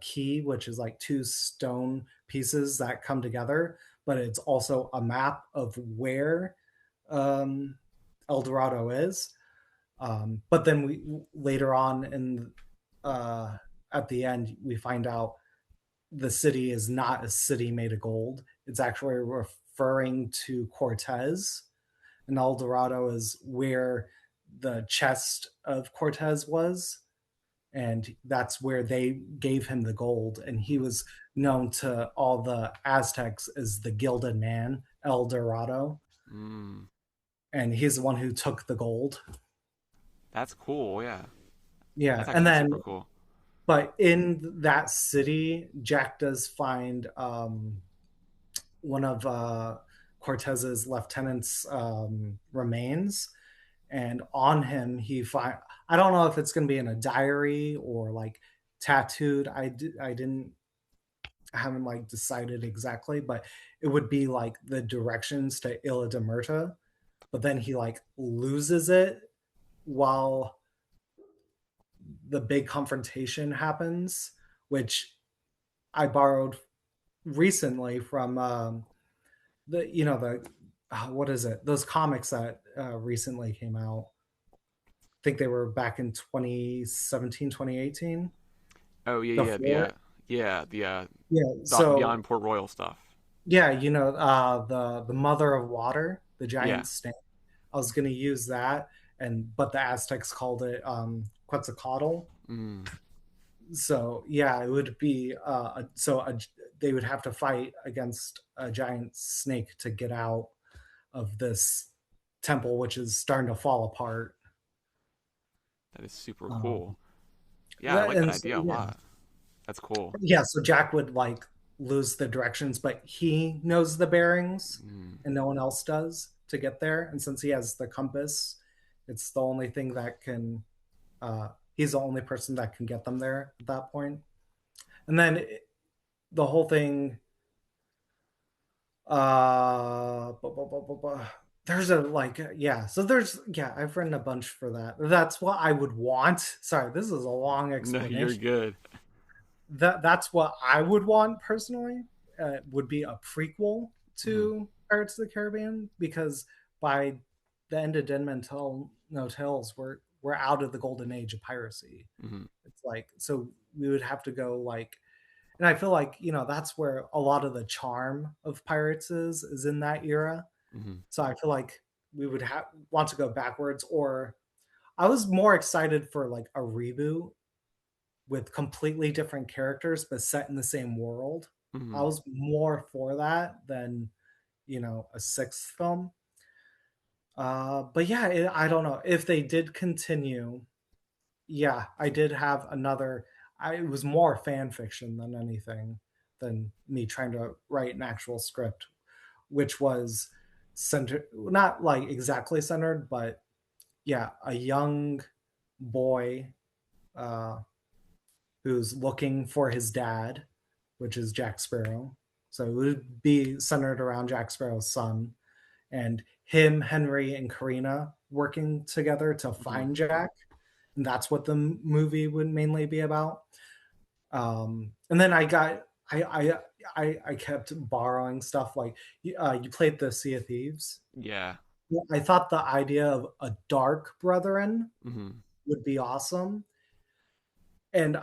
key, which is like two stone pieces that come together, but it's also a map of where um, El Dorado is. But then we later on in uh, at the end we find out the city is not a city made of gold. It's actually referring to Cortez, and El Dorado is where the chest of Cortez was, and that's where they gave him the gold. And he was known to all the Aztecs as the Gilded Man, El Dorado, Mm. and he's the one who took the gold. That's cool. Yeah, Yeah, that's and actually super then cool. but in that city, Jack does find one of Cortez's lieutenants' remains, and on him he find I don't know if it's going to be in a diary or like tattooed. I didn't haven't like decided exactly, but it would be like the directions to Illa de Murta, but then he like loses it while the big confrontation happens, which I borrowed recently from the the what is it? Those comics that recently came out. I think they were back in 2017, 2018. Oh yeah, The yeah, four. the Yeah. So Beyond Port Royal stuff. yeah, the mother of water, the Yeah. giant snake. I was gonna use that, and but the Aztecs called it Quetzalcoatl. Mm. So yeah, it would be they would have to fight against a giant snake to get out of this temple, which is starting to fall apart. That is super Um, cool. Yeah, I like that and so, idea a yeah, lot. That's cool. yeah. So Jack would like lose the directions, but he knows the bearings, Mm. and no one else does to get there. And since he has the compass, it's the only thing that can. He's the only person that can get them there at that point. And then the whole thing there's a like yeah so there's yeah I've written a bunch for that. That's what I would want. Sorry, this is a long No, you're explanation. good. That's what I would want personally. Would be a prequel Hmm. to Pirates of the Caribbean, because by the end of Dead Men Tell No Tales, we're out of the golden age of piracy. Hmm. It's like, so we would have to go like, and I feel like that's where a lot of the charm of pirates is in that era. Hmm. So I feel like we would want to go backwards, or I was more excited for like a reboot with completely different characters but set in the same world. I Hmm. was more for that than a sixth film. But yeah, I don't know if they did continue. Yeah, I did have another. It was more fan fiction than anything, than me trying to write an actual script, which was centered, not like exactly centered, but yeah, a young boy uh, who's looking for his dad, which is Jack Sparrow. So it would be centered around Jack Sparrow's son, and him, Henry, and Karina working together to Hmm. find Jack. And that's what the movie would mainly be about. And then I kept borrowing stuff like you played the Sea of Thieves. Yeah. I thought the idea of a dark brethren Hmm. would be awesome, and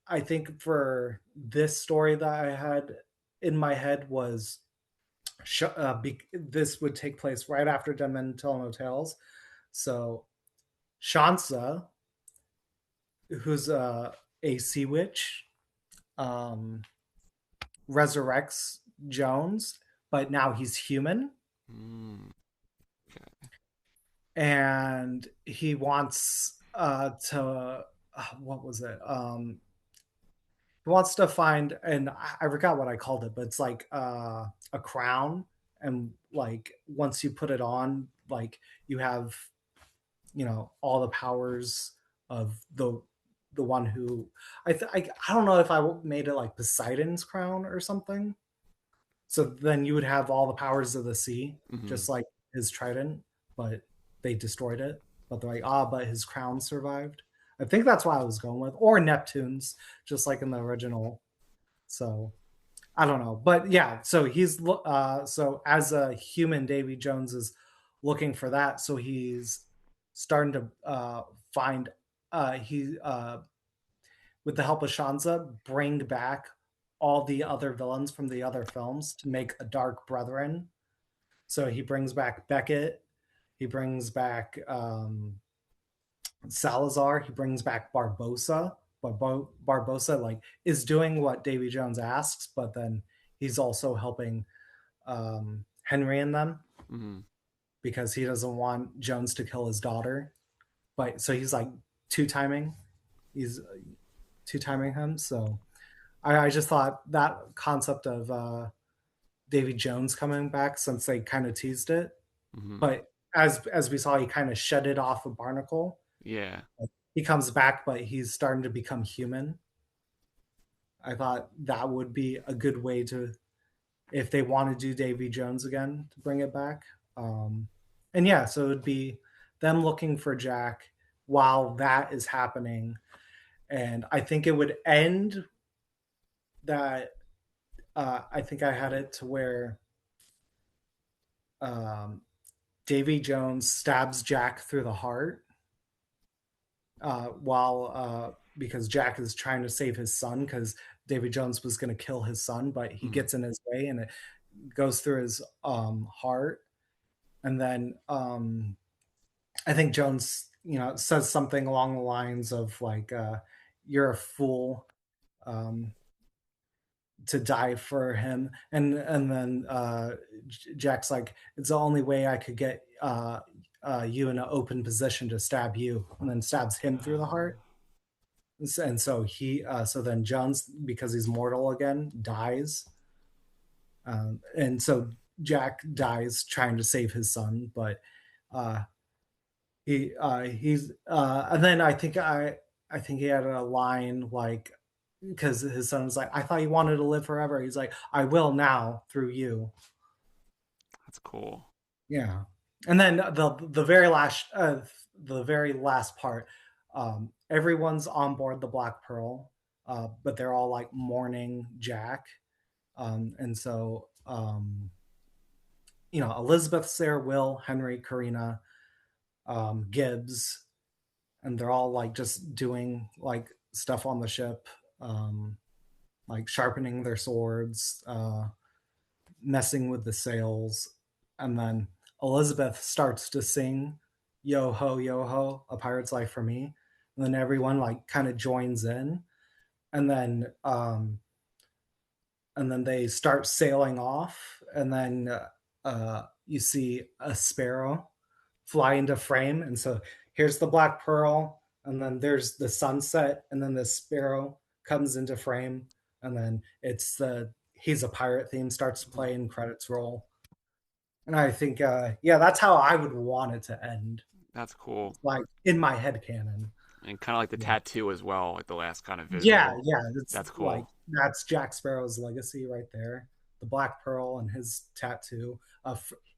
I think for this story that I had in my head was this would take place right after Dead Men Tell No Tales. So Shansa, who's a sea witch, um, resurrects Jones, but now he's human, Mm. Okay. and he wants to what was it? He wants to find, and I forgot what I called it, but it's like a crown, and like once you put it on, like you have all the powers of the the one who I don't know if I made it like Poseidon's crown or something. So then you would have all the powers of the sea, Hmm. just like his trident, but they destroyed it. But they're like, ah, but his crown survived. I think that's what I was going with, or Neptune's, just like in the original. So I don't know, but yeah. So so as a human, Davy Jones is looking for that. So he's starting to find he with the help of Shanza bring back all the other villains from the other films to make a Dark Brethren. So he brings back Beckett. He brings back Salazar. He brings back Barbosa. But Barbosa like is doing what Davy Jones asks, but then he's also helping Henry and them Hmm. because he doesn't want Jones to kill his daughter. But so he's like two timing. He's two timing him. So I just thought that concept of Davy Jones coming back, since they kind of teased it, Hmm. but as we saw, he kind of shed it off of Barnacle. Yeah. Like, he comes back, but he's starting to become human. I thought that would be a good way to, if they want to do Davy Jones again, to bring it back. And yeah, so it would be them looking for Jack while that is happening. And I think it would end that. I think I had it to where um, Davy Jones stabs Jack through the heart while because Jack is trying to save his son because Davy Jones was going to kill his son, but he Hmm. gets in his way and it goes through his heart. And then I think Jones, says something along the lines of like, "You're a fool." Um, to die for him, and then Jack's like, it's the only way I could get you in an open position to stab you, and then stabs him through the heart. And so so then Jones, because he's mortal again, dies, and so Jack dies trying to save his son, but uh, and then I think he had a line like, because his son was like, I thought you wanted to live forever. He's like, I will now through you. That's cool. Yeah. And then the very last part, everyone's on board the Black Pearl, but they're all like mourning Jack. And so Elizabeth's there, Will, Henry, Karina, Gibbs, and they're all like just doing like stuff on the ship, like sharpening their swords, messing with the sails, and then Elizabeth starts to sing yo ho, a pirate's life for me. And then everyone like kind of joins in, and then they start sailing off, and then you see a sparrow fly into frame, and so here's the Black Pearl, and then there's the sunset, and then the sparrow comes into frame, and then it's the he's a pirate theme starts to Mhm. play and credits roll. And I think yeah, that's how I would want it to end, That's cool. like in my head canon. And kind of like the Yeah. tattoo as well, like the last kind of Yeah, visual. yeah, it's That's like cool. that's Jack Sparrow's legacy right there. The Black Pearl and his tattoo.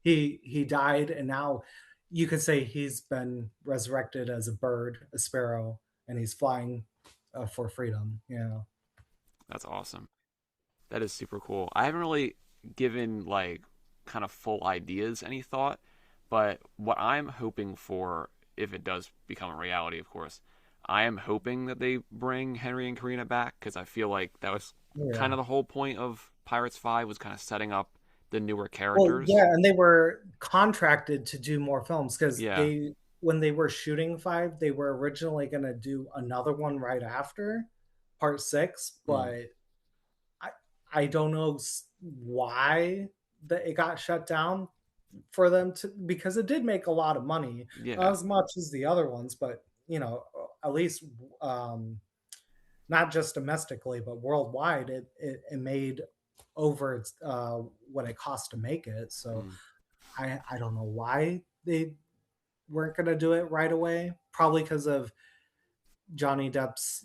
He died, and now you could say he's been resurrected as a bird, a sparrow, and he's flying for freedom. Yeah, That's awesome. That is super cool. I haven't really given like kind of full ideas any thought, but what I'm hoping for, if it does become a reality, of course, I am hoping that they bring Henry and Karina back because I feel like that was kind yeah. of the whole point of Pirates 5 was kind of setting up the newer Well, characters. yeah, and they were contracted to do more films because Yeah. when they were shooting five, they were originally going to do another one right after part six, Mm. but I I don't know why that it got shut down for them to, because it did make a lot of money, not Yeah. as much as the other ones, but at least um, not just domestically but worldwide, it made over what it cost to make it. So Mm. I don't know why they weren't going to do it right away. Probably because of Johnny Depp's,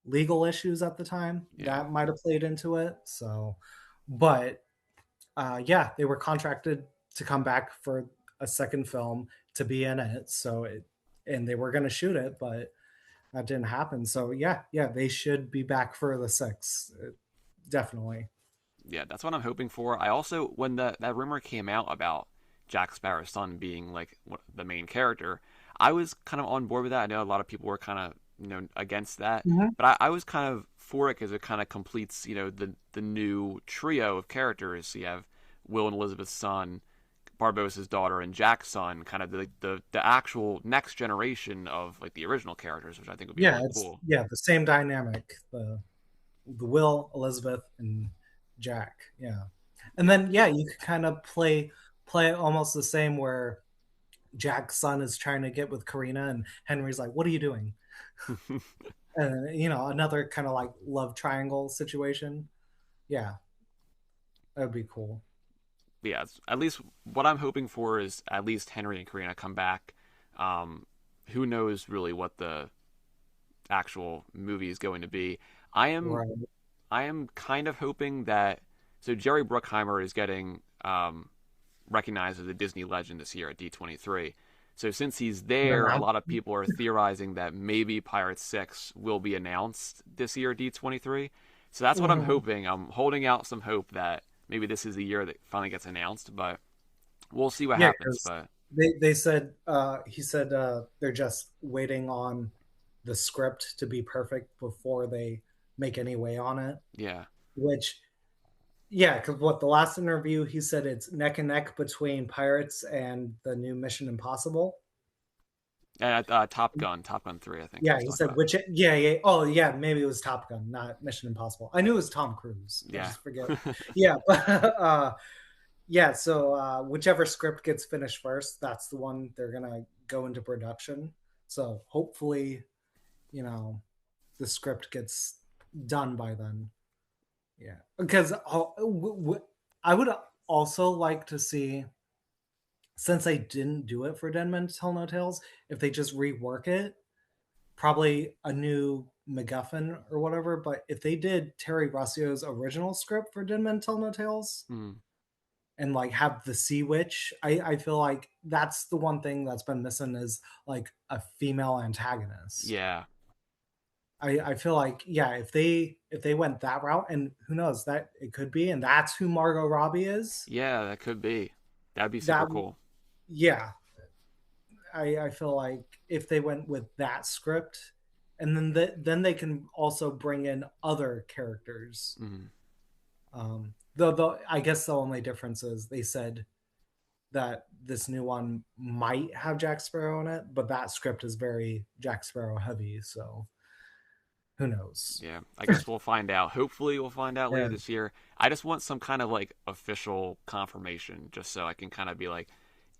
legal issues at the time Yeah. that might have played into it. So, but yeah, they were contracted to come back for a second film to be in it. And they were going to shoot it, but that didn't happen. So yeah, they should be back for the six, definitely. Yeah, that's what I'm hoping for. I also, when that rumor came out about Jack Sparrow's son being like the main character, I was kind of on board with that. I know a lot of people were kind of against that, Mhm. but I was kind of for it because it kind of completes the new trio of characters. So you have Will and Elizabeth's son, Barbossa's daughter, and Jack's son, kind of the actual next generation of like the original characters, which I think would be Yeah, really it's cool. the same dynamic. The Will, Elizabeth, and Jack. Yeah, and Yeah. then yeah, you could kind of play almost the same where Jack's son is trying to get with Karina, and Henry's like, "What are you doing?" And another kind of like love triangle situation. Yeah, that would be cool. Yeah, at least what I'm hoping for is at least Henry and Karina come back. Um, who knows really what the actual movie is going to be? I am Right. I am kind of hoping that so Jerry Bruckheimer is getting recognized as a Disney legend this year at D23. So since he's An there, a lot of announcement. people are theorizing that maybe Pirates 6 will be announced this year at D23. So that's what I'm Mhm. hoping. I'm holding out some hope that maybe this is the year that finally gets announced, but we'll see what Yeah, happens. because But they said he said they're just waiting on the script to be perfect before they make any way on it. yeah, Which yeah, because what the last interview he said it's neck and neck between Pirates and the new Mission Impossible. Top Gun 3, I think he Yeah, was he talking said about. which yeah. Oh yeah, maybe it was Top Gun, not Mission Impossible. I knew it was Tom Cruise. I Yeah, just forget. Yeah, but yeah, so whichever script gets finished first, that's the one they're gonna go into production. So hopefully, you know, the script gets done by then. Yeah, because I would also like to see, since they didn't do it for Dead Men Tell No Tales, if they just rework it, probably a new MacGuffin or whatever. But if they did Terry Russio's original script for Dead Men Tell No Tales, mm, and like have the sea witch, I feel like that's the one thing that's been missing is like a female antagonist. yeah, I feel like yeah, if they went that route, and who knows, that it could be, and that's who Margot Robbie is. yeah. That could be. That'd be super That cool. yeah, I feel like if they went with that script, and then they can also bring in other characters. Mm, Though I guess the only difference is they said that this new one might have Jack Sparrow in it, but that script is very Jack Sparrow heavy, so who knows? yeah, I guess we'll find out. Hopefully, we'll find out later Yeah, this year. I just want some kind of like official confirmation, just so I can kind of be like,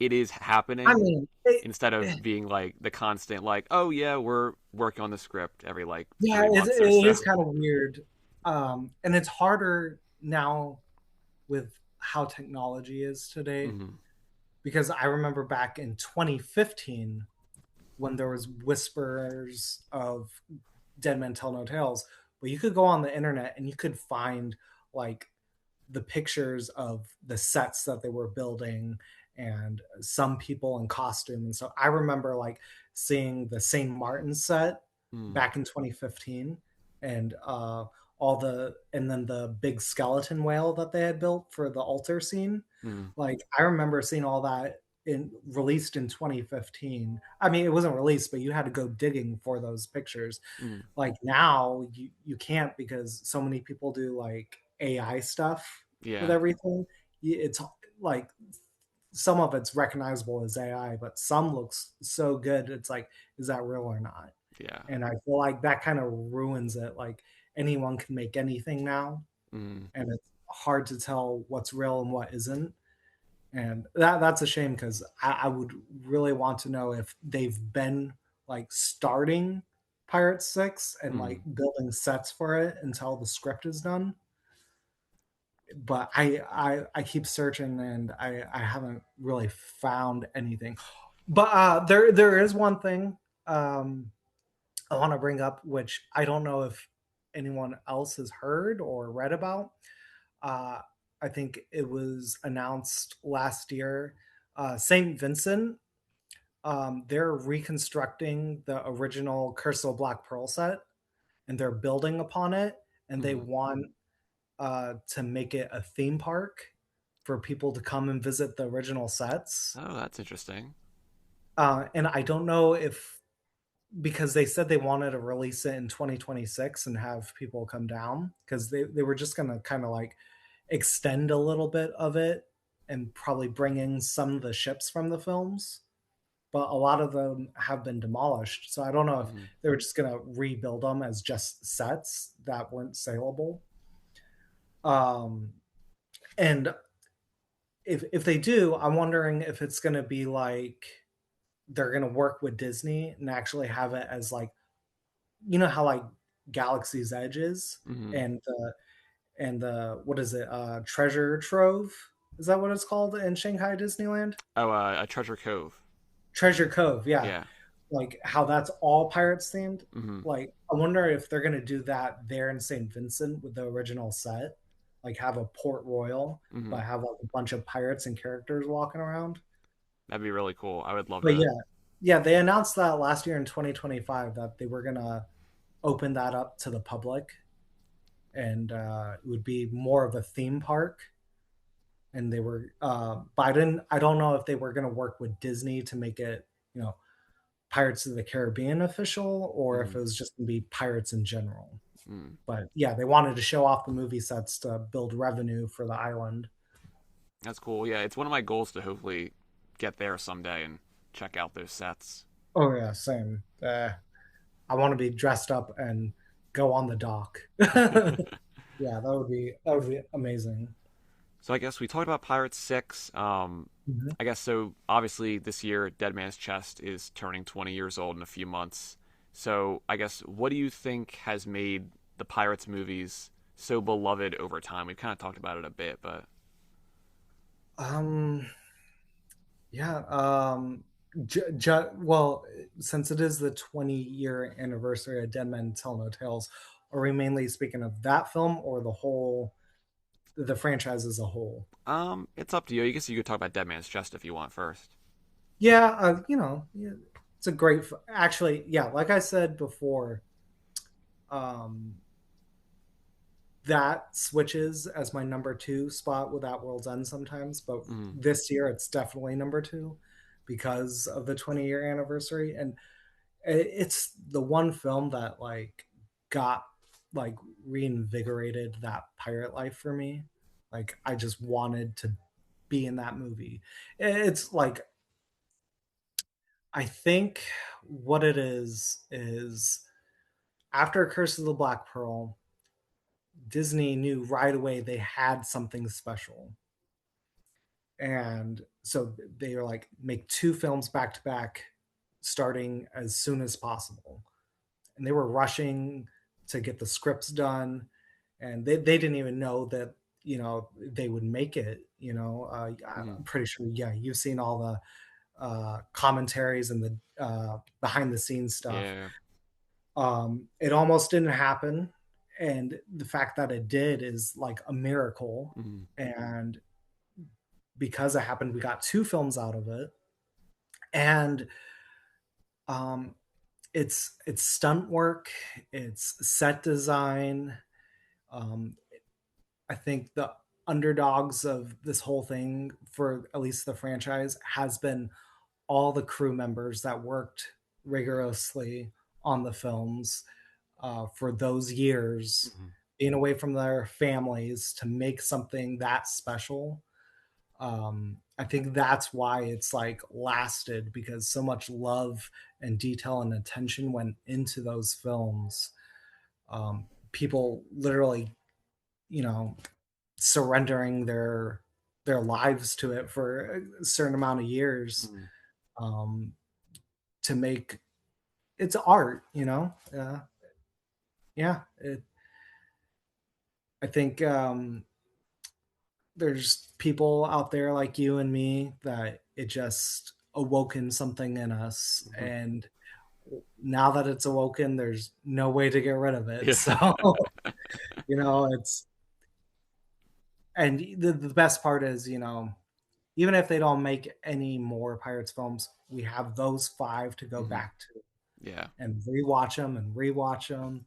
it is I happening, mean, instead of being like the constant like, oh yeah, we're working on the script every like yeah, 3 months or it so. is kind of weird, and it's harder now with how technology is today Hmm. because I remember back in 2015 when there was whispers of Dead Men Tell No Tales, but you could go on the internet and you could find like the pictures of the sets that they were building and some people in costume. And so I remember like seeing the St. Martin set Mm, back in 2015 and and then the big skeleton whale that they had built for the altar scene. mm, Like I remember seeing all that in released in 2015. I mean, it wasn't released, but you had to go digging for those pictures. mm. Like now you can't because so many people do like AI stuff with Yeah, everything. It's like some of it's recognizable as AI, but some looks so good. It's like, is that real or not? yeah. And I feel like that kind of ruins it. Like anyone can make anything now, Mm, and it's hard to tell what's real and what isn't. And that's a shame because I would really want to know if they've been like starting Pirate Six and like mm. building sets for it until the script is done. But I keep searching and I haven't really found anything. But there is one thing. Um, I want to bring up, which I don't know if anyone else has heard or read about. Uh, I think it was announced last year. St. Vincent, they're reconstructing the original Curse of the Black Pearl set, and they're building upon it, and they Hmm. want to make it a theme park for people to come and visit the original sets. Oh, that's interesting. And I don't know if because they said they wanted to release it in 2026 and have people come down because they were just going to kind of like extend a little bit of it and probably bring in some of the ships from the films. But a lot of them have been demolished. So I don't know if Hmm. they were just going to rebuild them as just sets that weren't saleable. Um, and if they do, I'm wondering if it's going to be like they're going to work with Disney and actually have it as like how like Galaxy's Edge is Hmm. and the what is it? Treasure Trove? Is that what it's called in Shanghai Disneyland? Oh, a Treasure Cove. Treasure Cove, yeah. Yeah. Like how that's all pirates themed. Hmm. Like I wonder if they're gonna do that there in St. Vincent with the original set. Like have a Port Royal, Hmm. but have like a bunch of pirates and characters walking around. That'd be really cool. I would love But that. yeah, they announced that last year in 2025 that they were gonna open that up to the public, and it would be more of a theme park. And they were, but I don't know if they were going to work with Disney to make it, you know, Pirates of the Caribbean official, or if Hmm. it was just going to be pirates in general. Mm. But yeah, they wanted to show off the movie sets to build revenue for the island. That's cool. Yeah, it's one of my goals to hopefully get there someday and check out those sets. Oh yeah, same. I want to be dressed up and go on the dock. Yeah, that would be amazing. So I guess we talked about Pirates 6. Mhm. I guess so. Obviously, this year, Dead Man's Chest is turning 20 years old in a few months. So I guess what do you think has made the Pirates movies so beloved over time? We've kind of talked about it a bit, but Um, Yeah. Well, since it is the 20-year anniversary of Dead Men Tell No Tales, are we mainly speaking of that film or the franchise as a whole? it's up to you. I guess you could talk about Dead Man's Chest if you want first. Yeah, yeah, it's a great. Actually, yeah, like I said before, um, that switches as my number two spot with That World's End sometimes, but Mm, this year it's definitely number two because of the 20-year anniversary. And it's the one film that like got like reinvigorated that pirate life for me. Like I just wanted to be in that movie. It's like I think what it is after Curse of the Black Pearl, Disney knew right away they had something special. And so they were like make two films back to back starting as soon as possible. And they were rushing to get the scripts done, and they didn't even know that they would make it. mm, I'm pretty sure, yeah, you've seen all the commentaries and the behind the scenes stuff. yeah. It almost didn't happen, and the fact that it did is like a miracle. Mm, And because it happened, we got two films out of it. And um it's stunt work, it's set design. um I think the underdogs of this whole thing for at least the franchise has been all the crew members that worked rigorously on the films for those years, mm, being away from their families to make something that special. I think that's why it's like lasted, because so much love and detail and attention went into those films. People literally, you know, surrendering their lives to it for a certain amount of years, mm. um, to make it's art. Yeah. I think there's people out there like you and me that it just awoken something in us, Mhm. and now that it's awoken, there's no way to get rid of it. Yeah. So, it's and the best part is, even if they don't make any more Pirates films, we have those five to go Hmm. back to Yeah. and rewatch them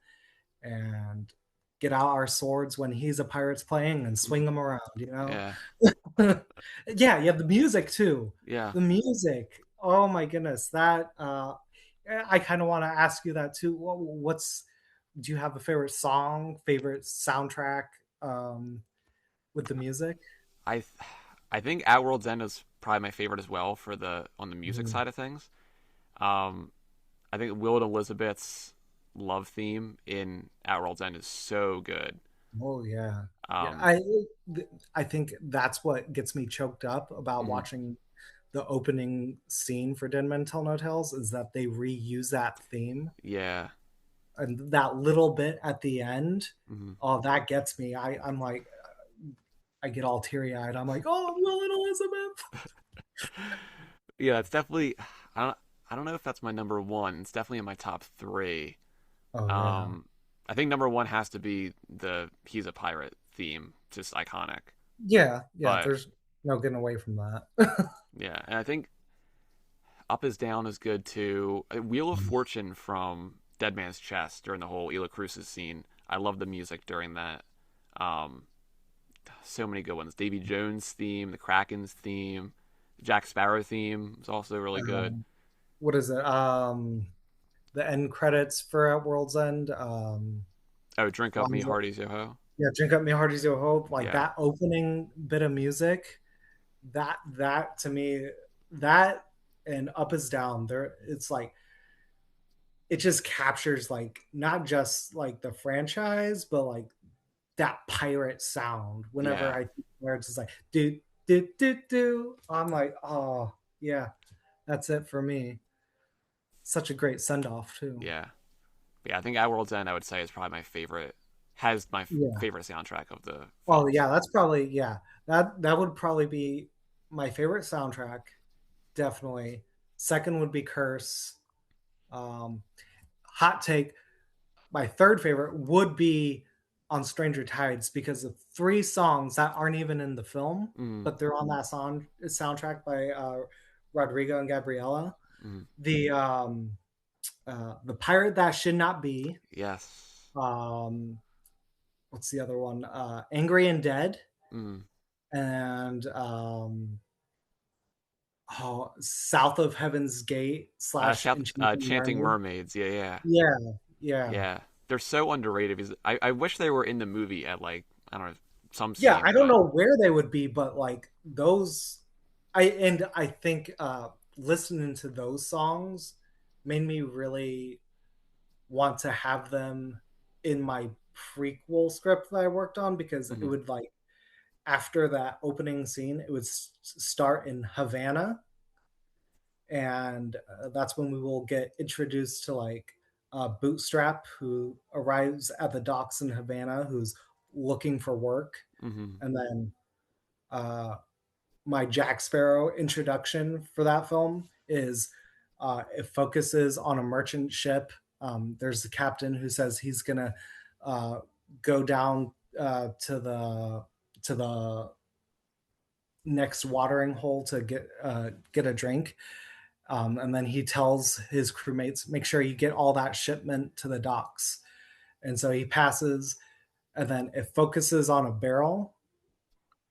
and get out our swords when he's a Pirates playing and swing Hmm. them around. Yeah. Yeah, yeah, the music too. Yeah. The music. Oh my goodness, that I kind of want to ask you that too. What's do you have a favorite song, favorite soundtrack with the music? I th- I think At World's End is probably my favorite as well for the on the music Mhm. side of things. Um, I think Will and Elizabeth's love theme in At World's End is so good. Oh yeah, yeah. Um, I think that's what gets me choked up about mhm. watching the opening scene for Dead Men Tell No Tales is that they reuse that theme Yeah. and that little bit at the end. Hmm. Oh, that gets me. I'm like, I get all teary eyed. I'm like, oh, Will and Elizabeth. Yeah, it's definitely. I don't. I don't know if that's my number one. It's definitely in my top three. Oh yeah, Um, I think number one has to be the "He's a Pirate" theme, just iconic. yeah, yeah. But There's no getting away from that. yeah, and I think "Up is Down" is good too. "Wheel of Fortune" from Dead Man's Chest during the whole Ela Crucis scene. I love the music during that. Um, so many good ones. Davy Jones' theme, the Kraken's theme, the Jack Sparrow theme is also really good. um, what is it? The end credits for At World's End. Oh, "Drink Up Why Me, is it? Hearties Yo Ho." Yeah, Drink Up Me Hearties Your Hope. Like Yeah, that opening bit of music, that to me, that and Up is Down. There, it's like it just captures like not just like the franchise, but like that pirate sound. Whenever yeah, I where it's just like do do do do, I'm like, oh yeah, that's it for me. Such a great send off too. yeah. Yeah, I think At World's End I would say is probably my favorite. Has my Yeah. favorite soundtrack of the Oh films. yeah, that's probably yeah. That would probably be my favorite soundtrack. Definitely. Second would be Curse. Um, hot take. My third favorite would be on Stranger Tides because of three songs that aren't even in the film, Mm, but they're on that soundtrack by Rodrigo and Gabriela. mm, The the pirate that should not be. yes. Um, what's the other one? Angry and Dead, Mm. and South of Heaven's Gate slash South Enchanting Chanting Mermaid. Mermaids. Yeah, yeah, Yeah, yeah. yeah. They're so underrated because I wish they were in the movie at like I don't know some Yeah, scene, I don't but know where they would be, but like those I think listening to those songs made me really want to have them in my prequel script that I worked on because it mhm, would like after that opening scene it would start in Havana and that's when we will get introduced to like Bootstrap who arrives at the docks in Havana who's looking for work mhm, and then uh, my Jack Sparrow introduction for that film is it focuses on a merchant ship. There's the captain who says he's gonna uh, go down to the next watering hole to get a drink, and then he tells his crewmates make sure you get all that shipment to the docks. And so he passes, and then it focuses on a barrel,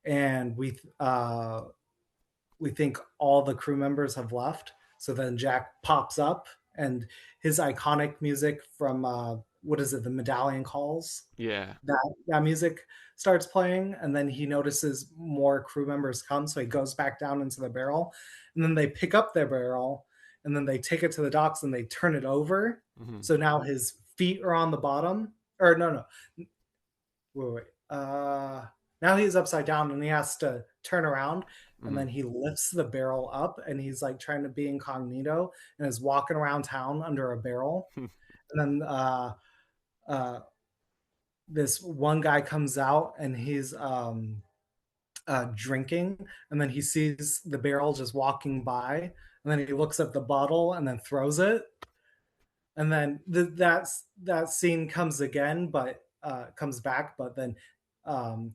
and we think all the crew members have left. So then Jack pops up and his iconic music from what is it, the Medallion Calls? yeah, That music starts playing, and then he notices more crew members come, so he goes back down into the barrel, and then they pick up their barrel, and then they take it to the docks and they turn it over. mhm, So now his feet are on the bottom, or no, wait. Now he's upside down and he has to turn around and mhm. then he lifts the barrel up and he's like trying to be incognito and is walking around town under a barrel. And then uh, this one guy comes out and he's drinking and then he sees the barrel just walking by and then he looks at the bottle and then throws it and then that scene comes again, but comes back, but then um,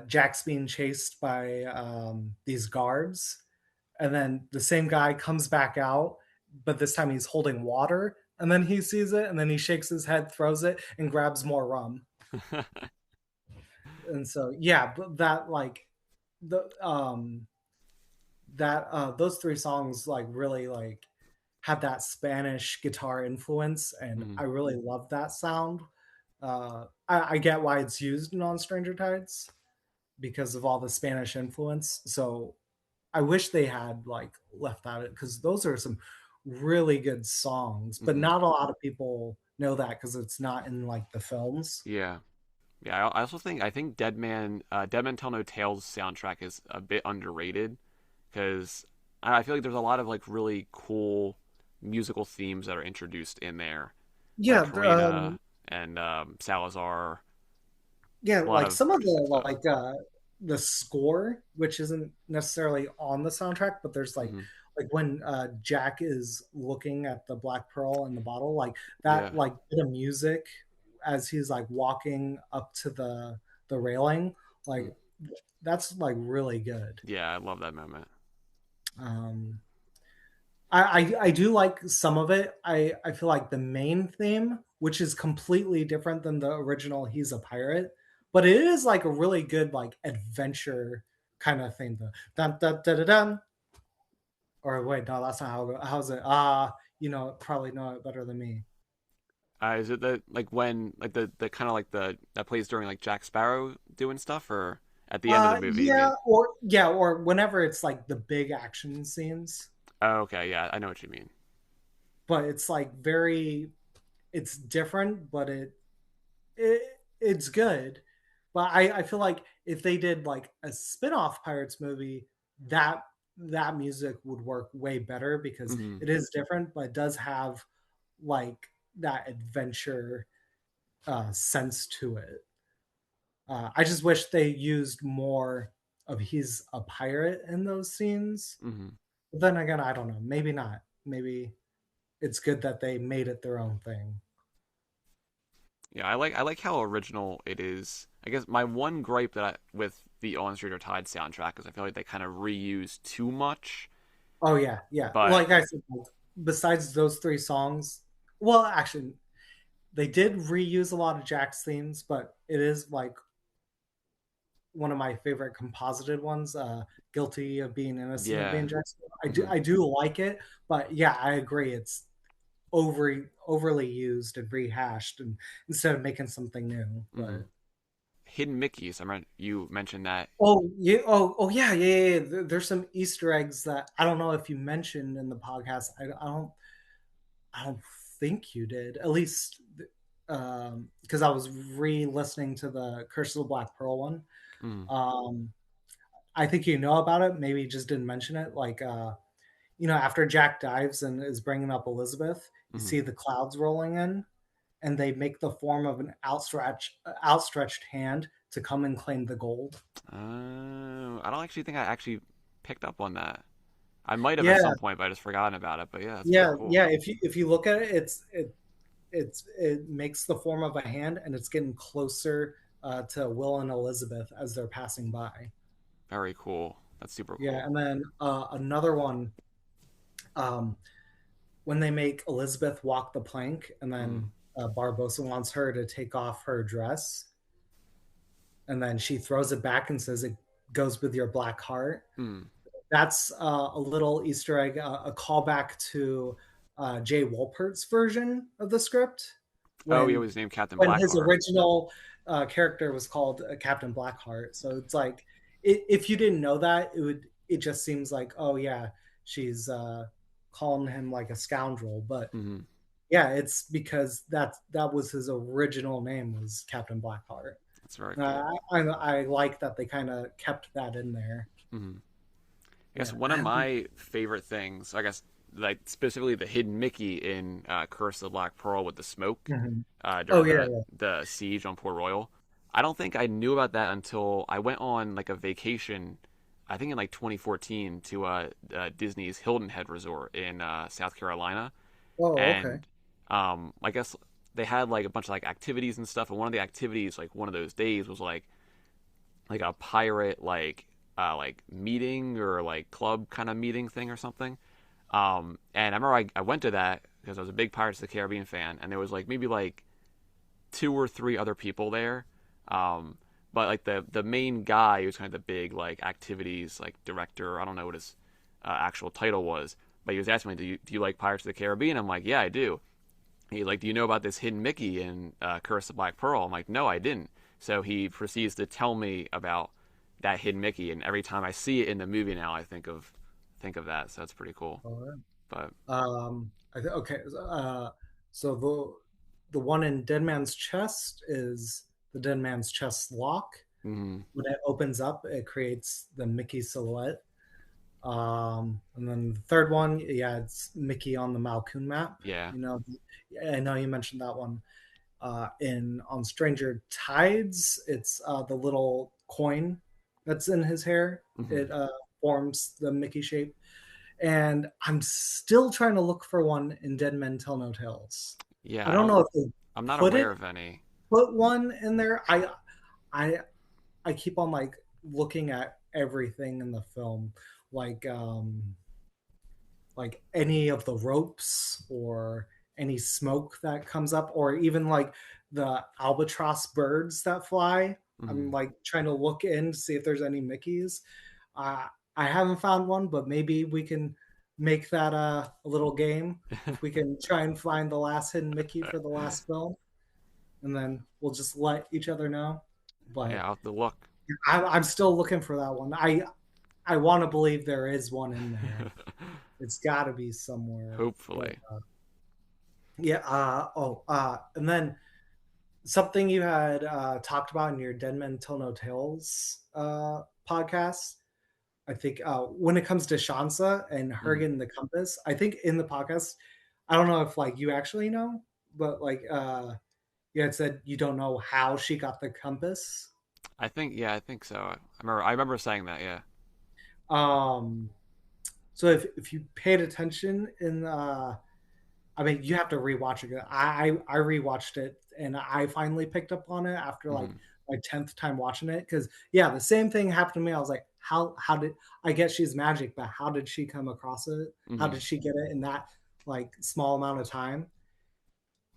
Jack's being chased by these guards, and then the same guy comes back out, but this time he's holding water, and then he sees it, and then he shakes his head, throws it, and grabs more rum. And so yeah, but that like the that those three songs like really like have that Spanish guitar influence, and Hmm. I really love that sound. I get why it's used in On Stranger Tides because of all the Spanish influence. So I wish they had like left that because those are some really good songs, but Hmm. not a lot of people know that because it's not in like the films. Yeah. Yeah, I also think Dead Man Tell No Tales soundtrack is a bit underrated because I feel like there's a lot of like really cool musical themes that are introduced in there, like Yeah, Karina and Salazar. yeah, A lot like of some of interesting stuff. the score, which isn't necessarily on the soundtrack, but there's Hmm. like when Jack is looking at the black pearl in the bottle, like that Yeah. like bit of music as he's like walking up to the railing, Mm. like that's like really good. Yeah, I love that moment. Um, I do like some of it. I feel like the main theme, which is completely different than the original He's a Pirate, but it is like a really good like adventure kind of thing. The dun dun dun dun, dun. Or wait, no, that's not how it goes. How's it? You know, probably know it better than me. Is it the like when like the kind of like the that plays during like Jack Sparrow doing stuff, or at the end of the movie? You mean? Yeah, or whenever it's like the big action scenes, Oh, okay, yeah, I know what you mean. but it's like very, it's different, but it it's good. But I feel like if they did like a spin-off Pirates movie, that that music would work way better because Hmm. it is different, but it does have like that adventure sense to it. I just wish they used more of he's a pirate in those scenes. Hmm. But then again, I don't know. Maybe not. Maybe it's good that they made it their own thing. Yeah, I like how original it is. I guess my one gripe with the On Street or Tide soundtrack is I feel like they kind of reuse too much. Oh yeah, yeah. But Like I said, like, besides those three songs, well, actually, they did reuse a lot of Jack's themes, but it is like one of my favorite composited ones. Guilty of being innocent of yeah, being Jack's. hmm, I do like it, but yeah, I agree. It's overly used and rehashed, and instead of making something new. hmm. But Hidden Mickeys. I remember you mentioned that. oh yeah, There's some Easter eggs that I don't know if you mentioned in the podcast. I don't think you did. At least because I was re-listening to the Curse of the Black Pearl one. Mm, Um, I think you know about it. Maybe you just didn't mention it. Like you know, after Jack dives and is bringing up Elizabeth, you hmm. see the clouds rolling in, and they make the form of an outstretched hand to come and claim the gold. I don't actually think I actually picked up on that. I might have at Yeah, some point, but I just forgotten about it. But yeah, that's pretty yeah, cool. yeah. If you look at it, it makes the form of a hand, and it's getting closer to Will and Elizabeth as they're passing by. Very cool. That's super Yeah, cool. and then another one um, when they make Elizabeth walk the plank, and Mm, then Barbosa wants her to take off her dress, and then she throws it back and says it goes with your black heart. mm. That's a little Easter egg, a callback to Jay Wolpert's version of the script Oh, he when was named Captain his Blackheart. original character was called Captain Blackheart. So it's like if you didn't know that, it just seems like oh yeah, she's calling him like a scoundrel, but Hmm. yeah, it's because that was his original name was Captain Blackheart. That's very Uh, cool. I like that they kind of kept that in there. Hmm. I guess Yeah. one of my favorite things, I guess, like specifically the hidden Mickey in Curse of the Black Pearl with the smoke Mhm. Oh during yeah, the siege on Port Royal. I don't think I knew about that until I went on like a vacation, I think in like 2014 to Disney's Hilton Head Resort in South Carolina, Oh, okay. And I guess they had like a bunch of like activities and stuff. And one of the activities, like one of those days, was like a pirate like meeting or like club kind of meeting thing or something. And I remember I went to that because I was a big Pirates of the Caribbean fan, and there was like maybe like two or three other people there. Um, but like the main guy who's kind of the big like activities like director. I don't know what his actual title was, but he was asking me, do you like Pirates of the Caribbean? I'm like, yeah, I do. He's like, do you know about this hidden Mickey in Curse of Black Pearl? I'm like, no, I didn't. So he proceeds to tell me about that hidden Mickey, and every time I see it in the movie now, I think of that. So that's pretty cool. All right. But Okay. So the one in Dead Man's Chest is the Dead Man's Chest lock. mm, When it opens up, it creates the Mickey silhouette. And then the third one, yeah, it's Mickey on the Malkoon map. yeah, You know, I know you mentioned that one. In on Stranger Tides, it's the little coin that's in his hair. mm, It forms the Mickey shape. And I'm still trying to look for one in Dead Men Tell No Tales. yeah. I I don't don't. know if they I'm not put aware it of any. put one in there. I I keep on like looking at everything in the film, like like any of the ropes or any smoke that comes up, or even like the albatross birds that fly. I'm Mm. like trying to look in to see if there's any Mickeys. Uh, I haven't found one, but maybe we can make that a little game. If we can try and find the last hidden Mickey for the last film, and then we'll just let each other know. Yeah, But I'll have to look. I'm still looking for that one. I want to believe there is one in there. It's got to be somewhere. But Hopefully. yeah. And then something you had talked about in your Dead Men Tell No Tales podcast. I think when it comes to Shansa and her Mm. getting the compass, I think in the podcast, I don't know if like you actually know, but like you had said you don't know how she got the compass. I think so. I remember saying that. Yeah. Um, so if you paid attention in I mean, you have to rewatch it. I rewatched it and I finally picked up on it after like Mm. my 10th time watching it because yeah, the same thing happened to me. I was like, how did I get she's magic, but how did she come across it? How Mm. did she get it in that like small amount of time?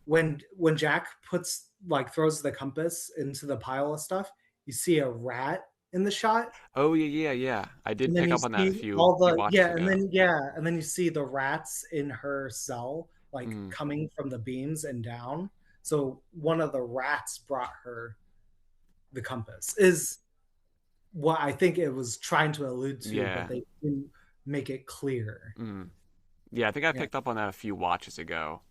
When Jack puts like throws the compass into the pile of stuff, you see a rat in the shot, Oh yeah, yeah, yeah. I did and then pick you up on that a see few all few the watches ago. and then you see the rats in her cell like Mm. coming from the beams and down. So one of the rats brought her the compass is what I think it was trying to allude to, but Yeah. they didn't make it clear. Mm. Yeah, I think I Yeah, picked up on that a few watches ago.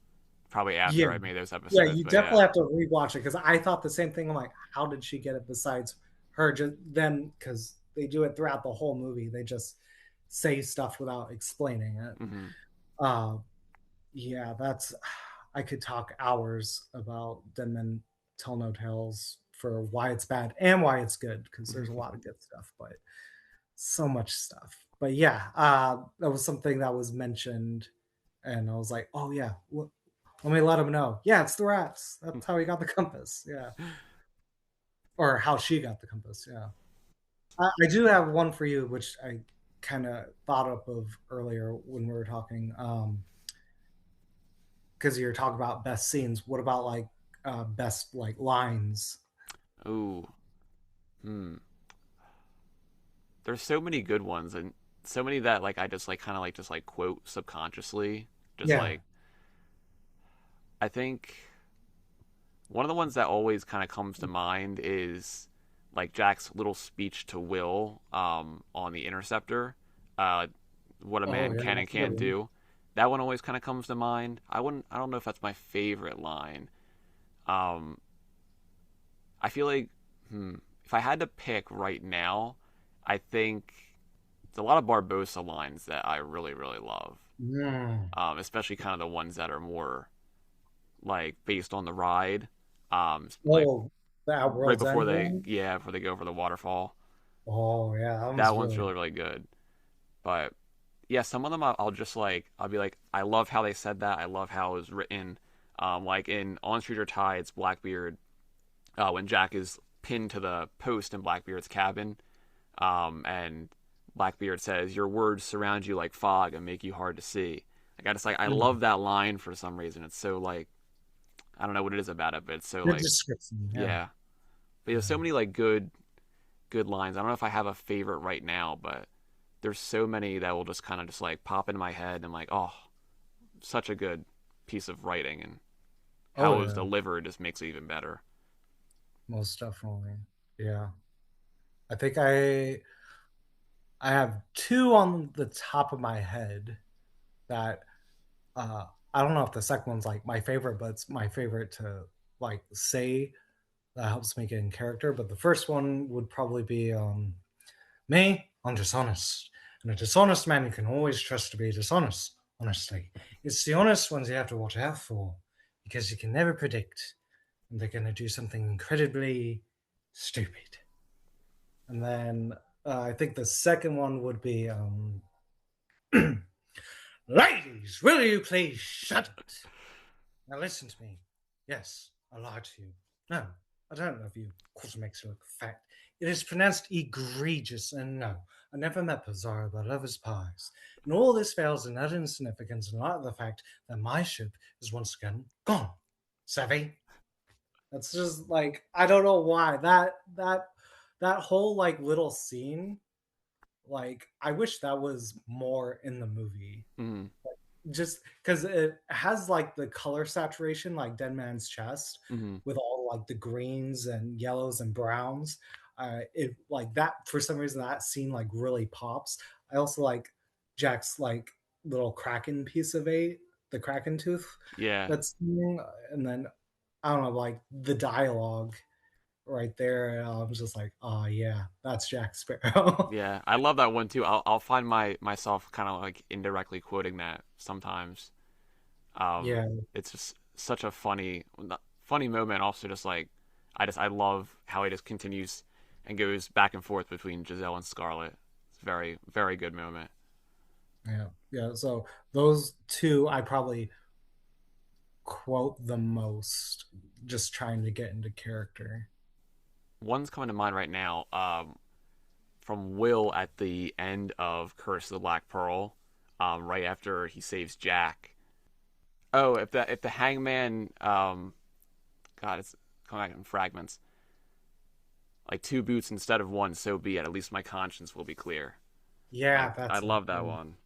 Probably yeah, after I made those yeah. episodes, You but yeah. definitely have to rewatch it because I thought the same thing. I'm like, how did she get it besides her just then? Because they do it throughout the whole movie. They just say stuff without explaining it. Hmm. Uh, Yeah, that's I could talk hours about Denman Tell No Tales for why it's bad and why it's good because there's a lot of good stuff, but so much stuff. But yeah, that was something that was mentioned, and I was like, oh yeah, let me let him know. Yeah, it's the rats. That's how he got the compass. Yeah, or how she got the compass. Yeah, I do have one for you, which I kind of thought up of earlier when we were talking. Because you're talking about best scenes. What about like best like lines? Ooh. Hmm. There's so many good ones and so many that like I just like kind of like just like quote subconsciously. Just Yeah. like I think one of the ones that always kind of comes to mind is like Jack's little speech to Will on the Interceptor, uh, what a Oh man yeah, can and that's a good can't one. do. That one always kind of comes to mind. I don't know if that's my favorite line. Um, I feel like if I had to pick right now, I think there's a lot of Barbosa lines that I really really love. Mm. Especially kind of the ones that are more like based on the ride. Like Oh, the right Outworld's before End they one. before they go over the waterfall. Oh yeah, that That one's one's really really really good. But yeah, some of them I'll just like I'll be like, I love how they said that. I love how it was written. Like in On Street or Tides, Blackbeard, when Jack is pinned to the post in Blackbeard's cabin, and Blackbeard says, "Your words surround you like fog and make you hard to see." Like I just like I Mm. love that line for some reason. It's so like I don't know what it is about it, but it's so Good like description. Yeah. yeah. But there's so Yeah. many like good lines. I don't know if I have a favorite right now, but there's so many that will just kind of just like pop into my head and I'm like, oh, such a good piece of writing, and Oh how it was yeah. delivered just makes it even better. Most definitely. Yeah. I think I have two on the top of my head that I don't know if the second one's like my favorite, but it's my favorite to like say that helps me get in character. But the first one would probably be me, I'm dishonest. And a dishonest man you can always trust to be dishonest, honestly. It's the honest ones you have to watch out for because you can never predict when they're going to do something incredibly stupid. And then I think the second one would be ladies, will you please shut it? Now listen to me. Yes, I lied to you. No, I don't love you, because it makes you look fat. It is pronounced egregious, and no, I never met Pizarro, but I love his pies. And all this fails in utter insignificance in light of the fact that my ship is once again gone. Savvy? That's just like I don't know why that whole like little scene. Like I wish that was more in the movie Mm, just because it has like the color saturation like Dead Man's Chest mm, with all like the greens and yellows and browns. It like that for some reason that scene like really pops. I also like Jack's like little kraken piece of eight, the kraken tooth yeah, that's and then I don't know like the dialogue right there. I was just like, oh yeah, that's Jack Sparrow. yeah. I love that one too. I'll find myself kind of like indirectly quoting that sometimes. Um, Yeah, it's just such a funny moment. Also, just like I love how he just continues and goes back and forth between Giselle and Scarlet. It's very good moment. yeah, yeah. So those two I probably quote the most, just trying to get into character. One's coming to mind right now. From Will at the end of Curse of the Black Pearl, right after he saves Jack. Oh, if the hangman, God, it's coming back in fragments. Like two boots instead of one, so be it. At least my conscience will be clear. Yeah, I that's it. love that Yeah. one.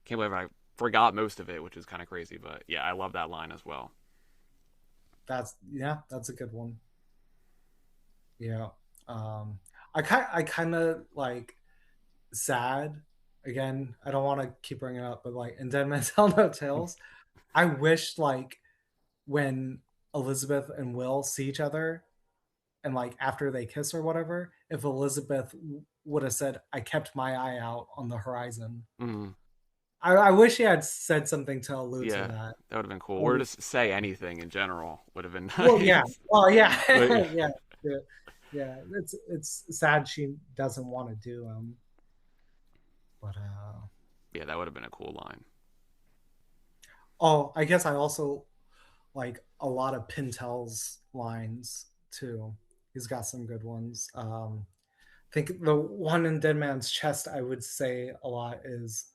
Can't believe I forgot most of it, which is kind of crazy. But yeah, I love that line as well. That's a good one. Yeah. Um I kind of like sad again. I don't want to keep bringing it up, but like in Dead Man's Tell No Tales, I wish like when Elizabeth and Will see each other and like after they kiss or whatever, if Elizabeth would have said, "I kept my eye out on the horizon." Mm, I wish he had said something to allude to yeah, that. that would have been cool. Or Um, just say anything in general would have been well, yeah. nice. Oh, yeah. But Yeah. Yeah. Yeah. It's sad she doesn't want to do but yeah, that would have been a cool line. oh, I guess I also like a lot of Pintel's lines too. He's got some good ones. I think the one in Dead Man's Chest I would say a lot is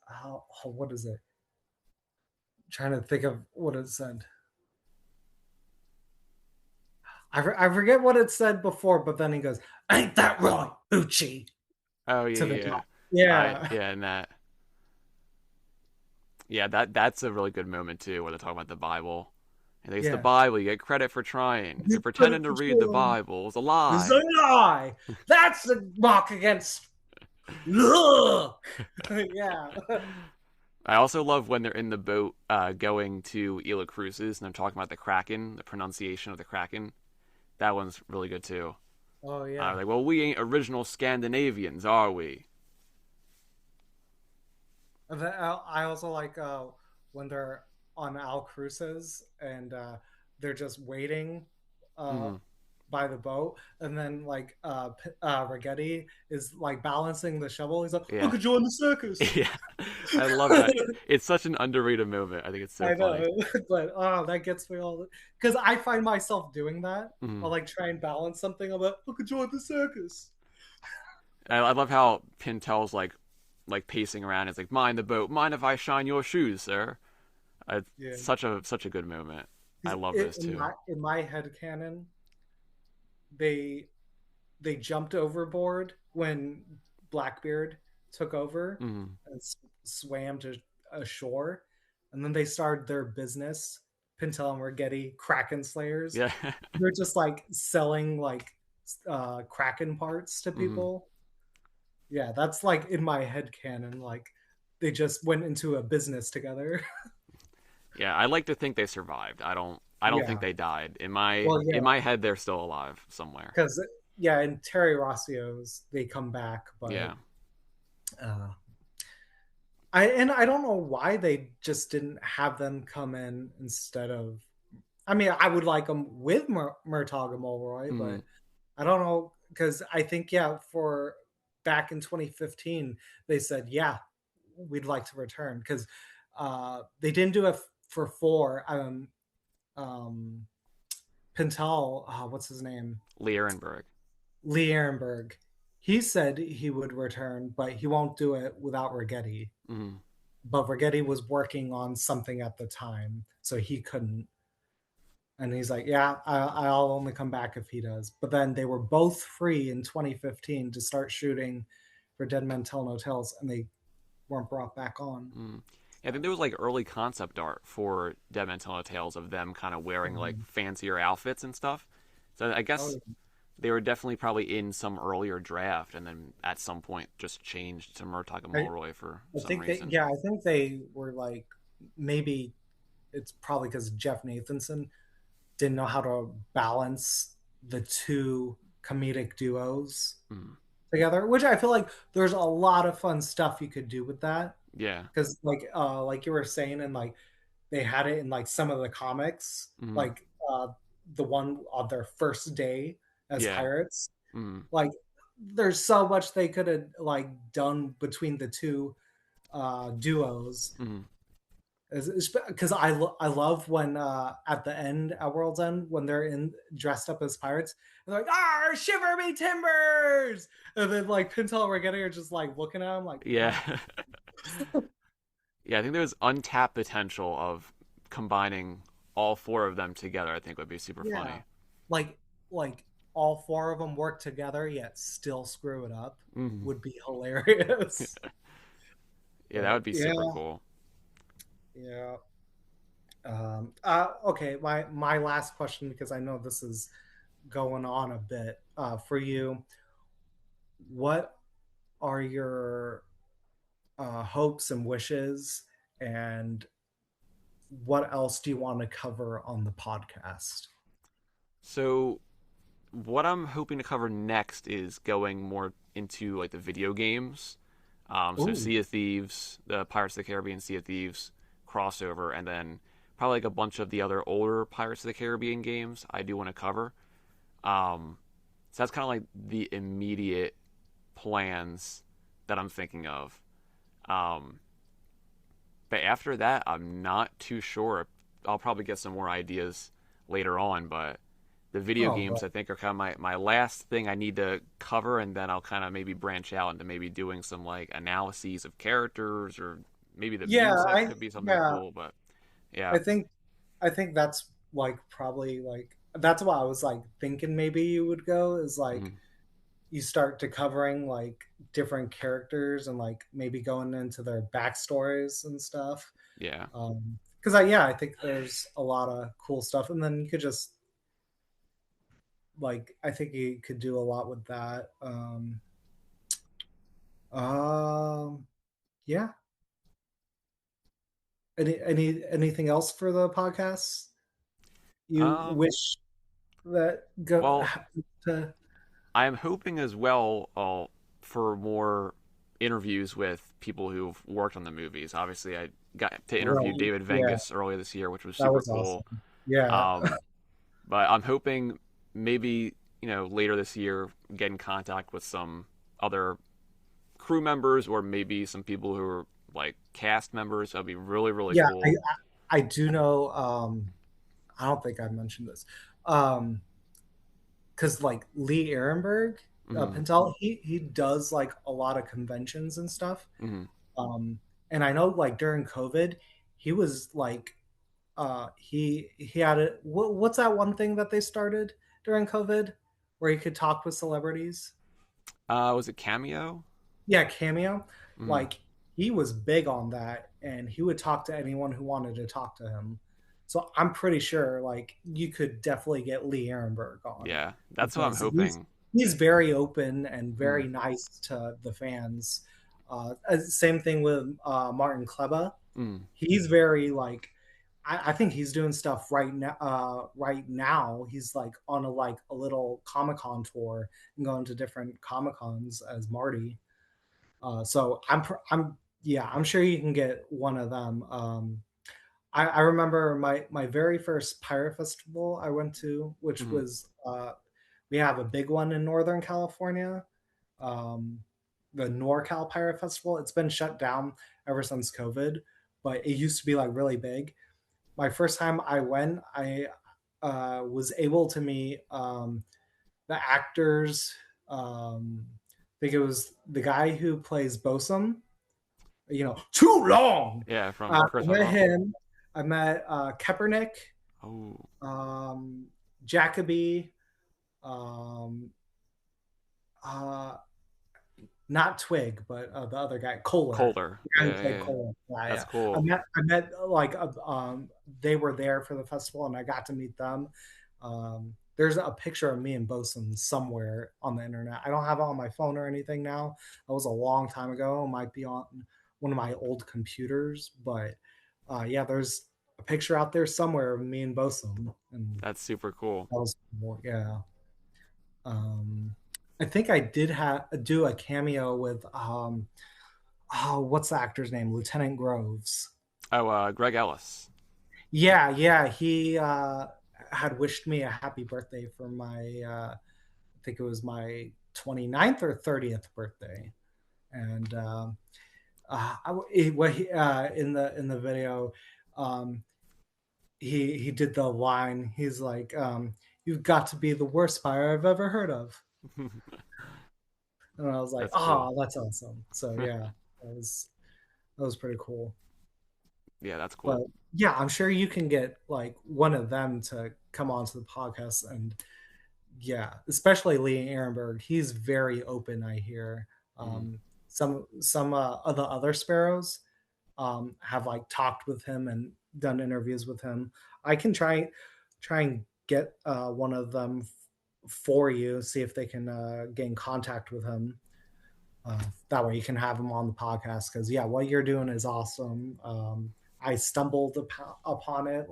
what is it? I'm trying to think of what it said. I forget what it said before, but then he goes, "Ain't that right, Uchi?" Oh To yeah, the yeah. dog. Yeah, Yeah, and that yeah, that's a really good moment too, where they're talking about the Bible. And it's the yeah. Bible. You get credit for trying. If you're You put pretending it to read the before. Bible, it's a It's a lie. lie. That's the mark against. Ugh. Yeah, I also love when they're in the boat going to Isla Cruces and they're talking about the Kraken, the pronunciation of the Kraken. That one's really good too. oh yeah. Like, well, we ain't original Scandinavians, are we? And then I also like when they're on Al Cruces and they're just waiting uh, Mm-hmm. by the boat, and then like Ragetti is like balancing the shovel. He's like, I Yeah. could join the circus. Yeah. I love that. It's such an underrated moment. I think it's so I funny. know, but that gets me all because I find myself doing that. Mhm. I'll like try and balance something. I'm like, I could join the circus. I love how Pintel's like pacing around. It's like, mind the boat. Mind if I shine your shoes, sir? Yeah, Such a good moment. I because love those in two. my head canon, they they jumped overboard when Blackbeard took over Mhm. and swam to ashore, and then they started their business. Pintel and Ragetti, Kraken Slayers. Yeah. They're just like selling like Kraken parts to Mhm. people. Yeah, that's like in my head canon. Like they just went into a business together. Yeah, I like to think they survived. I don't think Yeah. they died. In my Well, in yeah, my head they're still alive somewhere. because yeah, in Terry Rossios they come back, but Yeah. uh, I don't know why they just didn't have them come in instead of. I mean, I would like them with Murtaugh and Mulroy, Mhm. but I don't know because I think yeah, for back in 2015 they said yeah, we'd like to return because they didn't do it for four. Um, Pintal, what's his name? Lee Ehrenberg. Lee Ehrenberg. He said he would return, but he won't do it without Ragetti. Mhm. But Ragetti was working on something at the time, so he couldn't. And he's like, "Yeah, I'll only come back if he does." But then they were both free in 2015 to start shooting for Dead Men Tell No Tales, and they weren't brought back on. Mhm. Yeah, I think there was like early concept art for Dead Man Tell No Tales of them kind of wearing like Um, fancier outfits and stuff. So I oh, guess they were definitely probably in some earlier draft, and then at some point just changed to Murtaugh and I, Mulroy for I some think they, reason. yeah, I think they were like, maybe it's probably because Jeff Nathanson didn't know how to balance the two comedic duos Mm. together, which I feel like there's a lot of fun stuff you could do with that. Yeah. Because like you were saying, and like they had it in like some of the comics, Mm. like the one on their first day as Yeah. pirates. Mm. Like there's so much they could have like done between the two duos. Mm. Because I love when at the end at World's End when they're in dressed up as pirates and they're like, "Ah, shiver me timbers!" And then like Pintel and Ragetti are just like looking at him like, Yeah. "What?" Yeah, I think there's untapped potential of combining all four of them together. I think would be super Yeah, funny. like like all four of them work together yet still screw it up Mm. would be hilarious. Yeah, that But would be super yeah, cool. yeah. Okay, my last question because I know this is going on a bit for you. What are your hopes and wishes, and what else do you want to cover on the podcast? So what I'm hoping to cover next is going more into like the video games. So Oh, Sea of Thieves, the Pirates of the Caribbean Sea of Thieves crossover, and then probably like a bunch of the other older Pirates of the Caribbean games I do want to cover. So that's kind of like the immediate plans that I'm thinking of. Um, but after that, I'm not too sure. I'll probably get some more ideas later on, but the video oh, games well, I think are kind of my last thing I need to cover, and then I'll kind of maybe branch out into maybe doing some like analyses of characters or maybe the yeah, music could be something yeah, cool. But yeah. I think I think that's like probably like that's why I was like thinking maybe you would go is like Mhm. you start to covering like different characters and like maybe going into their backstories and stuff. Yeah. Because I yeah, I think there's a lot of cool stuff, and then you could just like I think you could do a lot with that. Um, yeah. Anything else for the podcast? You Um, wish that go well, to I'm hoping as well for more interviews with people who've worked on the movies. Obviously, I got to interview right? David Yeah, Vengus earlier this year, which was that super was cool. awesome. Yeah. Um, but I'm hoping maybe later this year get in contact with some other crew members or maybe some people who are like cast members. That'd be really really Yeah, cool. I do know. I don't think I mentioned this. Um, because like Lee Ehrenberg, Hmm. Pintel, he does like a lot of conventions and stuff. Hmm. Um, and I know like during COVID, he was like, he had a what's that one thing that they started during COVID where he could talk with celebrities? Was it Cameo? Yeah, Cameo. Hmm. Like he was big on that, and he would talk to anyone who wanted to talk to him. So I'm pretty sure like you could definitely get Lee Ehrenberg on Yeah, that's what I'm because he's hoping. he's very open and Hmm. very nice to the fans. Same thing with Martin Kleba. Hmm. He's very like I think he's doing stuff right now. Right now, he's like on a little Comic Con tour and going to different Comic Cons as Marty. So I'm yeah, I'm sure you can get one of them. I remember my very first pirate festival I went to, which Hmm. was we have a big one in Northern California, um, the NorCal Pirate Festival. It's been shut down ever since COVID, but it used to be like really big. My first time I went, I was able to meet the actors. I think it was the guy who plays Bosun. Too long. Yeah, from I Christmas met Vault. him. I met Kaepernick, Oh, um, Jacoby, um, uh, not Twig, but the other guy, Kohler. Kohler. The guy who Yeah, played yeah, Kohler. Yeah, that's yeah. cool. I met like they were there for the festival, and I got to meet them. There's a picture of me and Bosun somewhere on the internet. I don't have it on my phone or anything now. That was a long time ago. It might be on one of my old computers, but yeah, there's a picture out there somewhere of me and Bosun, and That's super cool. that was cool. Yeah. I think I did do a cameo with what's the actor's name? Lieutenant Groves. Oh, Greg Ellis. Yeah, yeah. He had wished me a happy birthday for my I think it was my 29th or 30th birthday. And in the video, um, he did the line. He's like, "You've got to be the worst fire I've ever heard of." And I was like, That's cool. "Oh, that's awesome." So yeah, that was pretty cool. Yeah, that's But cool. yeah, I'm sure you can get like one of them to come onto the podcast, and yeah, especially Lee Ehrenberg. He's very open. I hear Hmm. some of the other sparrows have like talked with him and done interviews with him. I can try and get one of them for you, see if they can get in contact with him. That way you can have him on the podcast because yeah, what you're doing is awesome. I stumbled upon it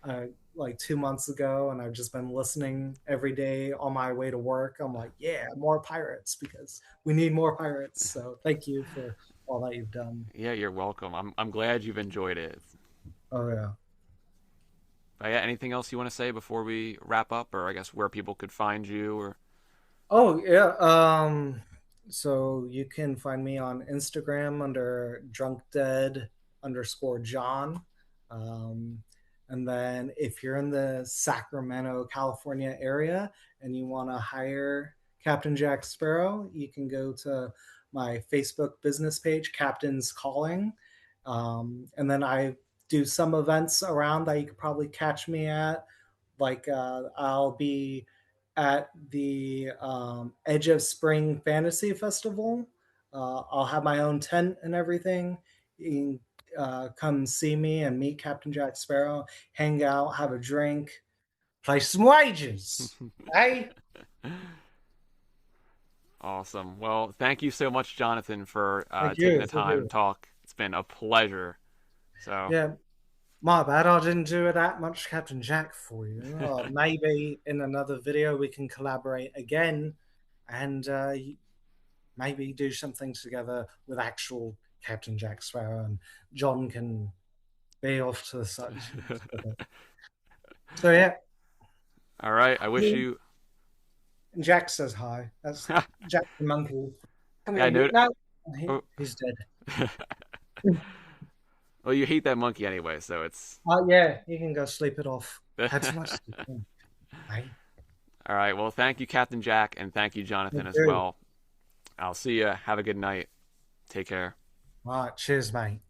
uh, like 2 months ago, and I've just been listening every day on my way to work. I'm like, yeah, more pirates because we need more pirates. So thank you for all that you've done. Yeah, you're welcome. I'm glad you've enjoyed it. Oh yeah. But yeah, anything else you want to say before we wrap up, or I guess where people could find you, or Oh yeah. So you can find me on Instagram under drunkdead_John. Um, and then if you're in the Sacramento, California area and you want to hire Captain Jack Sparrow, you can go to my Facebook business page, Captain's Calling. And then I do some events around that you could probably catch me at. Like I'll be at the Edge of Spring Fantasy Festival. I'll have my own tent and everything. You can come see me and meet Captain Jack Sparrow, hang out, have a drink, play some wages. Hey, awesome. Well, thank you so much, Jonathan, for thank taking you, the thank time to you. talk. It's been a pleasure. So, Yeah, my bad. I didn't do that much Captain Jack for you. Maybe in another video we can collaborate again, and maybe do something together with actual Captain Jack Sparrow, and John can be off to the side. So yeah, All right. I wish He- you. Jack says hi. That's Jack the monkey. Come Yeah, I here. know. No, Oh. he's dead. Well, you hate that monkey anyway, so it's. Yeah, you can go sleep it off. Had too much sleep. Hey, All right. Well, thank you, Captain Jack, and thank you, thank Jonathan, as you. well. I'll see you. Have a good night. Take care. All right, cheers, mate.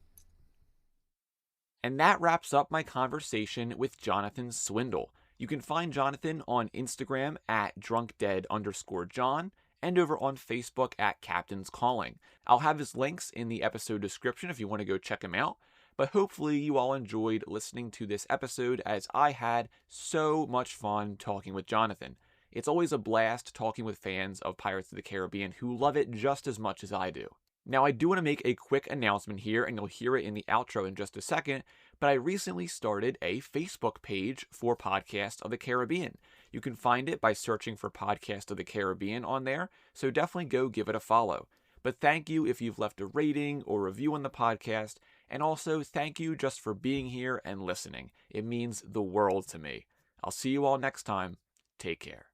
And that wraps up my conversation with Jonathan Swindle. You can find Jonathan on Instagram at drunkdead_John and over on Facebook at Captain's Calling. I'll have his links in the episode description if you want to go check him out. But hopefully, you all enjoyed listening to this episode as I had so much fun talking with Jonathan. It's always a blast talking with fans of Pirates of the Caribbean who love it just as much as I do. Now, I do want to make a quick announcement here, and you'll hear it in the outro in just a second, but I recently started a Facebook page for Podcast of the Caribbean. You can find it by searching for Podcast of the Caribbean on there, so definitely go give it a follow. But thank you if you've left a rating or review on the podcast, and also thank you just for being here and listening. It means the world to me. I'll see you all next time. Take care.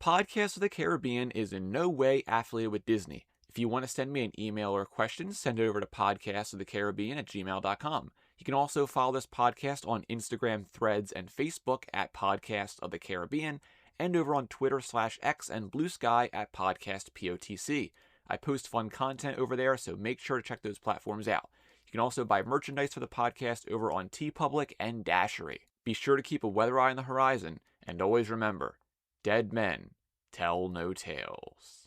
Podcast of the Caribbean is in no way affiliated with Disney. If you want to send me an email or question, send it over to podcastofthecaribbean@gmail.com. You can also follow this podcast on Instagram, Threads, and Facebook at Podcast of the Caribbean, and over on Twitter/X and Bluesky at PodcastPOTC. I post fun content over there, so make sure to check those platforms out. You can also buy merchandise for the podcast over on TeePublic and Dashery. Be sure to keep a weather eye on the horizon, and always remember, dead men tell no tales.